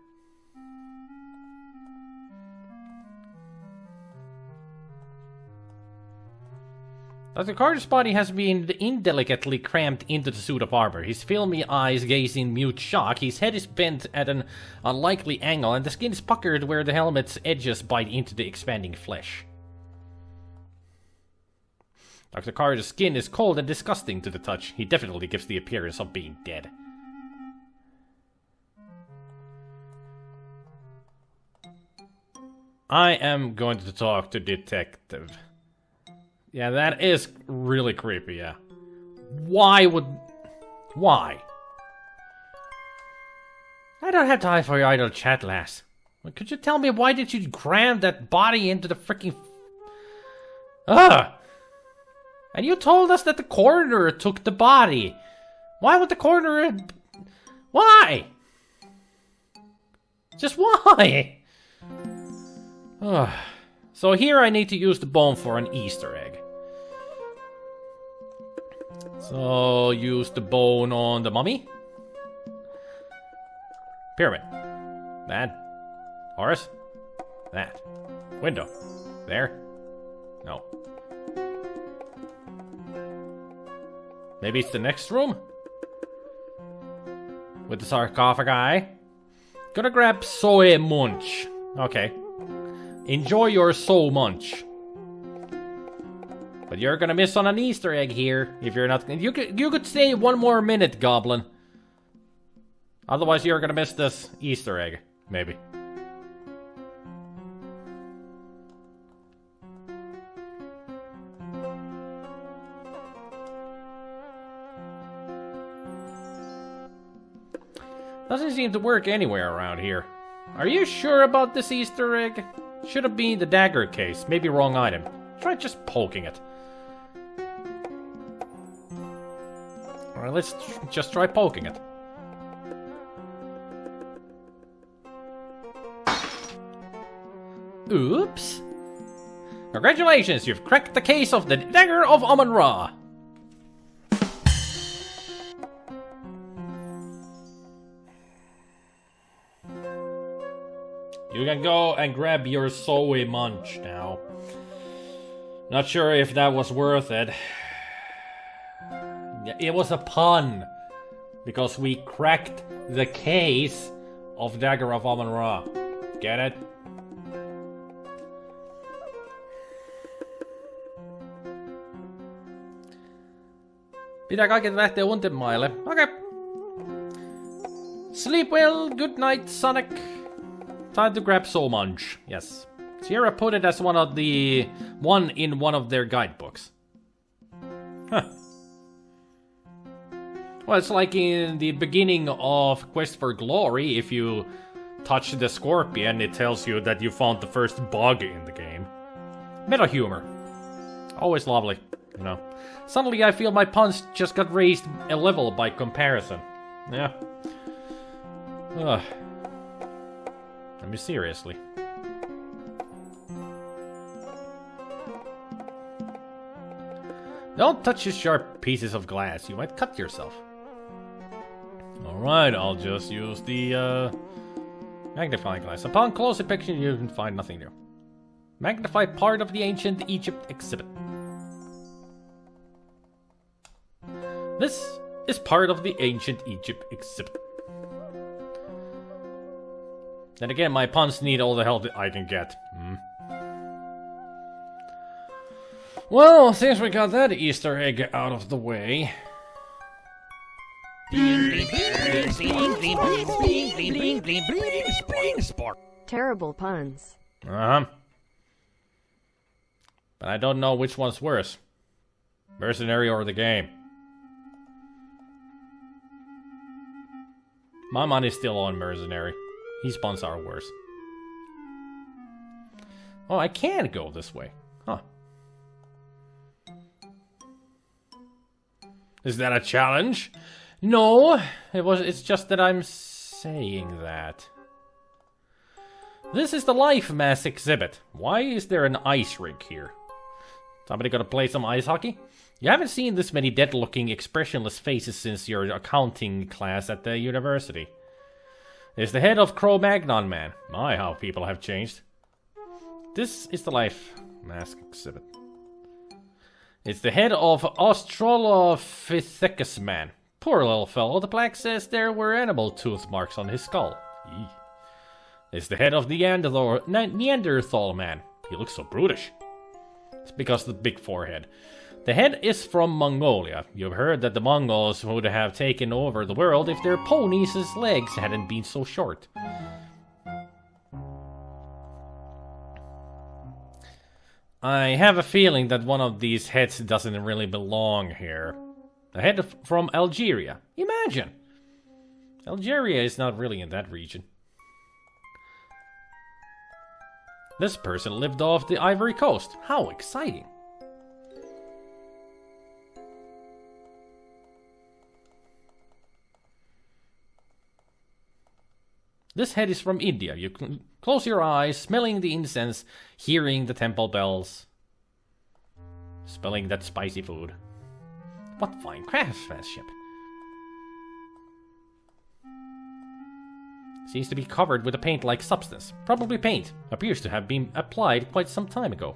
Dr. Carter's body has been indelicately cramped into the suit of armor. His filmy eyes gaze in mute shock. His head is bent at an unlikely angle, and the skin is puckered where the helmet's edges bite into the expanding flesh. Dr. Carter's skin is cold and disgusting to the touch. He definitely gives the appearance of being dead. I am going to talk to Detective. Yeah, that is really creepy, yeah. Why? I don't have time for your idle chat, lass. Could you tell me why did you cram that body into the freaking... Ugh! And you told us that the coroner took the body. Why would the coroner... Why? Just why? Ugh. So here I need to use the bone for an Easter egg. So use the bone on the mummy. Pyramid. That. Horse. That. Window. There. No. Maybe it's the next room? With the sarcophagi. Gonna grab soy munch. Okay. Enjoy your soul munch. But you're gonna miss on an Easter egg here if you're not. You could stay one more minute, Goblin. Otherwise, you're gonna miss this Easter egg, maybe. Doesn't seem to work anywhere around here. Are you sure about this Easter egg? Should have been the dagger case. Maybe wrong item. Try just poking it. Alright, let's just try poking it. Oops. Congratulations, you've cracked the case of the Dagger of Amon-Ra. You can go and grab your soy munch now. Not sure if that was worth it. It was a pun. Because we cracked the case of Dagger of Amon-Ra. Get it? Pitää kaiken lähteä untemaille. Okay. Sleep well, good night, Sonic. Time to grab Soul Munch. Yes. Sierra put it as one in one of their guidebooks. Huh. Well, it's like in the beginning of Quest for Glory, if you touch the scorpion, it tells you that you found the first bug in the game. Meta humor. Always lovely, you know. Suddenly I feel my puns just got raised a level by comparison. Yeah. Ugh. I mean, seriously. Don't touch your sharp pieces of glass. You might cut yourself. Alright, I'll just use the magnifying glass. Upon close inspection, you can find nothing new. Magnify part of the ancient Egypt exhibit. This is part of the ancient Egypt exhibit. Then again, my puns need all the help that I can get. Well, since we got that Easter egg out of the way... Terrible puns. Uh-huh. But I don't know which one's worse. Mercenary or the game. My money's still on Mercenary. His puns are worse. Oh, I can go this way. Huh. Is that a challenge? No, it's just that I'm saying that. This is the Life Mass exhibit. Why is there an ice rink here? Somebody gonna play some ice hockey? You haven't seen this many dead-looking, expressionless faces since your accounting class at the university. It's the head of Cro-Magnon Man. My, how people have changed. This is the Life Mask exhibit. It's the head of Australopithecus Man. Poor little fellow, the plaque says there were animal tooth marks on his skull. Eee. It's the head of Neanderthal Man. He looks so brutish. It's because of the big forehead. The head is from Mongolia. You've heard that the Mongols would have taken over the world if their ponies' legs hadn't been so short. I have a feeling that one of these heads doesn't really belong here. A head from Algeria. Imagine! Algeria is not really in that region. This person lived off the Ivory Coast. How exciting! This head is from India. You close your eyes, smelling the incense, hearing the temple bells, smelling that spicy food. What fine craftsmanship! Seems to be covered with a paint-like substance. Probably paint. Appears to have been applied quite some time ago.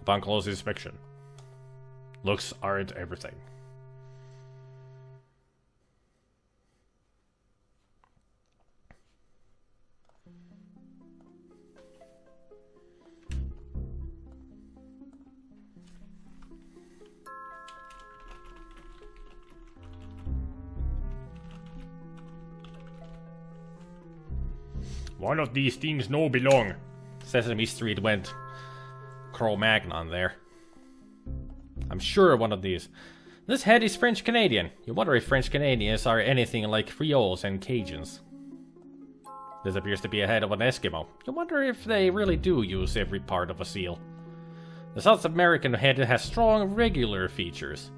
Upon close inspection. Looks aren't everything. One of these things no belong. Sesame Street went Cro-Magnon there. I'm sure one of these. This head is French-Canadian. You wonder if French-Canadians are anything like Creoles and Cajuns. This appears to be a head of an Eskimo. You wonder if they really do use every part of a seal. The South American head has strong regular features.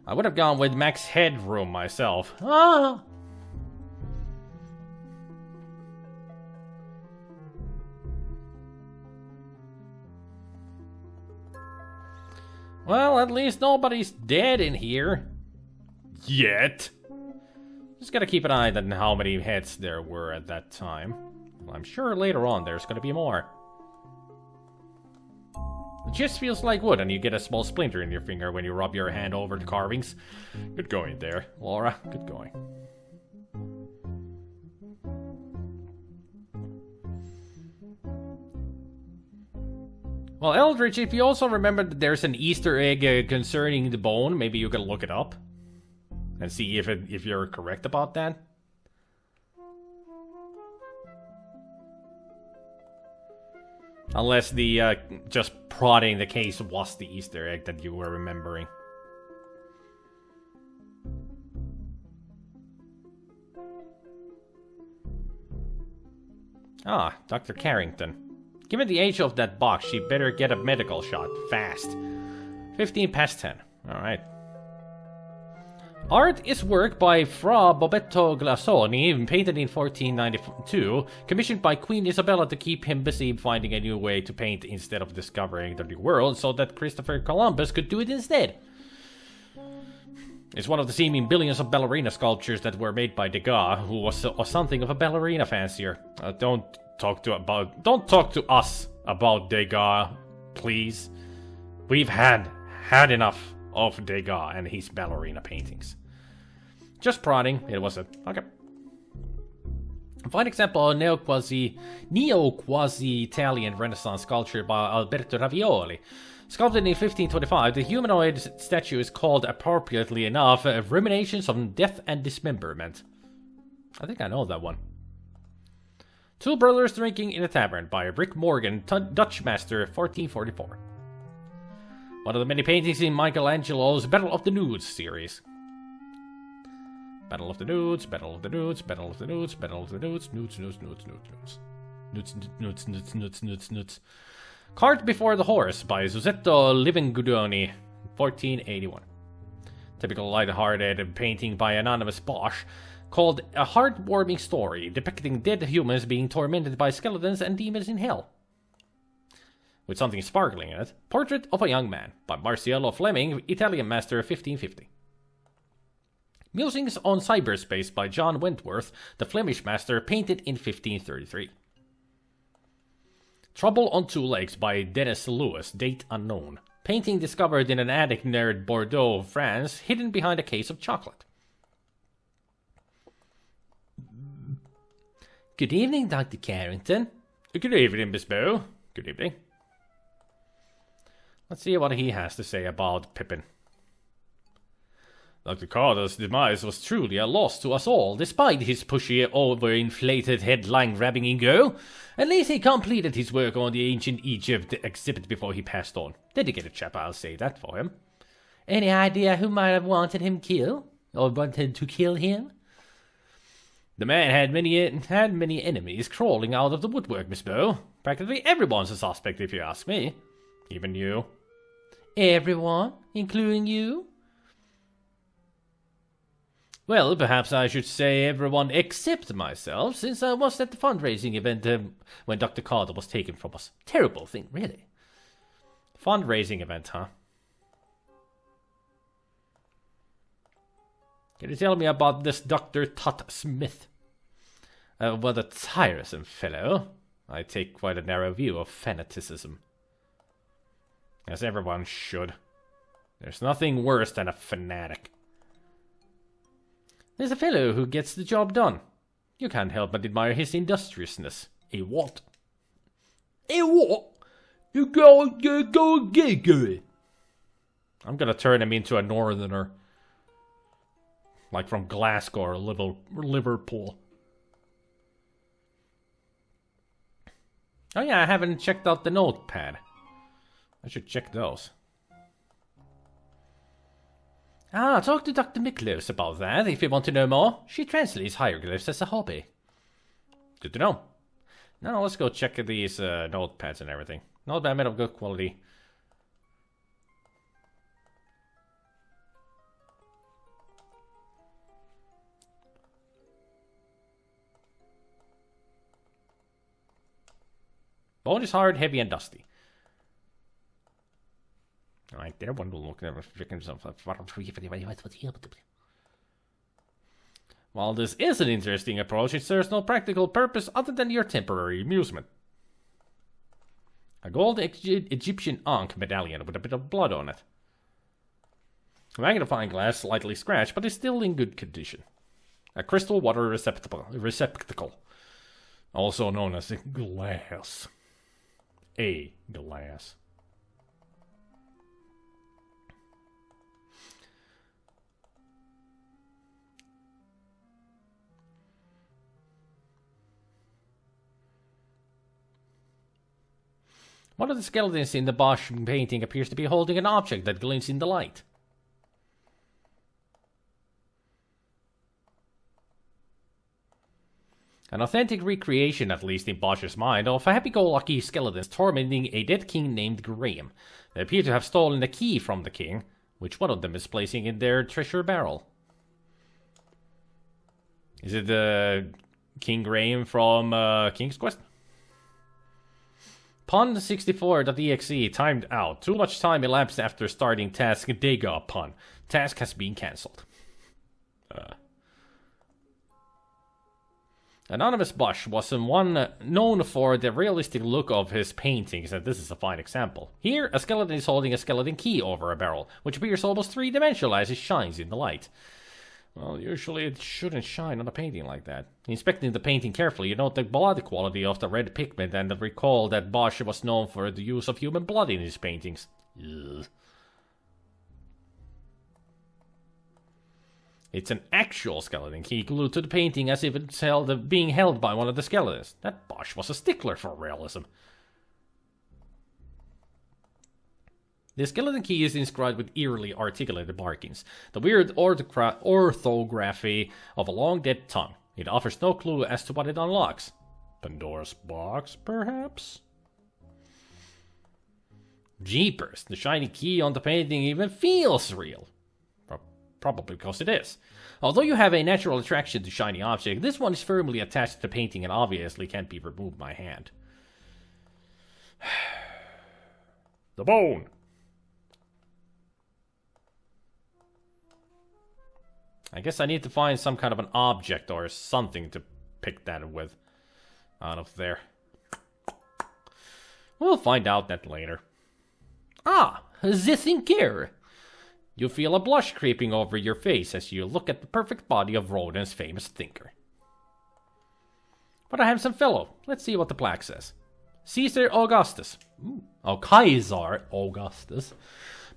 I would have gone with Max Headroom myself. Ah! Well, at least nobody's dead in here. Yet. Just gotta keep an eye on how many heads there were at that time. Well, I'm sure later on there's gonna be more. It just feels like wood, and you get a small splinter in your finger when you rub your hand over the carvings. Good going there, Laura. Good going. Well, Eldridge, if you also remember that there's an Easter egg concerning the bone, maybe you can look it up and see if you're correct about that. Unless the just prodding the case was the Easter egg that you were remembering. Ah, Dr. Carrington. Given the age of that box, she better get a medical shot. Fast. 15 past 10. Alright. Art is work by Fra Bobetto Glassoni, painted in 1492, commissioned by Queen Isabella to keep him busy finding a new way to paint instead of discovering the new world, so that Christopher Columbus could do it instead. It's one of the seeming billions of ballerina sculptures that were made by Degas, who was something of a ballerina fancier. Don't talk to us about Degas, please. We've had enough of Degas and his ballerina paintings. Just prodding, it was a... okay. A fine example of neo-quasi-Italian Renaissance sculpture by Alberto Ravioli. Sculpted in 1525, the humanoid statue is called, appropriately enough, Ruminations on Death and Dismemberment. I think I know that one. Two Brothers Drinking in a Tavern by Rick Morgan, Dutch Master, 1444. One of the many paintings in Michelangelo's Battle of the Nudes series. Battle of the Nudes, Battle of the Nudes, Battle of the Nudes, Battle of the Nudes, nudes, nudes, nudes, nudes, nudes. Nudes, nudes, nudes, nudes, nudes, nudes. Cart Before the Horse by Zuzetto Livingudoni, 1481. Typical light-hearted painting by anonymous Bosch, called A Heartwarming Story depicting dead humans being tormented by skeletons and demons in hell. With something sparkling in it, Portrait of a Young Man by Marcello Fleming, Italian master 1550. Musings on Cyberspace by John Wentworth, the Flemish master, painted in 1533. Trouble on Two Legs by Dennis Lewis, date unknown. Painting discovered in an attic near Bordeaux, France, hidden behind a case of chocolate. Good evening, Dr. Carrington. Good evening, Miss Bow. Good evening. Let's see what he has to say about Pippin. Dr. Carter's demise was truly A loss to us all, despite his pushy, overinflated headline-grabbing ego. At least he completed his work on the ancient Egypt exhibit before he passed on. Dedicated chap, I'll say that for him. Any idea who might have wanted him killed? Or wanted to kill him? The man had many enemies crawling out of the woodwork, Miss Bow. Practically everyone's a suspect, if you ask me. Even you. Everyone? Including you? Well, perhaps I should say everyone except myself, since I was at the fundraising event when Dr. Carter was taken from us. Terrible thing, really. Fundraising event, huh? Can you tell me about this Dr. Tut Smith? What a tiresome fellow. I take quite a narrow view of fanaticism. As everyone should. There's nothing worse than a fanatic. There's a fellow who gets the job done. You can't help but admire his industriousness. A what? A what? You go get good. I'm gonna turn him into a northerner. Like from Glasgow or Liverpool. Oh yeah, I haven't checked out the notepad. I should check those. Talk to Dr. Miklos about that if you want to know more. She translates hieroglyphs as a hobby. Good to know. Now let's go check these notepads and everything. Notepad made of good quality. Bone is hard, heavy, and dusty. Alright, there one will look at victims of. While this is an interesting approach, it serves no practical purpose other than your temporary amusement. A gold Egyptian Ankh medallion with a bit of blood on it. A magnifying glass slightly scratched, but is still in good condition. A crystal water receptacle, also known as a glass. A glass. One of the skeletons in the Bosch painting appears to be holding an object that glints in the light. An authentic recreation, at least in Bosch's mind, of happy-go-lucky skeletons tormenting a dead king named Graham. They appear to have stolen the key from the king, which one of them is placing in their treasure barrel. Is it King Graham from King's Quest? Pun64.exe timed out. Too much time elapsed after starting task Dagger Pun. Task has been cancelled. Anonymous Bosch was one known for the realistic look of his paintings, and this is a fine example. Here, a skeleton is holding a skeleton key over a barrel, which appears almost three-dimensional as it shines in the light. Well, usually it shouldn't shine on a painting like that. Inspecting the painting carefully, you note the blood quality of the red pigment and recall that Bosch was known for the use of human blood in his paintings. Ugh. It's an actual skeleton key glued to the painting as if it's being held by one of the skeletons. That Bosch was a stickler for realism. The skeleton key is inscribed with eerily articulated markings, the weird orthography of a long-dead tongue. It offers no clue as to what it unlocks. Pandora's box, perhaps? Jeepers, the shiny key on the painting even feels real. Probably because it is. Although you have a natural attraction to shiny objects, this one is firmly attached to the painting and obviously can't be removed by hand. The bone! I guess I need to find some kind of an object or something to pick that with out of there. We'll find out that later. Ah, the thinker! You feel a blush creeping over your face as you look at the perfect body of Rodin's famous thinker. What a handsome fellow. Let's see what the plaque says. Caesar Augustus. Kaiser Augustus.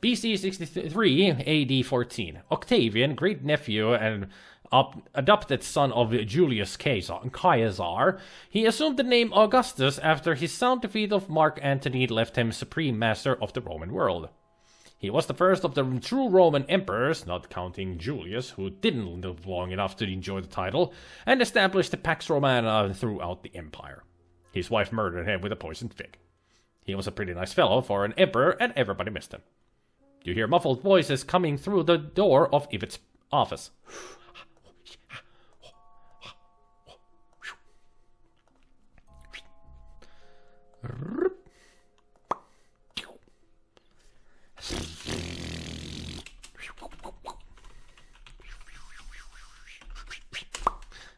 BC 63, AD 14. Octavian, great-nephew and adopted son of Julius Caesar. He assumed the name Augustus after his sound defeat of Mark Antony left him supreme master of the Roman world. He was the first of the true Roman emperors, not counting Julius, who didn't live long enough to enjoy the title, and established the Pax Romana throughout the empire. His wife murdered him with a poisoned fig. He was a pretty nice fellow for an emperor, and everybody missed him. You hear muffled voices coming through the door of Yvet's office.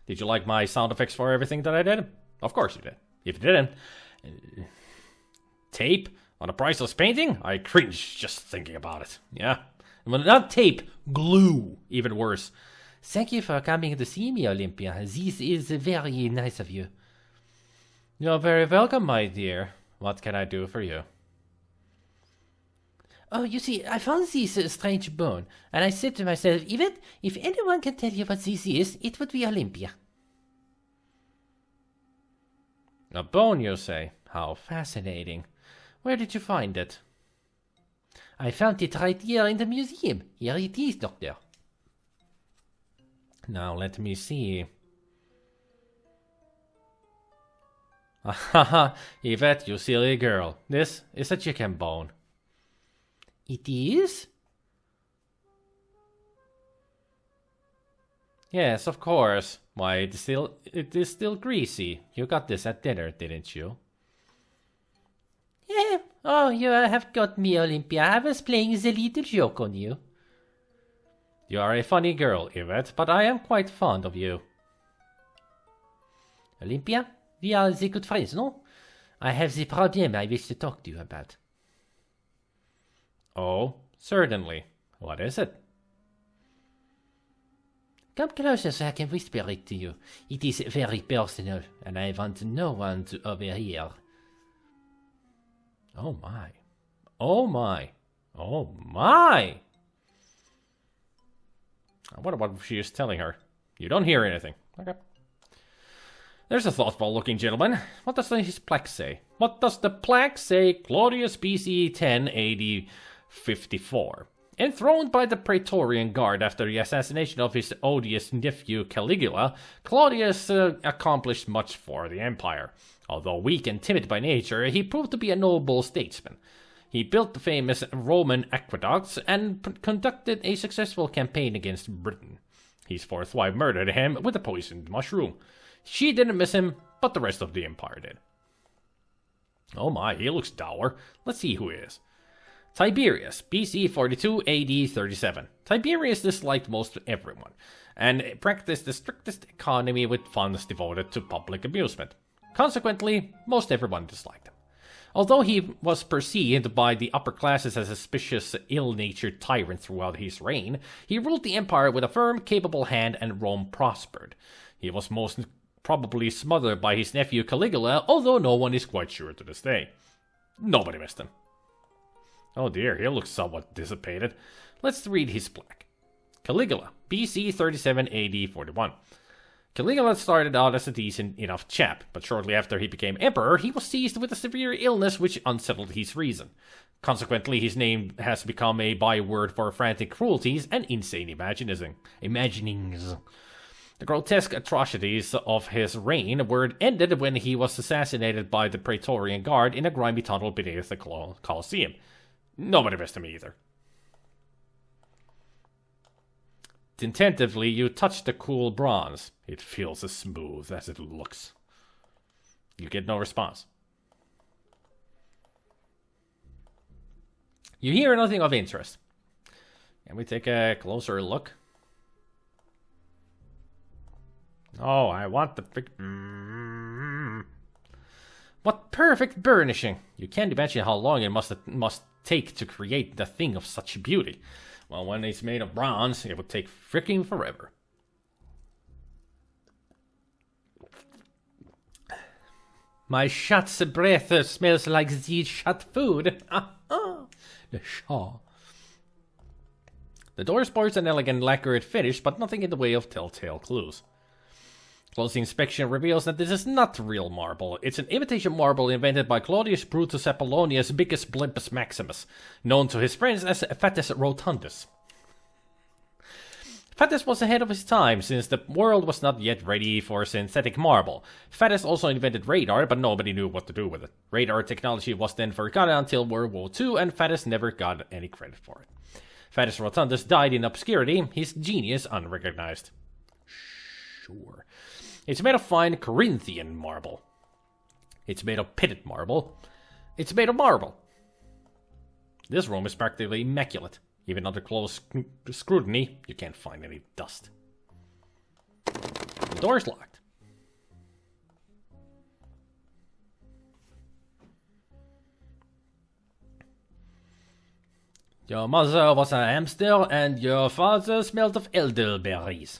Did you like my sound effects for everything that I did? Of course you did. If you didn't... tape on a priceless painting? I cringe just thinking about it. Yeah. Well, not tape, glue. Even worse. Thank you for coming to see me, Olympia. This is very nice of you. You're very welcome, my dear. What can I do for you? Oh, you see, I found this strange bone, and I said to myself, Yvette, if anyone can tell you what this is, it would be Olympia. A bone, you say? How fascinating. Where did you find it? I found it right here in the museum. Here it is, Doctor. Now let me see. Haha, Yvette, you silly girl. This is a chicken bone. It is? Yes, of course. Why, it is still greasy. You got this at dinner, didn't you? Yeah. Oh, you have got me, Olympia. I was playing the little joke on you. You are a funny girl, Yvette, but I am quite fond of you. Olympia, we are the good friends, no? I have the problem I wish to talk to you about. Oh, certainly. What is it? Come closer so I can whisper it to you. It is very personal, and I want no one to overhear. Oh my. Oh my. Oh my! I wonder what she is telling her. You don't hear anything. Okay. There's a thoughtful-looking gentleman. What does his plaque say? What does the plaque say? Claudius BC 10 AD 54. Enthroned by the Praetorian Guard after the assassination of his odious nephew Caligula, Claudius accomplished much for the empire. Although weak and timid by nature, he proved to be a noble statesman. He built the famous Roman aqueducts and conducted a successful campaign against Britain. His fourth wife murdered him with a poisoned mushroom. She didn't miss him, but the rest of the empire did. Oh my, he looks dour. Let's see who he is. Tiberius, BC 42 AD 37. Tiberius disliked most everyone, and practiced the strictest economy with funds devoted to public amusement. Consequently, most everyone disliked him. Although he was perceived by the upper classes as a suspicious, ill-natured tyrant throughout his reign, he ruled the empire with a firm, capable hand, and Rome prospered. He was most probably smothered by his nephew Caligula, although no one is quite sure to this day. Nobody missed him. Oh dear, he looks somewhat dissipated. Let's read his plaque. Caligula, BC 37 AD 41. Caligula started out as a decent enough chap, but shortly after he became emperor, he was seized with a severe illness which unsettled his reason. Consequently, his name has become a byword for frantic cruelties and insane imaginings. The grotesque atrocities of his reign were ended when he was assassinated by the Praetorian Guard in a grimy tunnel beneath the Colosseum. Nobody messed him either. Attentively, you touch the cool bronze. It feels as smooth as it looks. You get no response. You hear nothing of interest. Can we take a closer look? Oh, I want the What perfect burnishing! You can't imagine how long it must take to create the thing of such beauty. Well, when it's made of bronze, it would take freaking forever. My shot's breath smells like the shot food. The shaw. The door sports an elegant lacquered finish, but nothing in the way of telltale clues. Close inspection reveals that this is not real marble. It's an imitation marble invented by Claudius Brutus Apollonius Bicus Blimpus Maximus, known to his friends as Fatus Rotundus. Fatus was ahead of his time, since the world was not yet ready for synthetic marble. Fatus also invented radar, but nobody knew what to do with it. Radar technology was then forgotten until World War II, and Fatus never got any credit for it. Fatus Rotundus died in obscurity, his genius unrecognized. Sure. It's made of fine Corinthian marble. It's made of pitted marble. It's made of marble. This room is practically immaculate. Even under close scrutiny, you can't find any dust. The door's locked. Your mother was a hamster, and your father smelled of elderberries.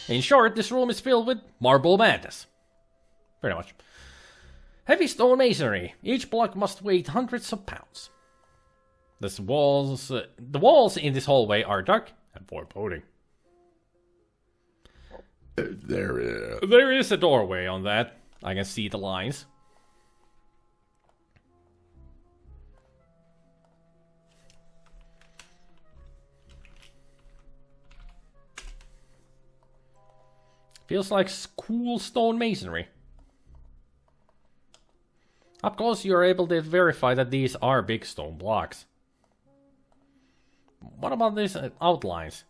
In short, this room is filled with marble madness. Pretty much. Heavy stone masonry. Each block must weigh hundreds of pounds. The walls in this hallway are dark and foreboding. There is a doorway on that. I can see the lines. Feels like cool stone masonry. Up close, you are able to verify that these are big stone blocks. What about these outlines?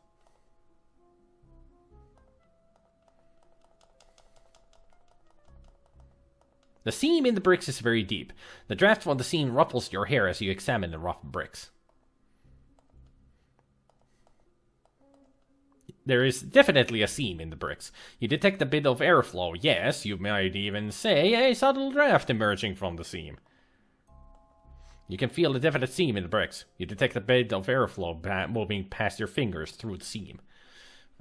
The seam in the bricks is very deep. The draft from the seam ruffles your hair as you examine the rough bricks. There is definitely a seam in the bricks. You detect a bit of airflow. Yes, you might even say a subtle draft emerging from the seam. You can feel a definite seam in the bricks. You detect a bit of airflow moving past your fingers through the seam.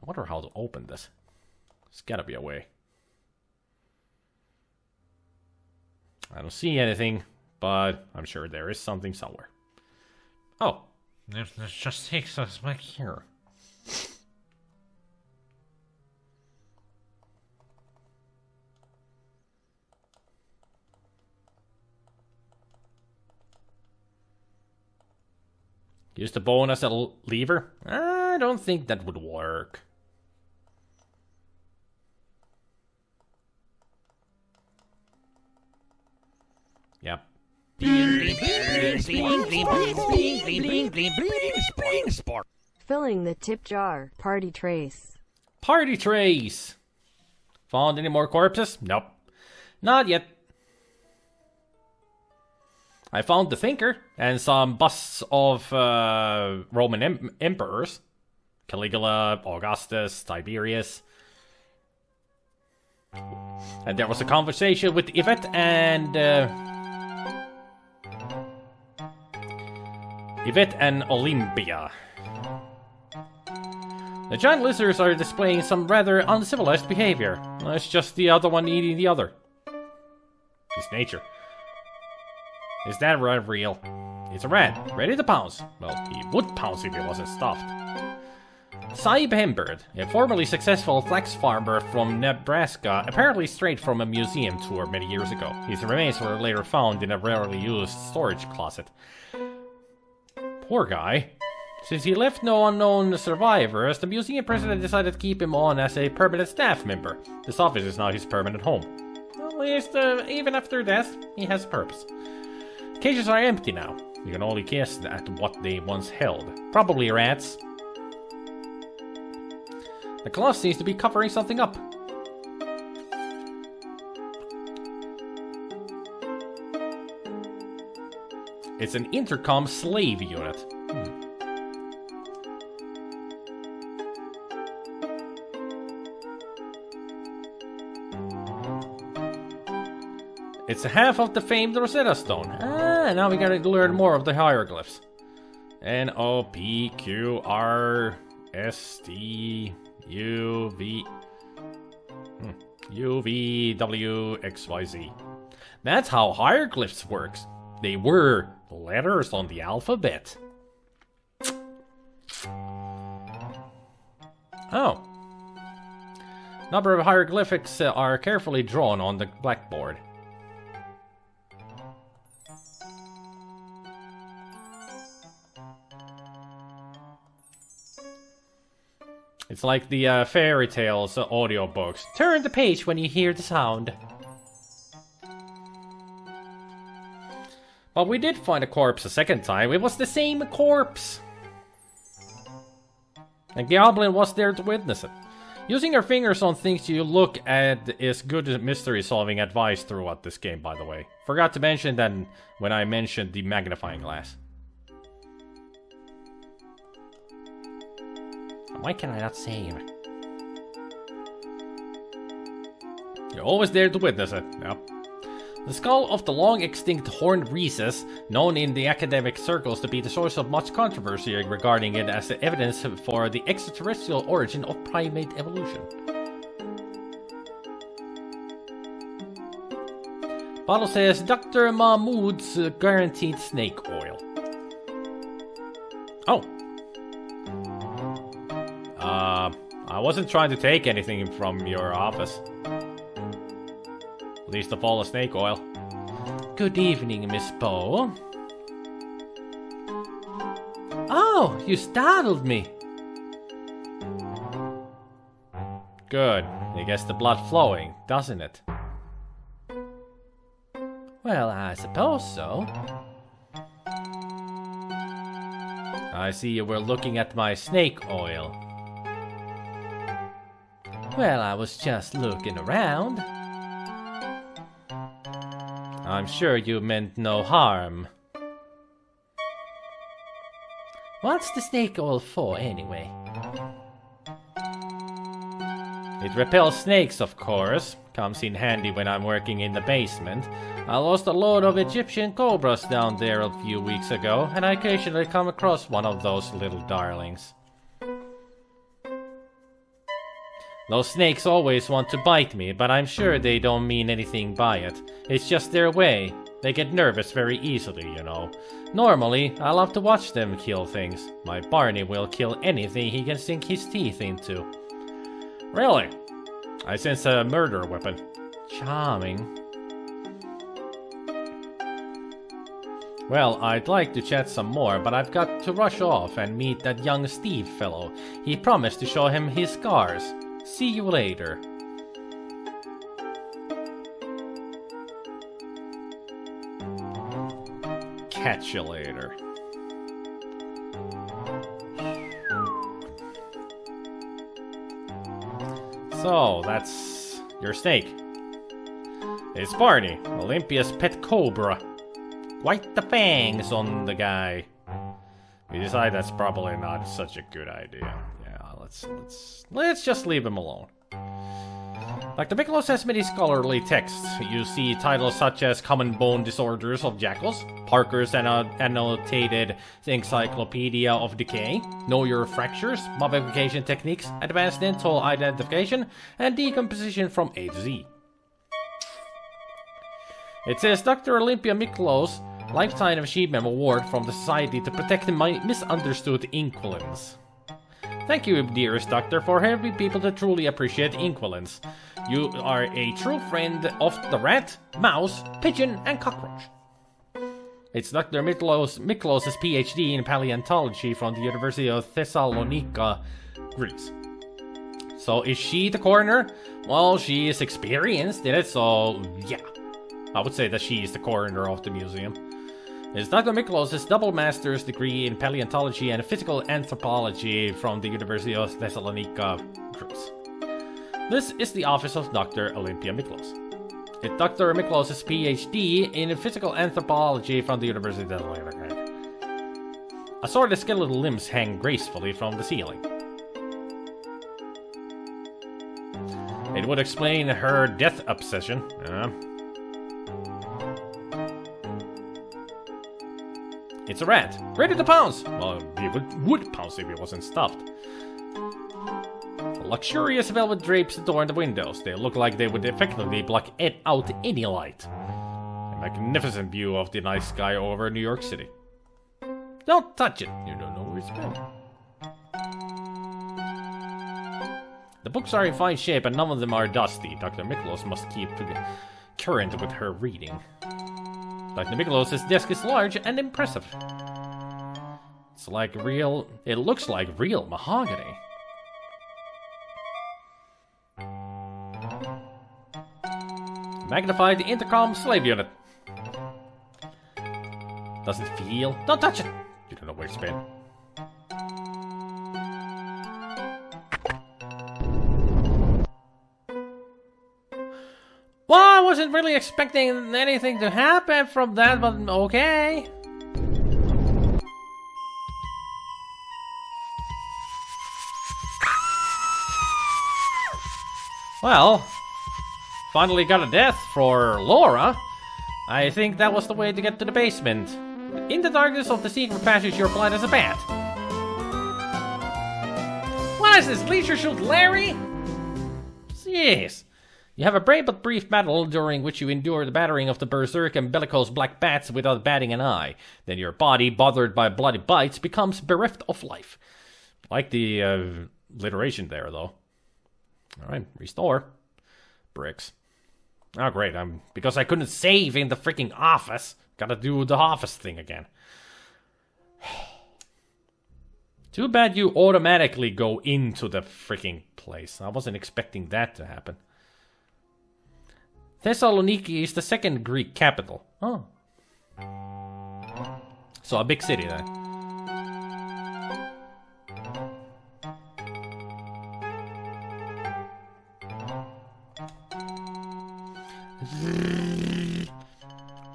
I wonder how to open this. There's gotta be a way. I don't see anything, but I'm sure there is something somewhere. Oh, this just takes us back here. Use the bone as a lever? I don't think that would work. Yep. Filling the tip jar. Party trace. Party trace! Found any more corpses? Nope. Not yet. I found the Thinker and some busts of Roman emperors. Caligula, Augustus, Tiberius. And there was a conversation with Yvette and... Yvette and Olympia. The giant lizards are displaying some rather uncivilized behavior. It's just the other one eating the other. It's nature. Is that rat real? It's a rat, ready to pounce. Well, he would pounce if he wasn't stuffed. Saib Hembird, a formerly successful flax farmer from Nebraska, apparently strayed from a museum tour many years ago. His remains were later found in a rarely used storage closet. Poor guy. Since he left no unknown survivors, the museum president decided to keep him on as a permanent staff member. This office is now his permanent home. At least, even after death, he has a purpose. Cages are empty now. You can only guess at what they once held. Probably rats. The cloth seems to be covering something up. It's an intercom slave unit. It's half of the famed Rosetta Stone. Ah, now we gotta learn more of the hieroglyphs. NOPQRSTUV UVWXYZ. That's how hieroglyphs works. They were letters on the alphabet. Oh. Number of hieroglyphics are carefully drawn on the blackboard. It's like the fairy tales audiobooks. Turn the page when you hear the sound. But we did find a corpse a second time. It was the same corpse. And Goblin was there to witness it. Using your fingers on things you look at is good mystery solving advice throughout this game, by the way. Forgot to mention that when I mentioned the magnifying glass. Why can I not save? You're always there to witness it. Yep. The skull of the long-extinct horned rhesus, known in the academic circles to be the source of much controversy regarding it as evidence for the extraterrestrial origin of primate evolution. Bottle says Dr. Mahmood's guaranteed snake oil. Oh. I wasn't trying to take anything from your office. Least of all, a snake oil. Good evening, Miss Bow. Oh, you startled me. Good. It gets the blood flowing, doesn't it? Well, I suppose so. I see you were looking at my snake oil. Well, I was just looking around. I'm sure you meant no harm. What's the snake oil for, anyway? It repels snakes, of course. Comes in handy when I'm working in the basement. I lost a load of Egyptian cobras down there a few weeks ago, and I occasionally come across one of those little darlings. Those snakes always want to bite me, but I'm sure they don't mean anything by it. It's just their way. They get nervous very easily, you know. Normally, I love to watch them kill things. My Barney will kill anything he can sink his teeth into. Really? I sense a murder weapon. Charming. Well, I'd like to chat some more, but I've got to rush off and meet that young Steve fellow. He promised to show him his scars. See you later. Catch you later. So, that's your snake. It's Barney, Olympia's pet cobra. Quite the fangs on the guy. We decide that's probably not such a good idea. Let's just leave him alone. Like the Miklos has many scholarly texts. You see titles such as Common Bone Disorders of Jackals, Parker's Annotated Encyclopedia of Decay, Know Your Fractures, Mummification Techniques, Advanced Dental Identification, and Decomposition from A to Z. It says Dr. Olympia Miklos Lifetime Achievement Award from the Society to Protect Misunderstood Inquilins. Thank you, dearest Doctor, for helping people to truly appreciate inquilins. You are a true friend of the rat, mouse, pigeon, and cockroach. It's Dr. Miklos' PhD in paleontology from the University of Thessalonica, Greece. So is she the coroner? Well, she is experienced in it, so yeah. I would say that she is the coroner of the museum. is Dr. Miklos' double master's degree in paleontology and physical anthropology from the University of Thessalonica, Greece. This is the office of Dr. Olympia Miklos. It's Dr. Miklos' PhD in physical anthropology from the University of Thessalonica. Assorted skeletal limbs hang gracefully from the ceiling. It would explain her death obsession. It's a rat, ready to pounce! Well, it would pounce if it wasn't stuffed. Luxurious velvet drapes adorn the windows. They look like they would effectively block out any light. A magnificent view of the night sky over New York City. Don't touch it, you don't know where it's been. The books are in fine shape and none of them are dusty. Dr. Miklos must keep current with her reading. Dr. Miklos' desk is large and impressive. It looks like real mahogany. Magnified intercom slave unit. Doesn't feel. Don't touch it! You don't know where it's been. Well, I wasn't really expecting anything to happen from that, but okay. Well, finally got a death for Laura. I think that was the way to get to the basement. In the darkness of the secret passage, you're blind as a bat. What is this, Leisure Suit Larry? Yes. You have a brave but brief battle during which you endure the battering of the berserk and bellicose black bats without batting an eye. Then your body, bothered by bloody bites, becomes bereft of life. Like the alliteration there, though. Alright, restore. Bricks. Oh, great. Because I couldn't save in the freaking office. Gotta do the office thing again. Too bad you automatically go into the freaking place. I wasn't expecting that to happen. Thessaloniki is the second Greek capital. Oh. So a big city then.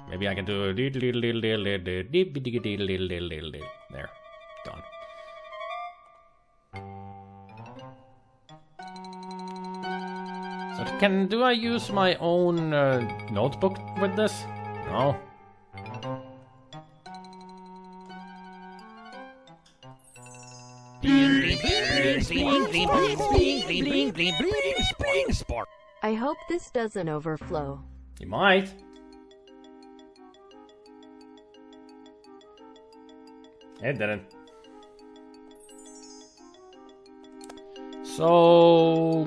Maybe I can do there. Done. So do I use my own notebook with this? No. I hope this doesn't overflow. You might. It didn't. So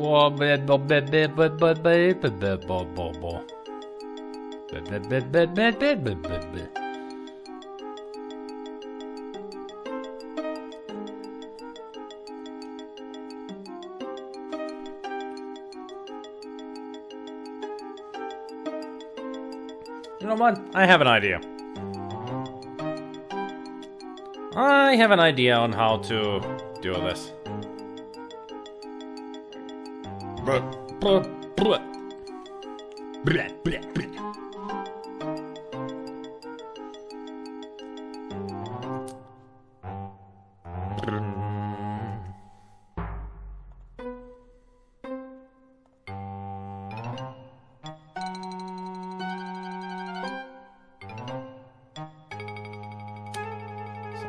you know what? I have an idea. I have an idea on how to do this.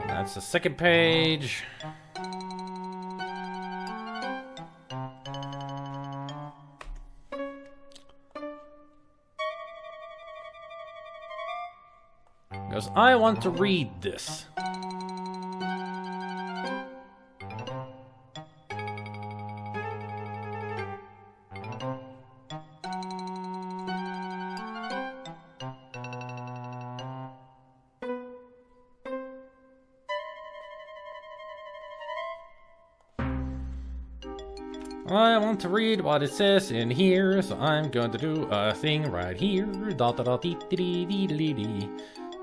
That's the second page. Because I want to read this. I want to read what it says in here, so I'm going to do a thing right here. Da da da dee dee dee dee dee.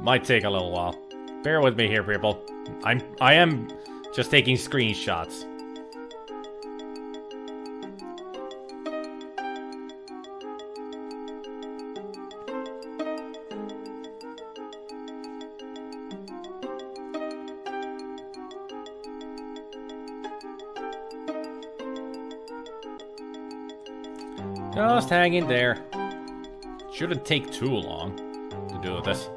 Might take a little while. Bear with me here, people. I am just taking screenshots. Just hang in there. Shouldn't take too long to do this.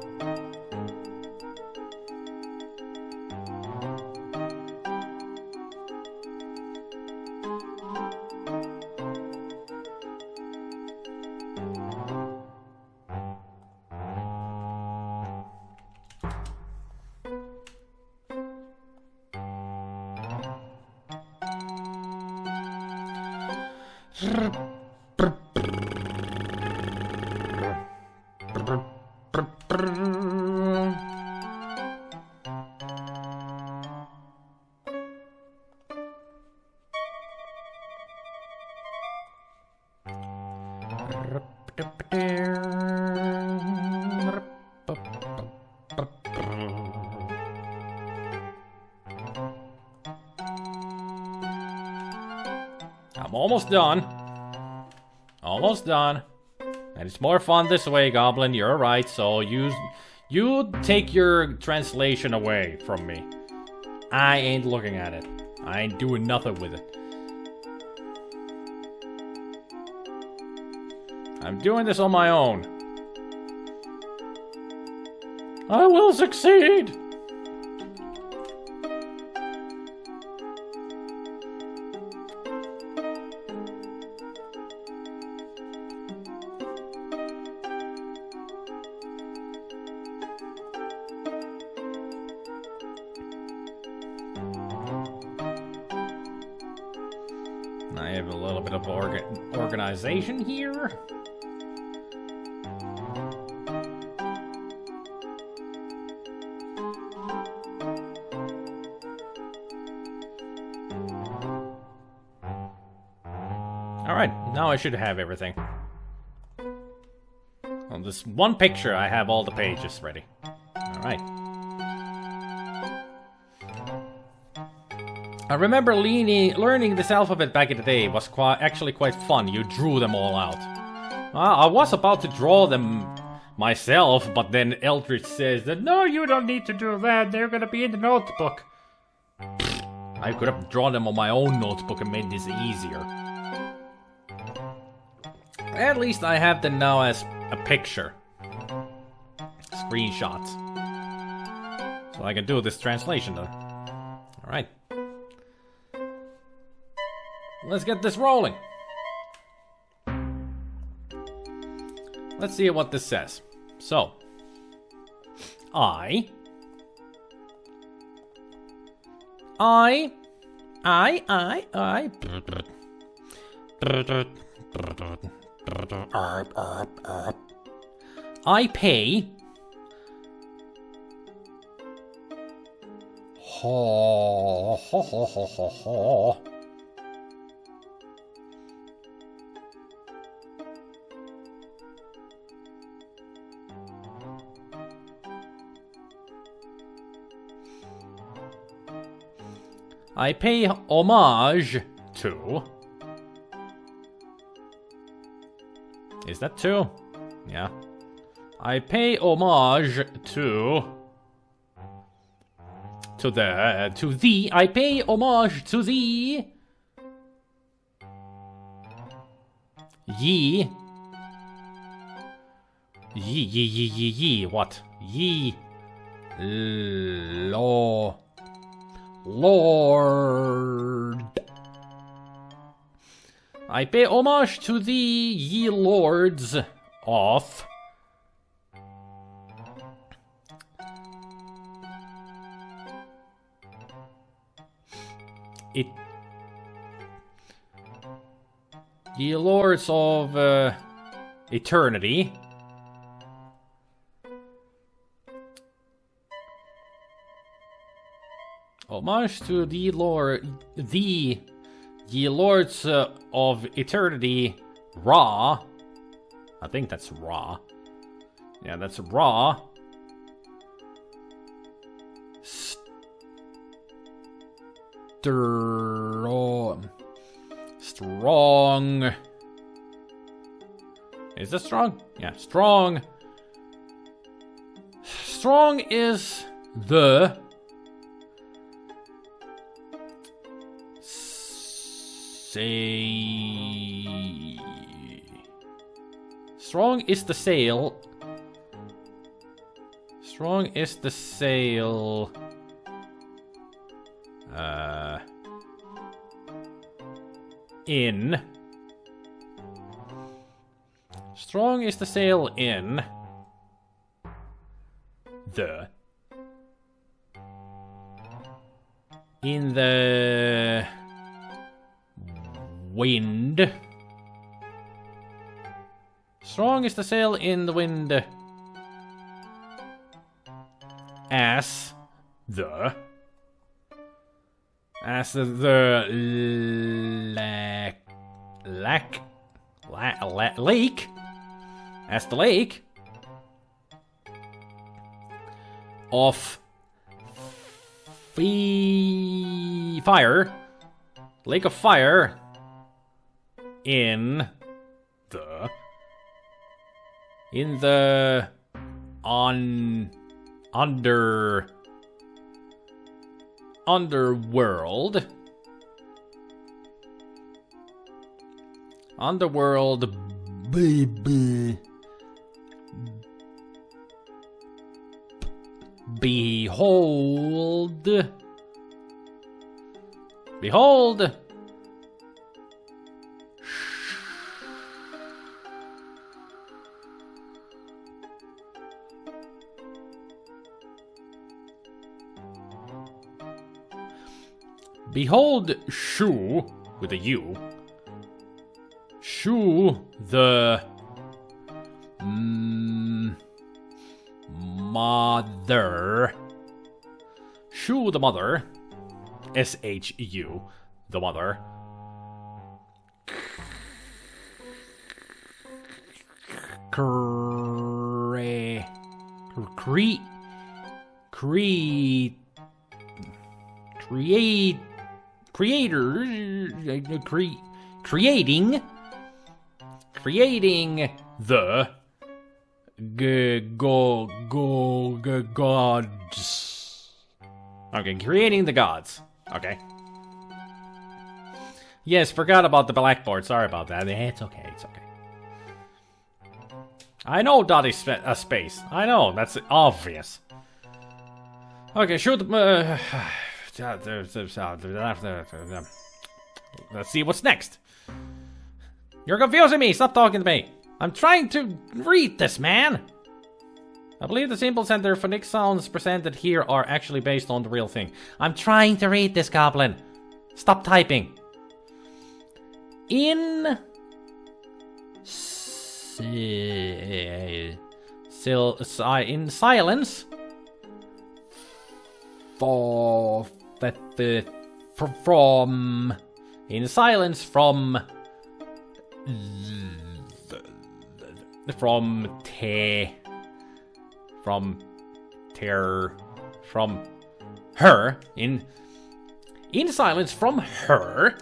I'm almost done. Almost done. And it's more fun this way, Goblin. You're right. So you take your translation away from me. I ain't looking at it. I ain't doing nothing with it. I'm doing this on my own. I will succeed! I have a little bit of organization here. Alright, now I should have everything. On this one picture, I have all the pages ready. Alright. I remember learning this alphabet back in the day was actually quite fun. You drew them all out. I was about to draw them myself, but then Eldritch says that, no, you don't need to do that. They're gonna be in the notebook. I could have drawn them on my own notebook and made this easier. At least I have them now as a picture. Screenshots. So I can do this translation though. Alright. Let's get this rolling. Let's see what this says. So, I pay I pay homage to... Is that two? Yeah. I pay homage to thee. I pay homage to thee. Ye. What? Ye. Lord. I pay homage to thee, ye lords of... Ye lords of eternity. Homage to the Lord, ye lords of eternity, Ra. I think that's Ra. Yeah, that's Ra. Strong. Is this strong? Yeah, strong. Strong is the Strong is the sail. Strong is the sail. In. Strong is the sail in the. In the wind. Strong is the sail in the wind. As the lake. As the lake of fire. Lake of fire in the underworld. Underworld behold. Behold, Shu, with a U. Shu, the mother. Shu, the mother. S-H-U, the mother. Creating the gods. Okay, creating the gods. Okay. Yes, forgot about the blackboard. Sorry about that. It's okay. It's okay. I know dot is a space. I know. That's obvious. Okay, shoot. Let's see what's next. You're confusing me. Stop talking to me. I'm trying to read this, man. I believe the symbols and their phonic sounds presented here are actually based on the real thing. I'm trying to read this, goblin. Stop typing. In silence. In silence from her in silence from her.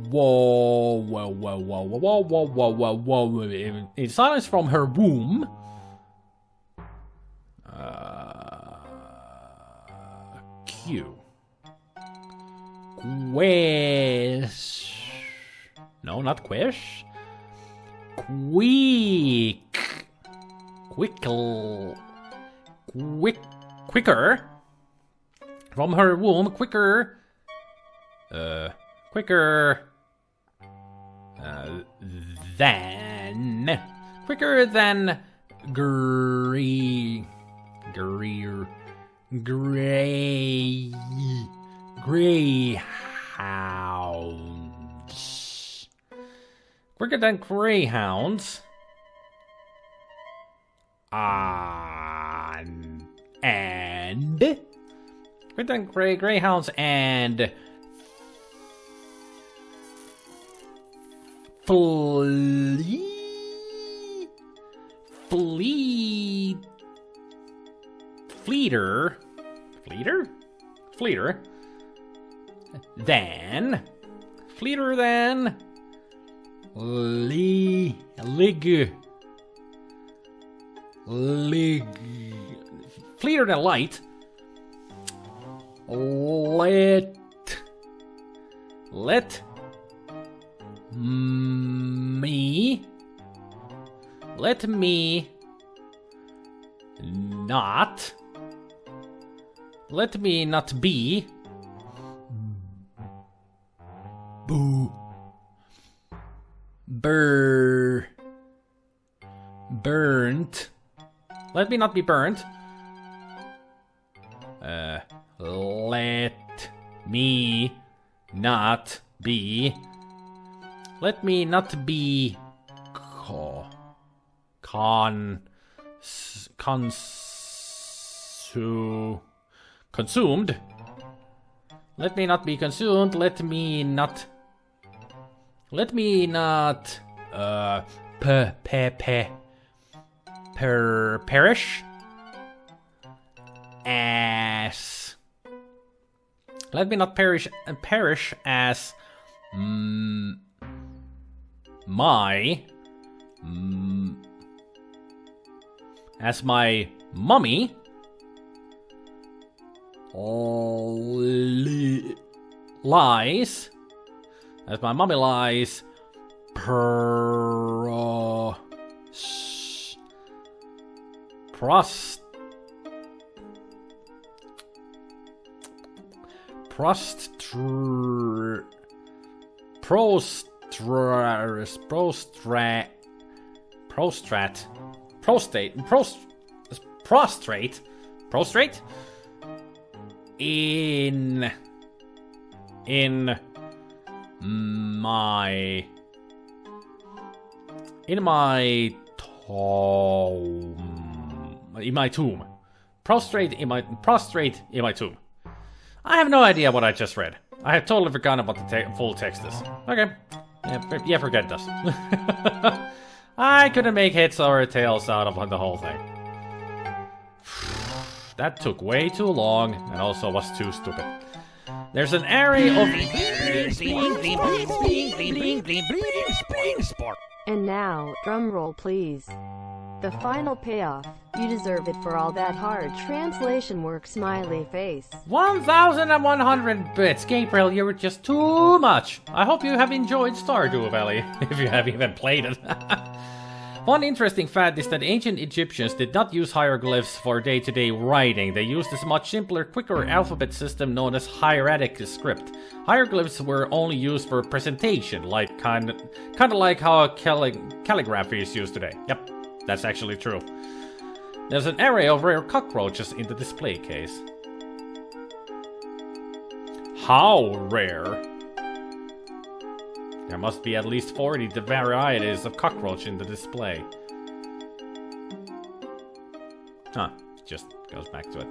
Whoa. In silence from her womb. Q. No, not quish. Quicker. From her womb, quicker. Quicker than greyhounds. Quicker than greyhounds. And quicker than greyhounds and fleeter than fleeter than light. Let me not be burnt. Let me not be burnt. Let me not be consumed. Let me not be consumed. Let me not perish as. Let me not perish as my mummy lies. As my mummy lies prostrate in my tomb. Prostrate in my tomb. I have no idea what I just read. I have totally forgotten what the full text is. Okay. Yeah, forget this. I couldn't make heads or tails out of the whole thing. That took way too long and also was too stupid. There's an array of... And now, drum roll please. The final payoff. You deserve it for all that hard translation work, smiley face. 1,100 bits. Gabriel, you were just too much. I hope you have enjoyed Stardew Valley, if you have even played it. One interesting fact is that ancient Egyptians did not use hieroglyphs for day-to-day writing. They used a much simpler, quicker alphabet system known as hieratic script. Hieroglyphs were only used for presentation, like kind of like how calligraphy is used today. Yep, that's actually true. There's an array of rare cockroaches in the display case. How rare? There must be at least 40 varieties of cockroach in the display. Huh, just goes back to it.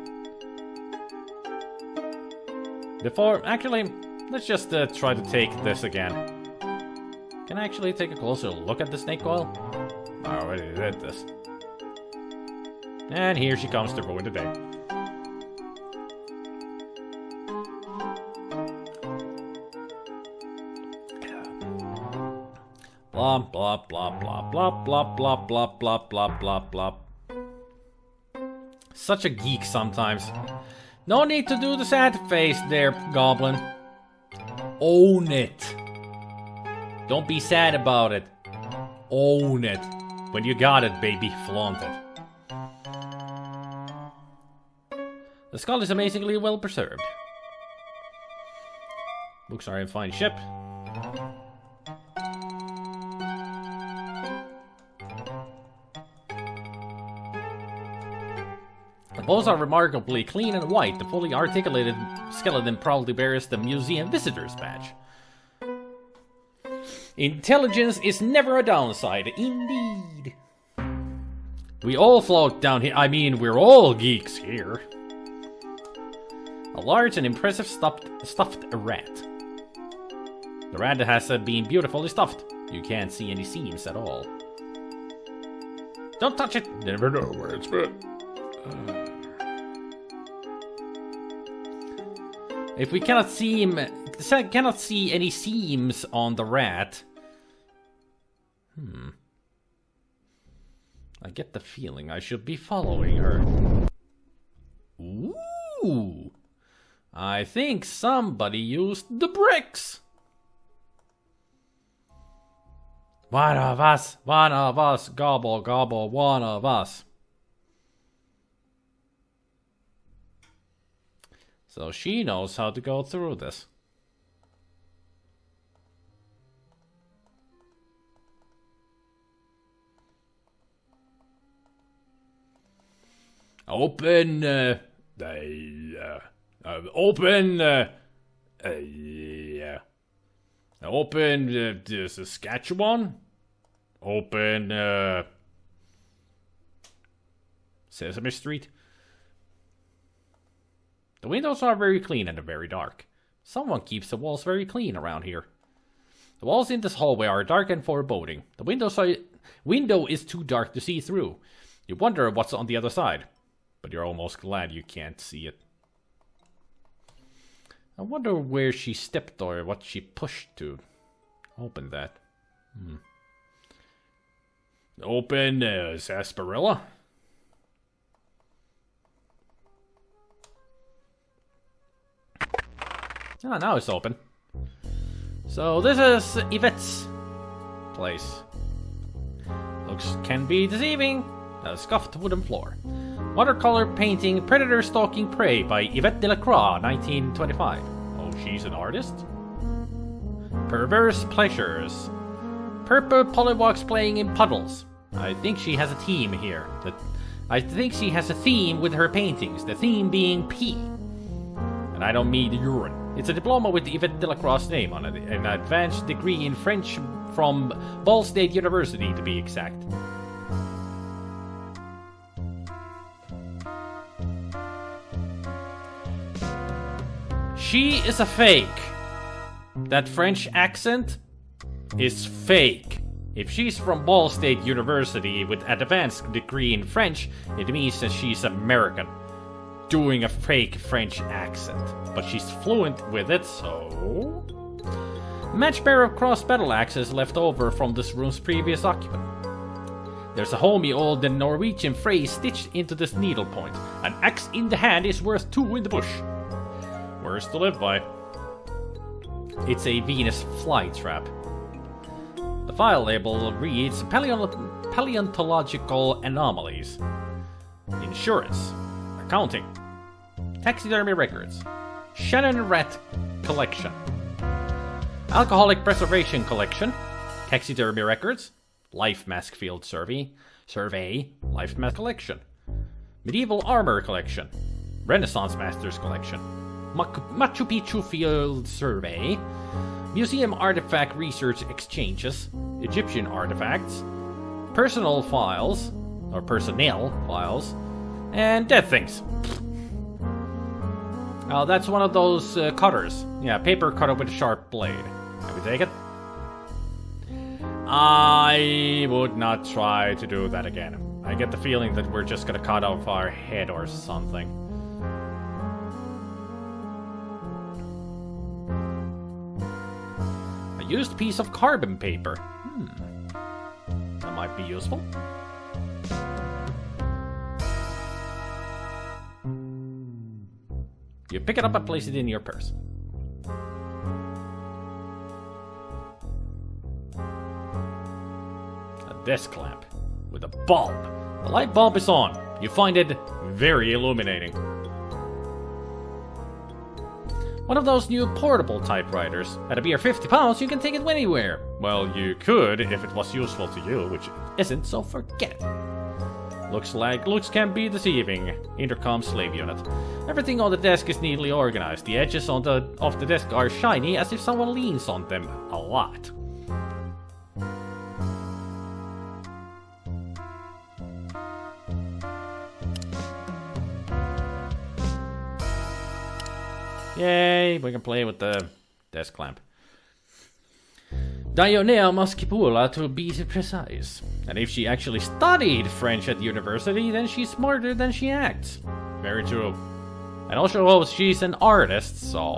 Actually, let's just try to take this again. Can I actually take a closer look at the snake coil? I already did this. And here she comes to ruin the day. Blah, blah, blah, blah, blah, blah, blah, blah, blah, blah, blah, blah. Such a geek sometimes. No need to do the sad face there, Goblin. Own it. Don't be sad about it. Own it. When you got it, baby, flaunt it. The skull is amazingly well preserved. Books are in fine shape. The bones are remarkably clean and white. The fully articulated skeleton proudly bears the museum visitor's badge. Intelligence is never a downside, indeed. We all float down here. I mean, we're all geeks here. A large and impressive stuffed rat. The rat has been beautifully stuffed. You can't see any seams at all. Don't touch it. Never know where it's been. If we cannot see any seams on the rat... I get the feeling I should be following her. Ooh! I think somebody used the bricks! One of us, gobble, gobble, one of us. So she knows how to go through this. Open, open, Saskatchewan. Open, Sesame Street. The windows are very clean and very dark. Someone keeps the walls very clean around here. The walls in this hallway are dark and foreboding. The window is too dark to see through. You wonder what's on the other side, but you're almost glad you can't see it. I wonder where she stepped or what she pushed to. Open that. Open, sarsaparilla. Ah, now it's open. So this is Yvette's place. Looks can be deceiving. A scuffed wooden floor. Watercolor painting Predator Stalking Prey by Yvette Delacroix, 1925. Oh, she's an artist? Perverse Pleasures. Purple polywalks playing in puddles. I think she has a theme here. I think she has a theme with her paintings, the theme being pee. And I don't mean urine. It's a diploma with Yvette Delacroix's name on it, an advanced degree in French from Ball State University to be exact. She is a fake. That French accent is fake. If she's from Ball State University with an advanced degree in French, it means that she's American, doing a fake French accent. But she's fluent with it, so... Match pair of cross battle axes left over from this room's previous occupant. There's a homey old Norwegian phrase stitched into this needlepoint. An axe in the hand is worth two in the bush. Words to live by. It's a Venus flytrap. The file label reads Paleontological Anomalies. Insurance. Accounting. Taxidermy records. Shannon Rat Collection. Alcoholic Preservation Collection. Taxidermy records. Life Mask Field Survey. Life Mask Collection. Medieval Armor Collection. Renaissance Masters Collection. Machu Picchu Field Survey. Museum Artifact Research Exchanges. Egyptian Artifacts. Personnel Files. And Dead Things. Oh, that's one of those cutters. Yeah, paper cutter with a sharp blade. Can we take it? I would not try to do that again. I get the feeling that we're just gonna cut off our head or something. A used piece of carbon paper. That might be useful. You pick it up and place it in your purse. A desk lamp with a bulb. The light bulb is on. You find it very illuminating. One of those new portable typewriters. At a mere £50, you can take it anywhere. Well, you could if it was useful to you, which it isn't, so forget it. Looks can be deceiving. Intercom slave unit. Everything on the desk is neatly organized. The edges of the desk are shiny, as if someone leans on them a lot. Yay, we can play with the desk lamp. Dionea Mascipula, to be precise. And if she actually studied French at university, then she's smarter than she acts. Very true. And also, she's an artist, so...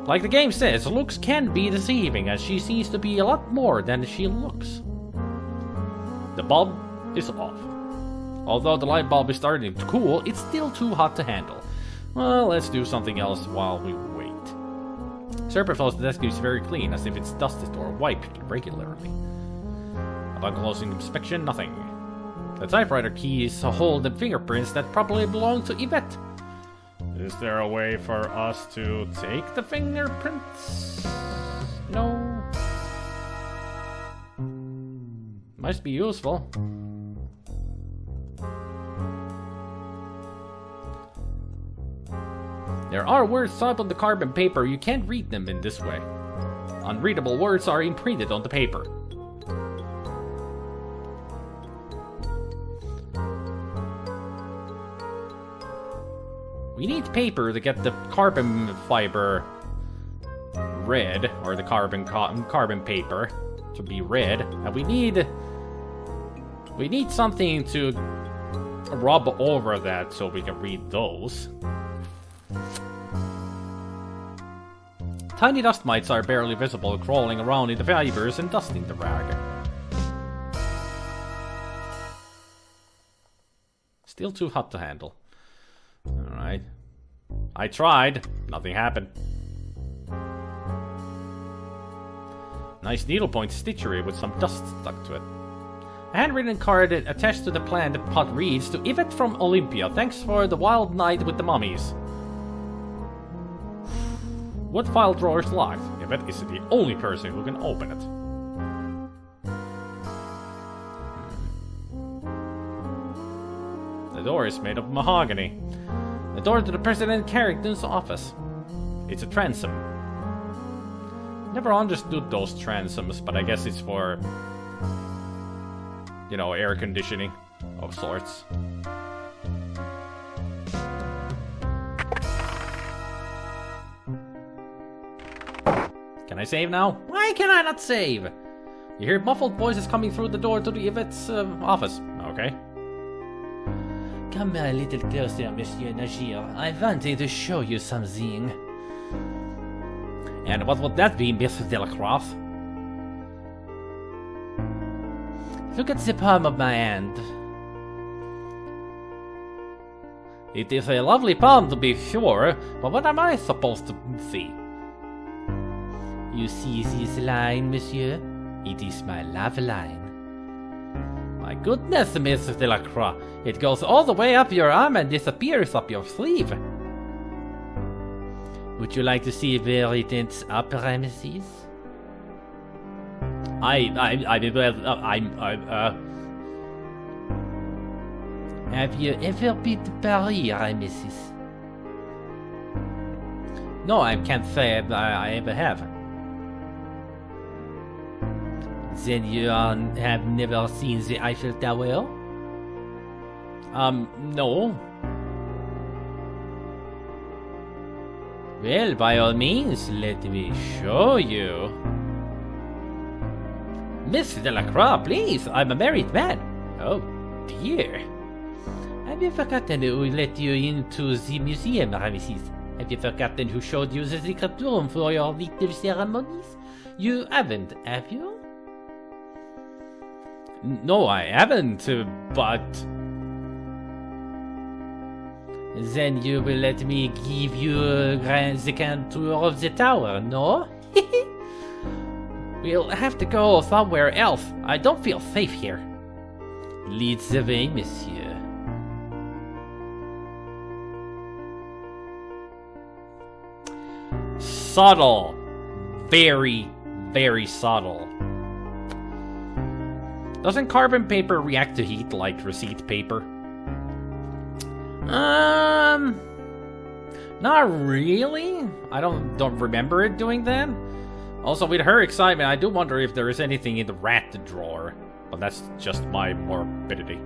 Like the game says, looks can be deceiving, and she seems to be a lot more than she looks. The bulb is off. Although the light bulb is starting to cool, it's still too hot to handle. Well, let's do something else while we wait. Serpent flows the desk is very clean, as if it's dusted or wiped regularly. Upon closing inspection, nothing. The typewriter keys hold the fingerprints that probably belong to Yvette. Is there a way for us to take the fingerprints? No. Must be useful. There are words typed on the carbon paper. You can't read them in this way. Unreadable words are imprinted on the paper. We need paper to get the carbon fiber red, or the carbon paper to be red, and we need something to rub over that so we can read those. Tiny dust mites are barely visible, crawling around in the fibers and dusting the rag. Still too hot to handle. Alright. I tried. Nothing happened. Nice needlepoint stitchery with some dust stuck to it. A handwritten card attached to the plant pot reads, "To Yvette from Olympia, thanks for the wild night with the mummies." What file drawer is locked? Yvette is the only person who can open it. The door is made of mahogany. The door to the President Carrington's office. It's a transom. Never understood those transoms, but I guess it's for, you know, air conditioning of sorts. Can I save now? Why can I not save? You hear muffled voices coming through the door to the Yvette's office. Okay. Come a little closer, Monsieur Najir. I wanted to show you something. And what would that be, Miss Delacroix? Look at the palm of my hand. It is a lovely palm to be sure, but what am I supposed to see? You see this line, monsieur? It is my love line. My goodness, Miss Delacroix, it goes all the way up your arm and disappears up your sleeve. Would you like to see where it ends up, Ramesses? Have you ever been to Paris, Ramesses? No, I can't say I ever have. Then you have never seen the Eiffel Tower? No. Well, by all means, let me show you. Miss Delacroix, please, I'm a married man. Oh, dear. Have you forgotten who let you into the museum, Ramesses? Have you forgotten who showed you the secret room for your little ceremonies? You haven't, have you? No, I haven't, but... Then you will let me give you the grand tour of the tower, no? We'll have to go somewhere else. I don't feel safe here. Lead the way, monsieur. Subtle. Very, very subtle. Doesn't carbon paper react to heat like receipt paper? Not really. I don't remember it doing that. Also, with her excitement, I do wonder if there is anything in the rat drawer. But that's just my morbidity.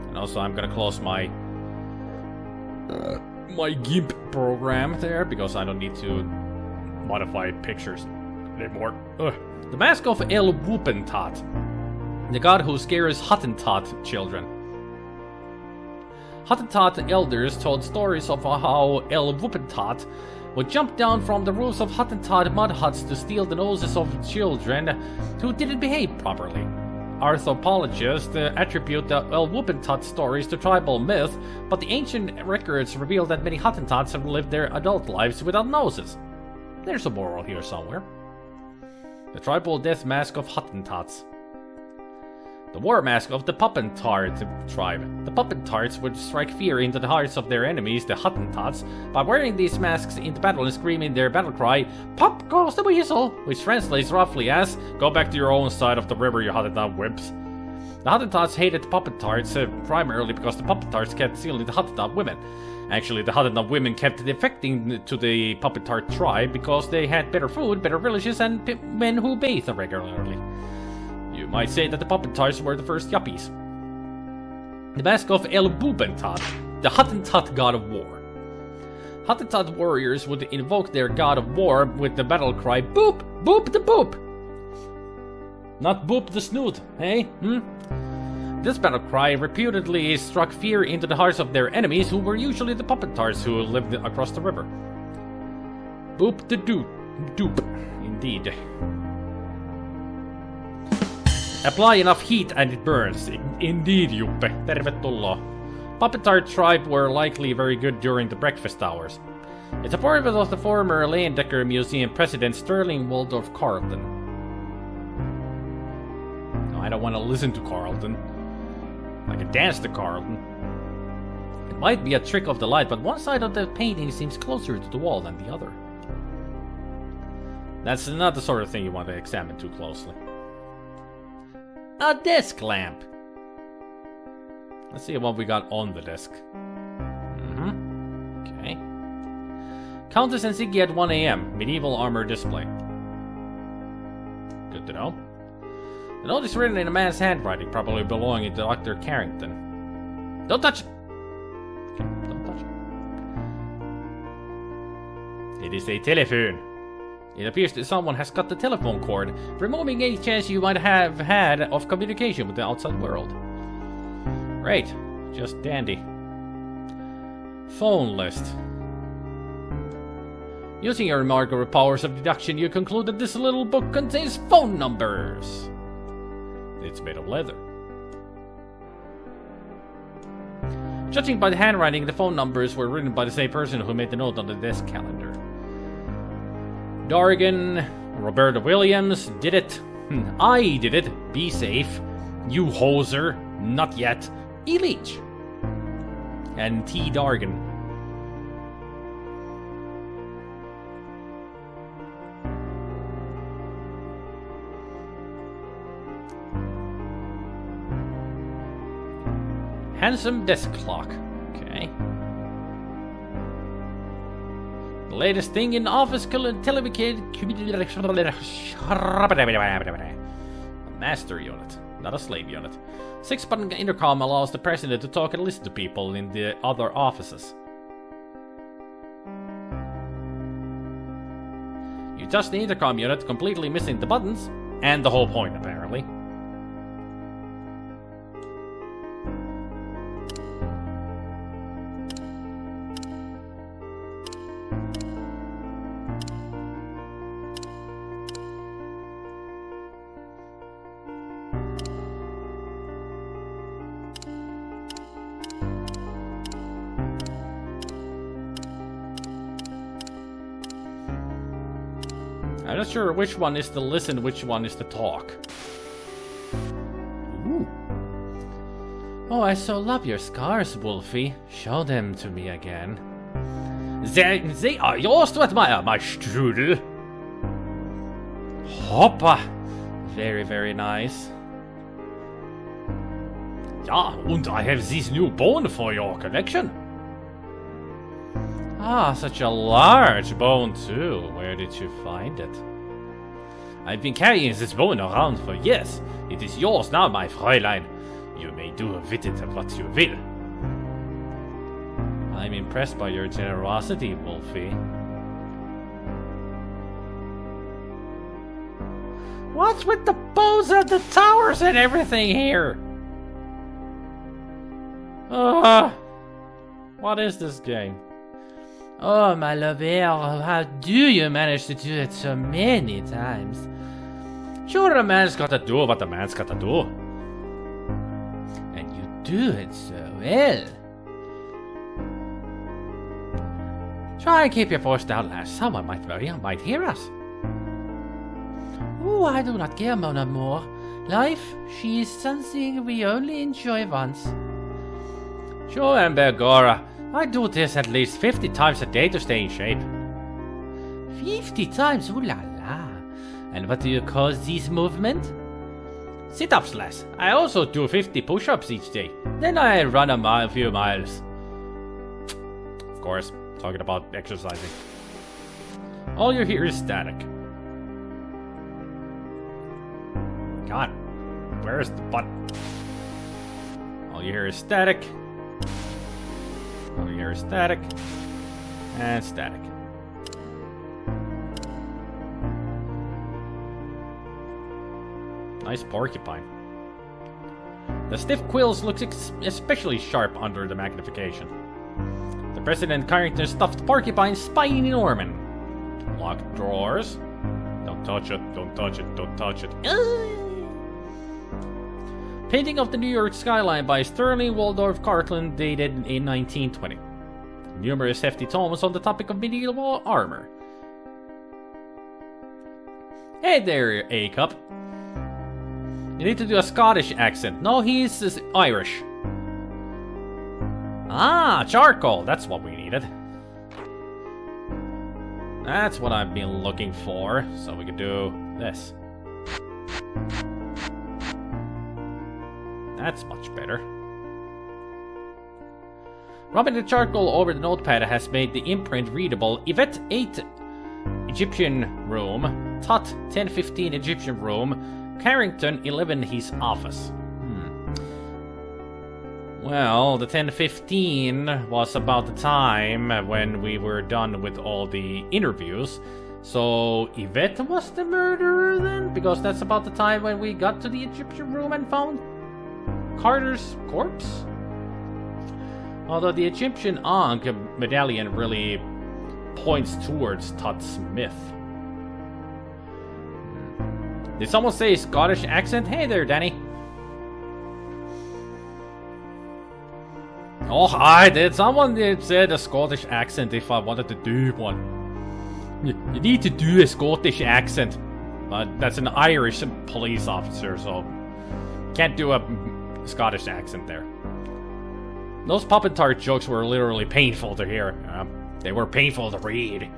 And also, I'm gonna close my my GIMP program there because I don't need to modify pictures anymore. Ugh. The Mask of El Whoopentot, the god who scares Hottentot children. Hottentot elders told stories of how El Wuppentot would jump down from the roofs of Hottentot mud huts to steal the noses of children who didn't behave properly. Anthropologists attribute the El Wuppentot stories to tribal myth, but the ancient records reveal that many Hottentots have lived their adult lives without noses. There's a moral here somewhere. The tribal death mask of Hottentots. The war mask of the Puppentart tribe. The Puppentarts would strike fear into the hearts of their enemies, the Hottentots, by wearing these masks into battle and screaming their battle cry, "Pop goes the weasel!" which translates roughly as, "Go back to your own side of the river, you Hottentot whips." The Hottentots hated the Puppentarts primarily because the Puppentarts kept stealing the Hottentot women. Actually, the Hottentot women kept defecting to the Puppentart tribe because they had better food, better villages, and men who bathed regularly. You might say that the Puppentarts were the first yuppies. The mask of El Bubentot, the Hottentot god of war. Hottentot warriors would invoke their god of war with the battle cry, "Boop! Boop the boop!" Not boop the snoot, eh? This battle cry reputedly struck fear into the hearts of their enemies, who were usually the Puppentarts who lived across the river. Boop the doop, indeed. Apply enough heat and it burns. Indeed, Juppe. Tervetuloa. Puppetart tribe were likely very good during the breakfast hours. It's a portrait of the former Leyendecker Museum president Sterling Waldorf Carlton. No, I don't want to listen to Carlton. I can dance to Carlton. It might be a trick of the light, but one side of the painting seems closer to the wall than the other. That's not the sort of thing you want to examine too closely. A desk lamp. Let's see what we got on the desk. Okay. Countess and Siggy at 1 a.m. Medieval armor display. Good to know. The note is written in a man's handwriting, probably belonging to Dr. Carrington. Don't touch it! Okay, don't touch it. It is a telephone. It appears that someone has cut the telephone cord, removing any chance you might have had of communication with the outside world. Great. Just dandy. Phone list. Using your remarkable powers of deduction, you conclude that this little book contains phone numbers. It's made of leather. Judging by the handwriting, the phone numbers were written by the same person who made the note on the desk calendar. Dargan, Roberta Williams, did it. I did it. Be safe. You hoser. Not yet. E. Leach. And T. Dargan. Handsome desk clock. Okay. The latest thing in office television. A master unit, not a slave unit. 6-button intercom allows the president to talk and listen to people in the other offices. You touch the intercom unit, completely missing the buttons, and the whole point, apparently. I'm not sure which one is to listen, which one is to talk. Ooh. Oh, I so love your scars, Wolfie. Show them to me again. They are yours to admire, my strudel. Hoppa. Very, very nice. Ja, and I have this new bone for your collection. Ah, such a large bone too. Where did you find it? I've been carrying this bone around for years. It is yours now, my Fräulein. You may do with it what you will. I'm impressed by your generosity, Wolfie. What's with the bows and the towers and everything here? What is this game? Oh, my lover, how do you manage to do it so many times? Sure, a man's gotta do what a man's gotta do. And you do it so well. Try and keep your voice down, lass. Someone might hear us. Oh, I do not care, mon amour. Life, she is something we only enjoy once. Sure, and Begora. I do this at least 50 times a day to stay in shape. 50 times? Ooh la la. And what do you call these movements? Sit-ups, lass. I also do 50 push-ups each day. Then I run a few miles. Of course, talking about exercising. All you hear is static. God, where's the button? All you hear is static. All you hear is static. And static. Nice porcupine. The stiff quills look especially sharp under the magnification. The President Carrington stuffed porcupine spiny Norman. Locked drawers. Don't touch it, don't touch it, don't touch it. Painting of the New York skyline by Sterling Waldorf Cartland, dated in 1920. Numerous hefty tomes on the topic of medieval armor. Hey there, A-Cup. You need to do a Scottish accent. No, he's Irish. Ah, charcoal. That's what we needed. That's what I've been looking for. So we could do this. That's much better. Rubbing the charcoal over the notepad has made the imprint readable. Yvette 8 Egyptian room. Tut 1015 Egyptian room. Carrington 11 his office. Well, the 1015 was about the time when we were done with all the interviews. So Yvette was the murderer then? Because that's about the time when we got to the Egyptian room and found Carter's corpse? Although the Egyptian Ankh medallion really points towards Tut Smith. Did someone say Scottish accent? Hey there, Danny. Oh, I did. Someone said a Scottish accent if I wanted to do one. You need to do a Scottish accent. But that's an Irish police officer, so can't do a Scottish accent there. Those puppet tart jokes were literally painful to hear. They were painful to read.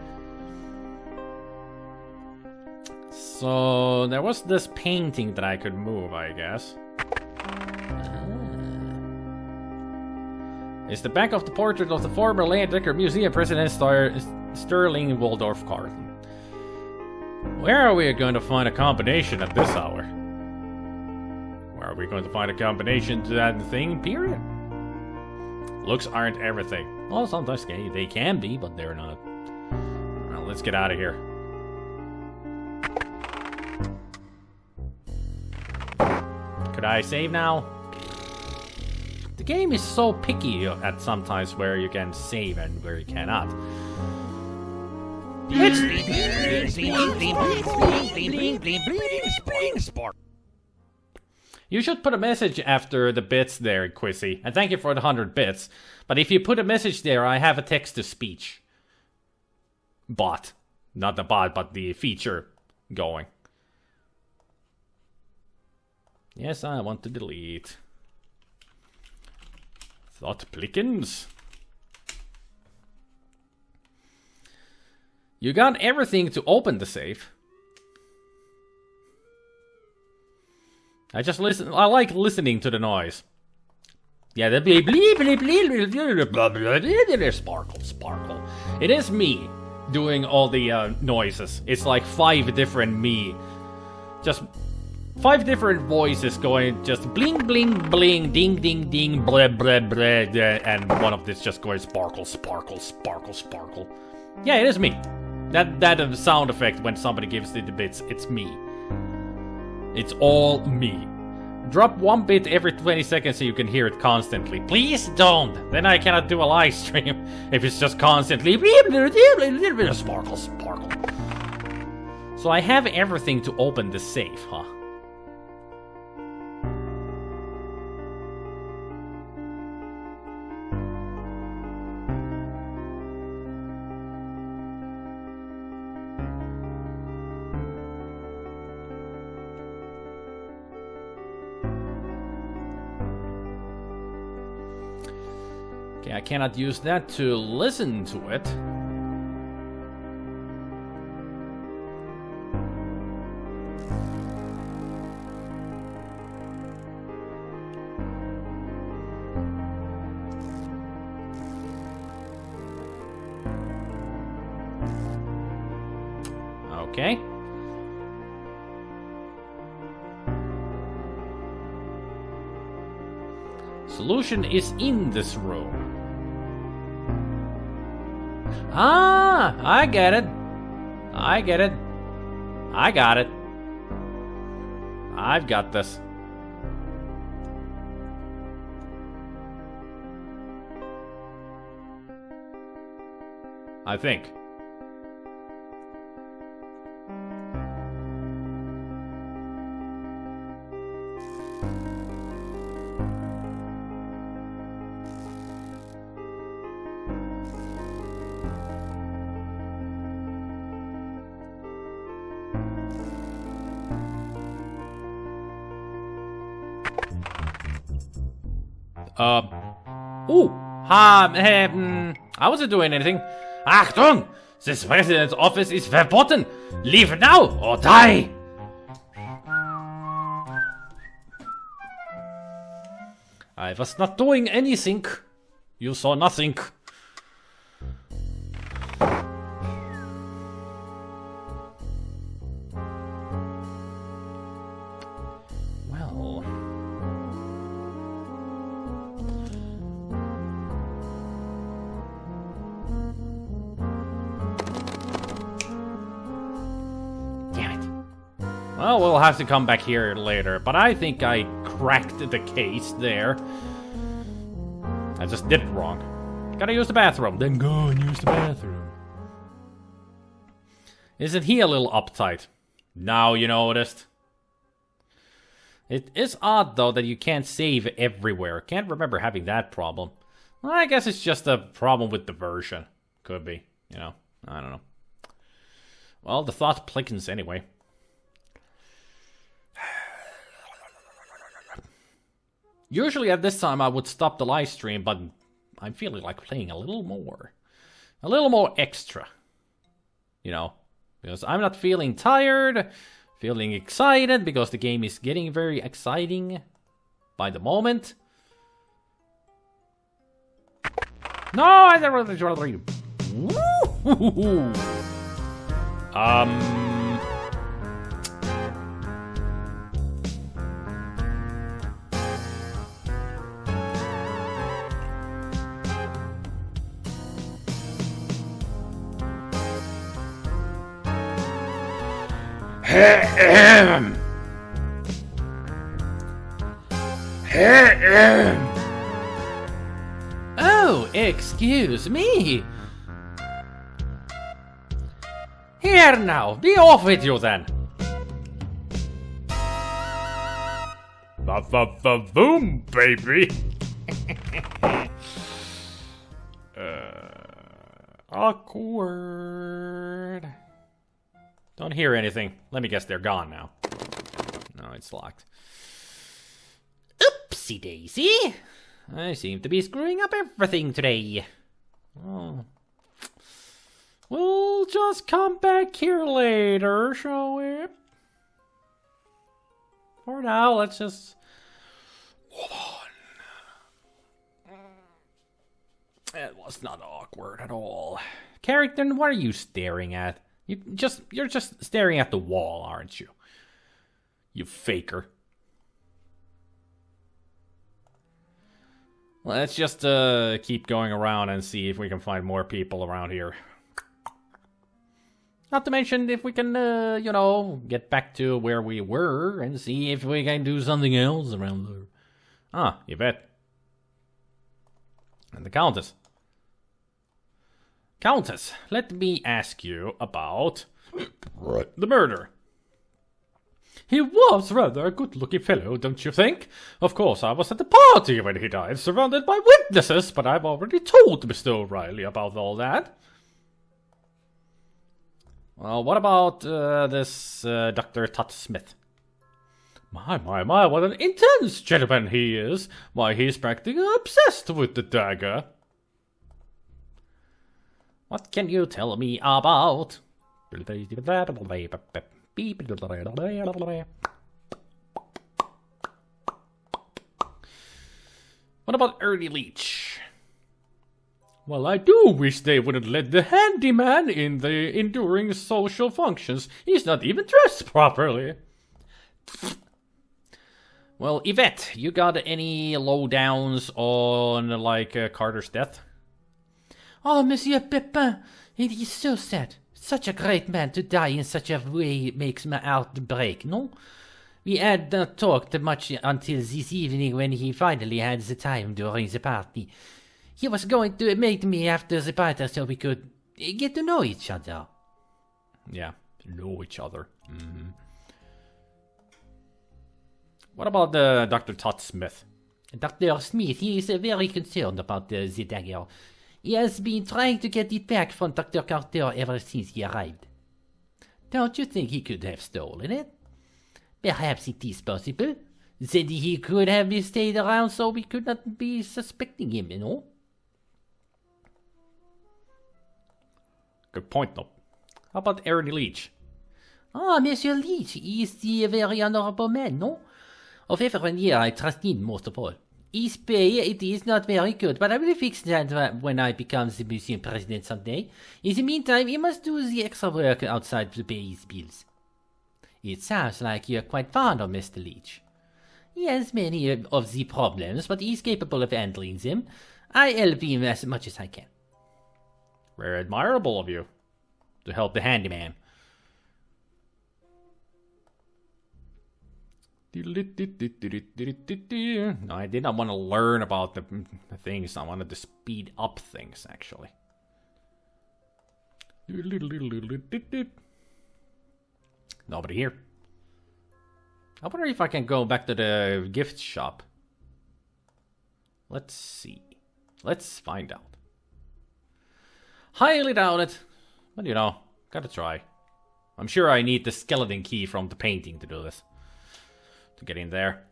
So there was this painting that I could move, I guess. It's the back of the portrait of the former Decker Museum President Sterling Waldorf Carlton. Where are we going to find a combination at this hour? Where are we going to find a combination to that thing, period? Looks aren't everything. Well, sometimes they can be, but they're not. Well, let's get out of here. Could I save now? The game is so picky at sometimes where you can save and where you cannot. You should put a message after the bits there, Quizzy. And thank you for the 100 bits. But if you put a message there, I have a text-to-speech bot. Not the bot, but the feature going. Yes, I want to delete. Thought Plickens. You got everything to open the safe. I just listen. I like listening to the noise. Yeah, the bleep bleep bleep bleep sparkle sparkle. It is me doing all the noises. It's like 5 different me. Just 5 different voices going just bling bling bling, ding ding ding, blah blah blah, and one of this just going sparkle sparkle sparkle sparkle. Yeah, it is me. That sound effect when somebody gives it the bits, it's me. It's all me. Drop one bit every 20 seconds so you can hear it constantly. Please don't. Then I cannot do a live stream if it's just constantly sparkle, sparkle. So I have everything to open the safe, huh? Okay, I cannot use that to listen to it. Okay. Solution is in this room. Ah, I get it. I get it. I got it. I've got this. I think. I wasn't doing anything. Achtung! This president's office is verboten! Leave now or die! I was not doing anything. You saw nothing. Well... Well, we'll have to come back here later, but I think I cracked the case there. I just did it wrong. Gotta use the bathroom. Then go and use the bathroom. Isn't he a little uptight? Now you noticed. It is odd, though, that you can't save everywhere. Can't remember having that problem. Well, I guess it's just a problem with the version. Could be, you know. I don't know. Well, the thought plickens anyway. Usually at this time I would stop the live stream, but I'm feeling like playing a little more extra, you know, because I'm not feeling tired, feeling excited, because the game is getting very exciting by the moment. No, I never really try to read. Oh, excuse me. Here now, be off with you then. Boom, baby. Awkward. Don't hear anything. Let me guess they're gone now. No, it's locked. Oopsie daisy. I seem to be screwing up everything today. Oh. We'll just come back here later, shall we? For now, let's just... Hold on. It was not awkward at all. Carrington, what are you staring at? You're just staring at the wall, aren't you? You faker. Let's just keep going around and see if we can find more people around here. Not to mention if we can, you know, get back to where we were and see if we can do something else around there. Ah, Yvette. And the Countess. Countess, let me ask you about the murder. He was rather a good-looking fellow, don't you think? Of course, I was at the party when he died, surrounded by witnesses, but I've already told Mr. O'Reilly about all that. Well, what about this Dr. Tut Smith? My, what an intense gentleman he is. Why, he's practically obsessed with the dagger. What can you tell me about? What about Ernie Leach? Well, I do wish they wouldn't let the handyman in the enduring social functions. He's not even dressed properly. Well, Yvette, you got any lowdowns on, like, Carter's death? Oh, Monsieur Pepin, it is so sad. Such a great man to die in such a way makes my heart break, no? We had not talked much until this evening when he finally had the time during the party. He was going to meet me after the party so we could get to know each other. Yeah, know each other. Mm-hmm. What about Dr. Tut Smith? Dr. Smith, he is very concerned about the dagger. He has been trying to get it back from Dr. Carter ever since he arrived. Don't you think he could have stolen it? Perhaps it is possible. Then he could have stayed around so we could not be suspecting him, you know? Good point, though. How about Ernie Leach? Ah, Monsieur Leach, he is the very honorable man, no? Of everyone here, I trust him most of all. His pay, it is not very good, but I will fix that when I become the museum president someday. In the meantime, he must do the extra work outside to pay his bills. It sounds like you're quite fond of Mr. Leach. He has many of the problems, but he's capable of handling them. I help him as much as I can. Very admirable of you to help the handyman. No, I did not want to learn about the things. I wanted to speed up things, actually. Nobody here. I wonder if I can go back to the gift shop. Let's see. Let's find out. Highly doubt it. But you know, gotta try. I'm sure I need the skeleton key from the painting to do this. To get in there.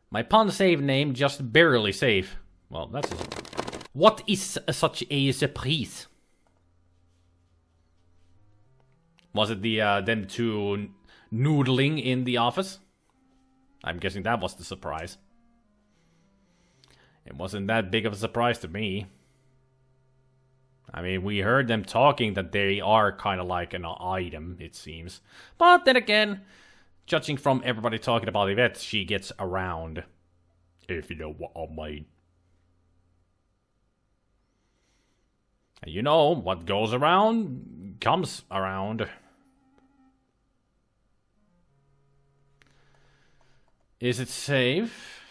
My pawn save name just barely safe. Well, that's a... What is such a surprise? Was it the them two noodling in the office? I'm guessing that was the surprise. It wasn't that big of a surprise to me. I mean, we heard them talking that they are kind of like an item, it seems. But then again, judging from everybody talking about Yvette, she gets around. If you know what I mean. And you know, what goes around comes around. Is it safe?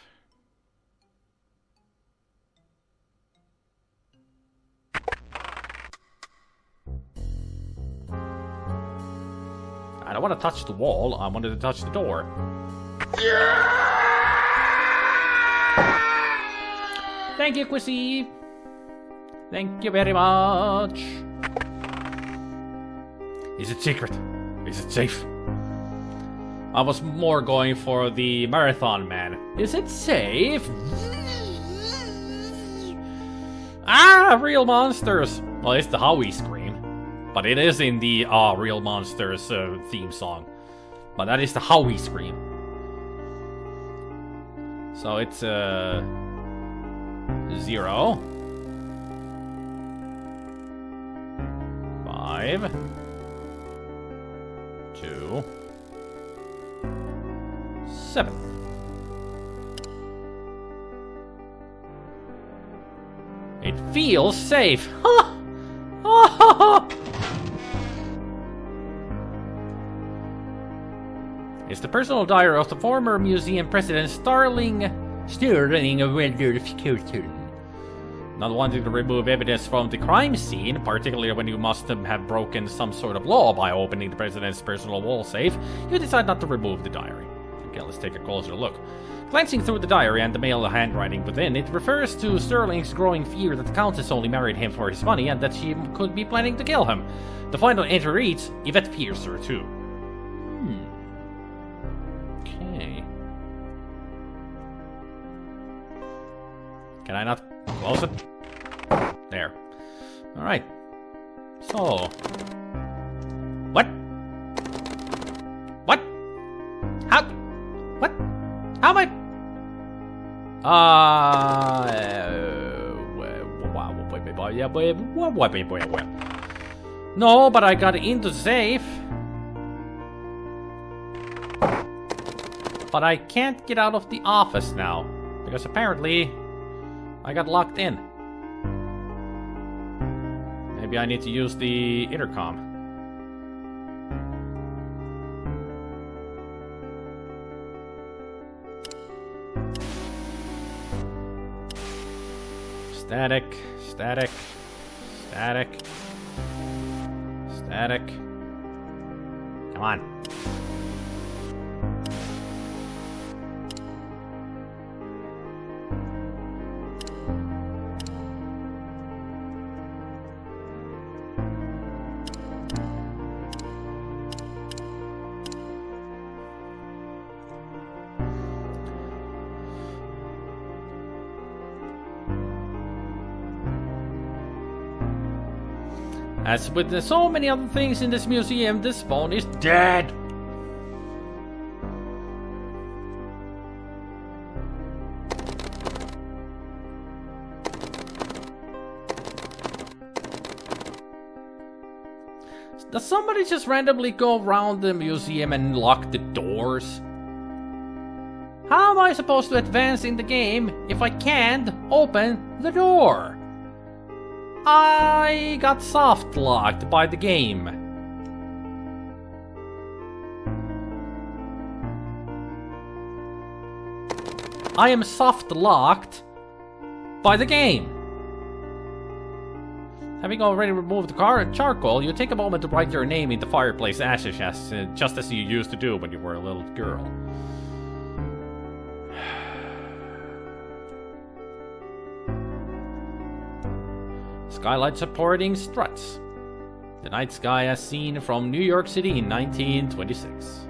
I don't want to touch the wall, I wanted to touch the door. Thank you, Quissy. Thank you very much. Is it secret? Is it safe? I was more going for the marathon man. Is it safe? Ah, real monsters. Well, it's the Howie scream. But it is in the Real Monsters theme song. But that is the Howie scream. So it's 0. 5. 2. 7. It feels safe. Huh? It's the personal diary of the former museum president Sterling Waldorf Coulton. Not wanting to remove evidence from the crime scene, particularly when you must have broken some sort of law by opening the president's personal wall safe, you decide not to remove the diary. Okay, let's take a closer look. Glancing through the diary and the male handwriting within, it refers to Sterling's growing fear that the Countess only married him for his money and that she could be planning to kill him. The final entry reads, Yvette fears her too. Okay. Can I not close it? There. Alright. So. What? What? How? What? How am I? No, but I got into the safe. But I can't get out of the office now. Because apparently, I got locked in. Maybe I need to use the intercom. Static, static, static, static. Come on. As with so many other things in this museum, this phone is dead! Does somebody just randomly go around the museum and lock the doors? How am I supposed to advance in the game if I can't open the door? I got soft locked by the game. I am soft locked by the game. Having already removed the charcoal, you take a moment to write your name in the fireplace ashes, just as you used to do when you were a little girl. Skylight supporting struts. The night sky as seen from New York City in 1926.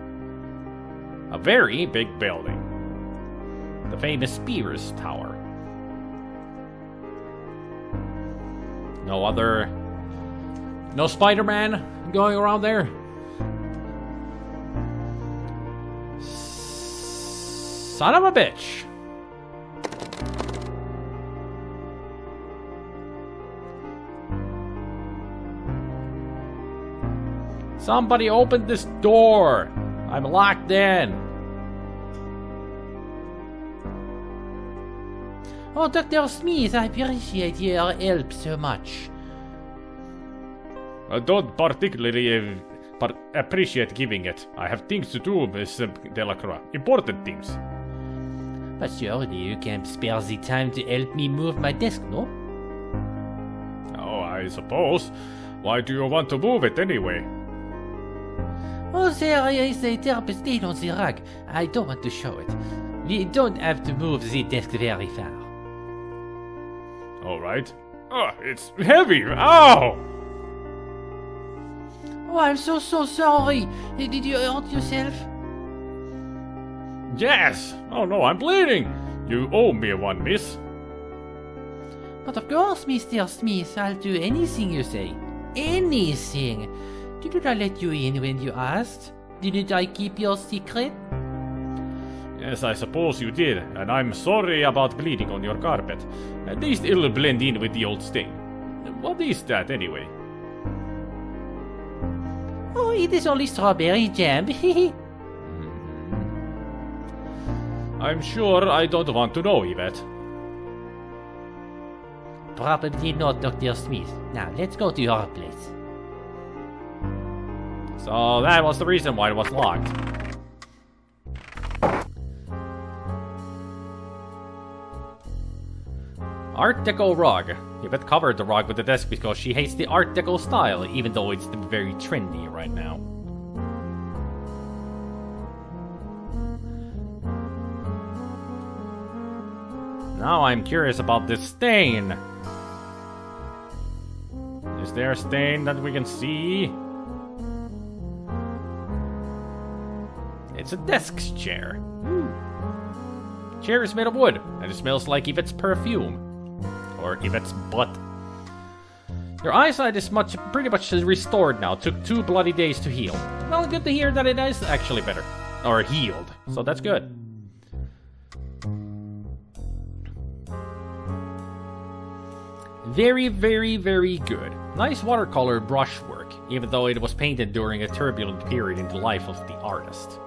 A very big building. The famous Spears Tower. No Spider-Man going around there? Son of a bitch! Somebody open this door! I'm locked in! Oh, Dr. Smith, I appreciate your help so much. I don't particularly appreciate giving it. I have things to do, Miss Delacroix. Important things. But surely you can spare the time to help me move my desk, no? Oh, I suppose. Why do you want to move it anyway? Oh, there is a terrible stain on the rug. I don't want to show it. We don't have to move the desk very far. Alright. It's heavy! Ow! Oh, I'm so sorry. Did you hurt yourself? Yes! Oh no, I'm bleeding! You owe me one, miss. But of course, Mr. Smith, I'll do anything you say. Anything! Didn't I let you in when you asked? Didn't I keep your secret? Yes, I suppose you did, and I'm sorry about bleeding on your carpet. At least it'll blend in with the old stain. What is that, anyway? Oh, it is only strawberry jam. I'm sure I don't want to know, Yvette. Probably not, Dr. Smith. Now, let's go to your place. So that was the reason why it was locked. Art Deco rug. Yvette covered the rug with the desk because she hates the Art Deco style, even though it's very trendy right now. Now I'm curious about this stain. Is there a stain that we can see? It's a desk chair. Chair is made of wood, and it smells like Yvette's perfume. Or Yvette's butt. Your eyesight is pretty much restored now. Took 2 bloody days to heal. Well, good to hear that it is actually better. Or healed. So that's good. Very, very, very good. Nice watercolor brushwork, even though it was painted during a turbulent period in the life of the artist.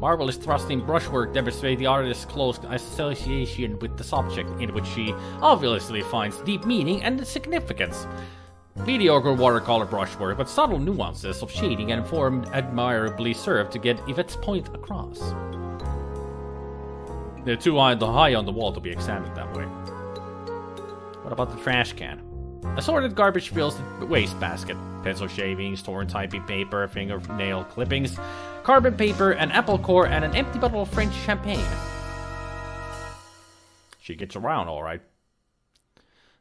Marvelous thrusting brushwork demonstrates the artist's close association with the subject, in which she obviously finds deep meaning and significance. Mediocre watercolor brushwork, but subtle nuances of shading and form admirably serve to get Yvette's point across. They're too high on the wall to be examined that way. What about the trash can? Assorted garbage fills the wastebasket. Pencil shavings, torn typing paper, fingernail clippings, carbon paper, an apple core, and an empty bottle of French champagne. She gets around, alright.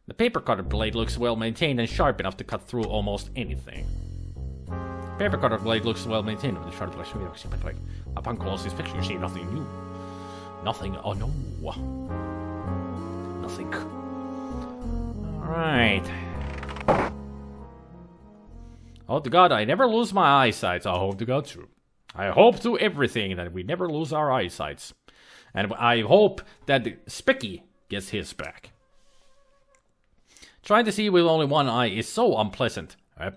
The paper cutter blade looks well maintained and sharp enough to cut through almost anything. Paper cutter blade looks well maintained with the sharp blade. Upon close inspection, you see nothing new. Nothing, oh no. Nothing. Alright. Oh to God, I never lose my eyesight. I hope to God too. I hope to everything that we never lose our eyesights. And I hope that Spicky gets his back. Trying to see with only one eye is so unpleasant. I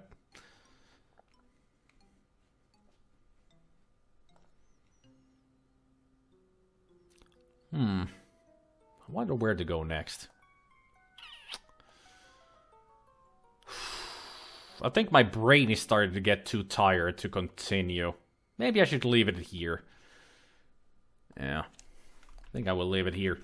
wonder where to go next. I think my brain is starting to get too tired to continue. Maybe I should leave it here. Yeah. I think I will leave it here.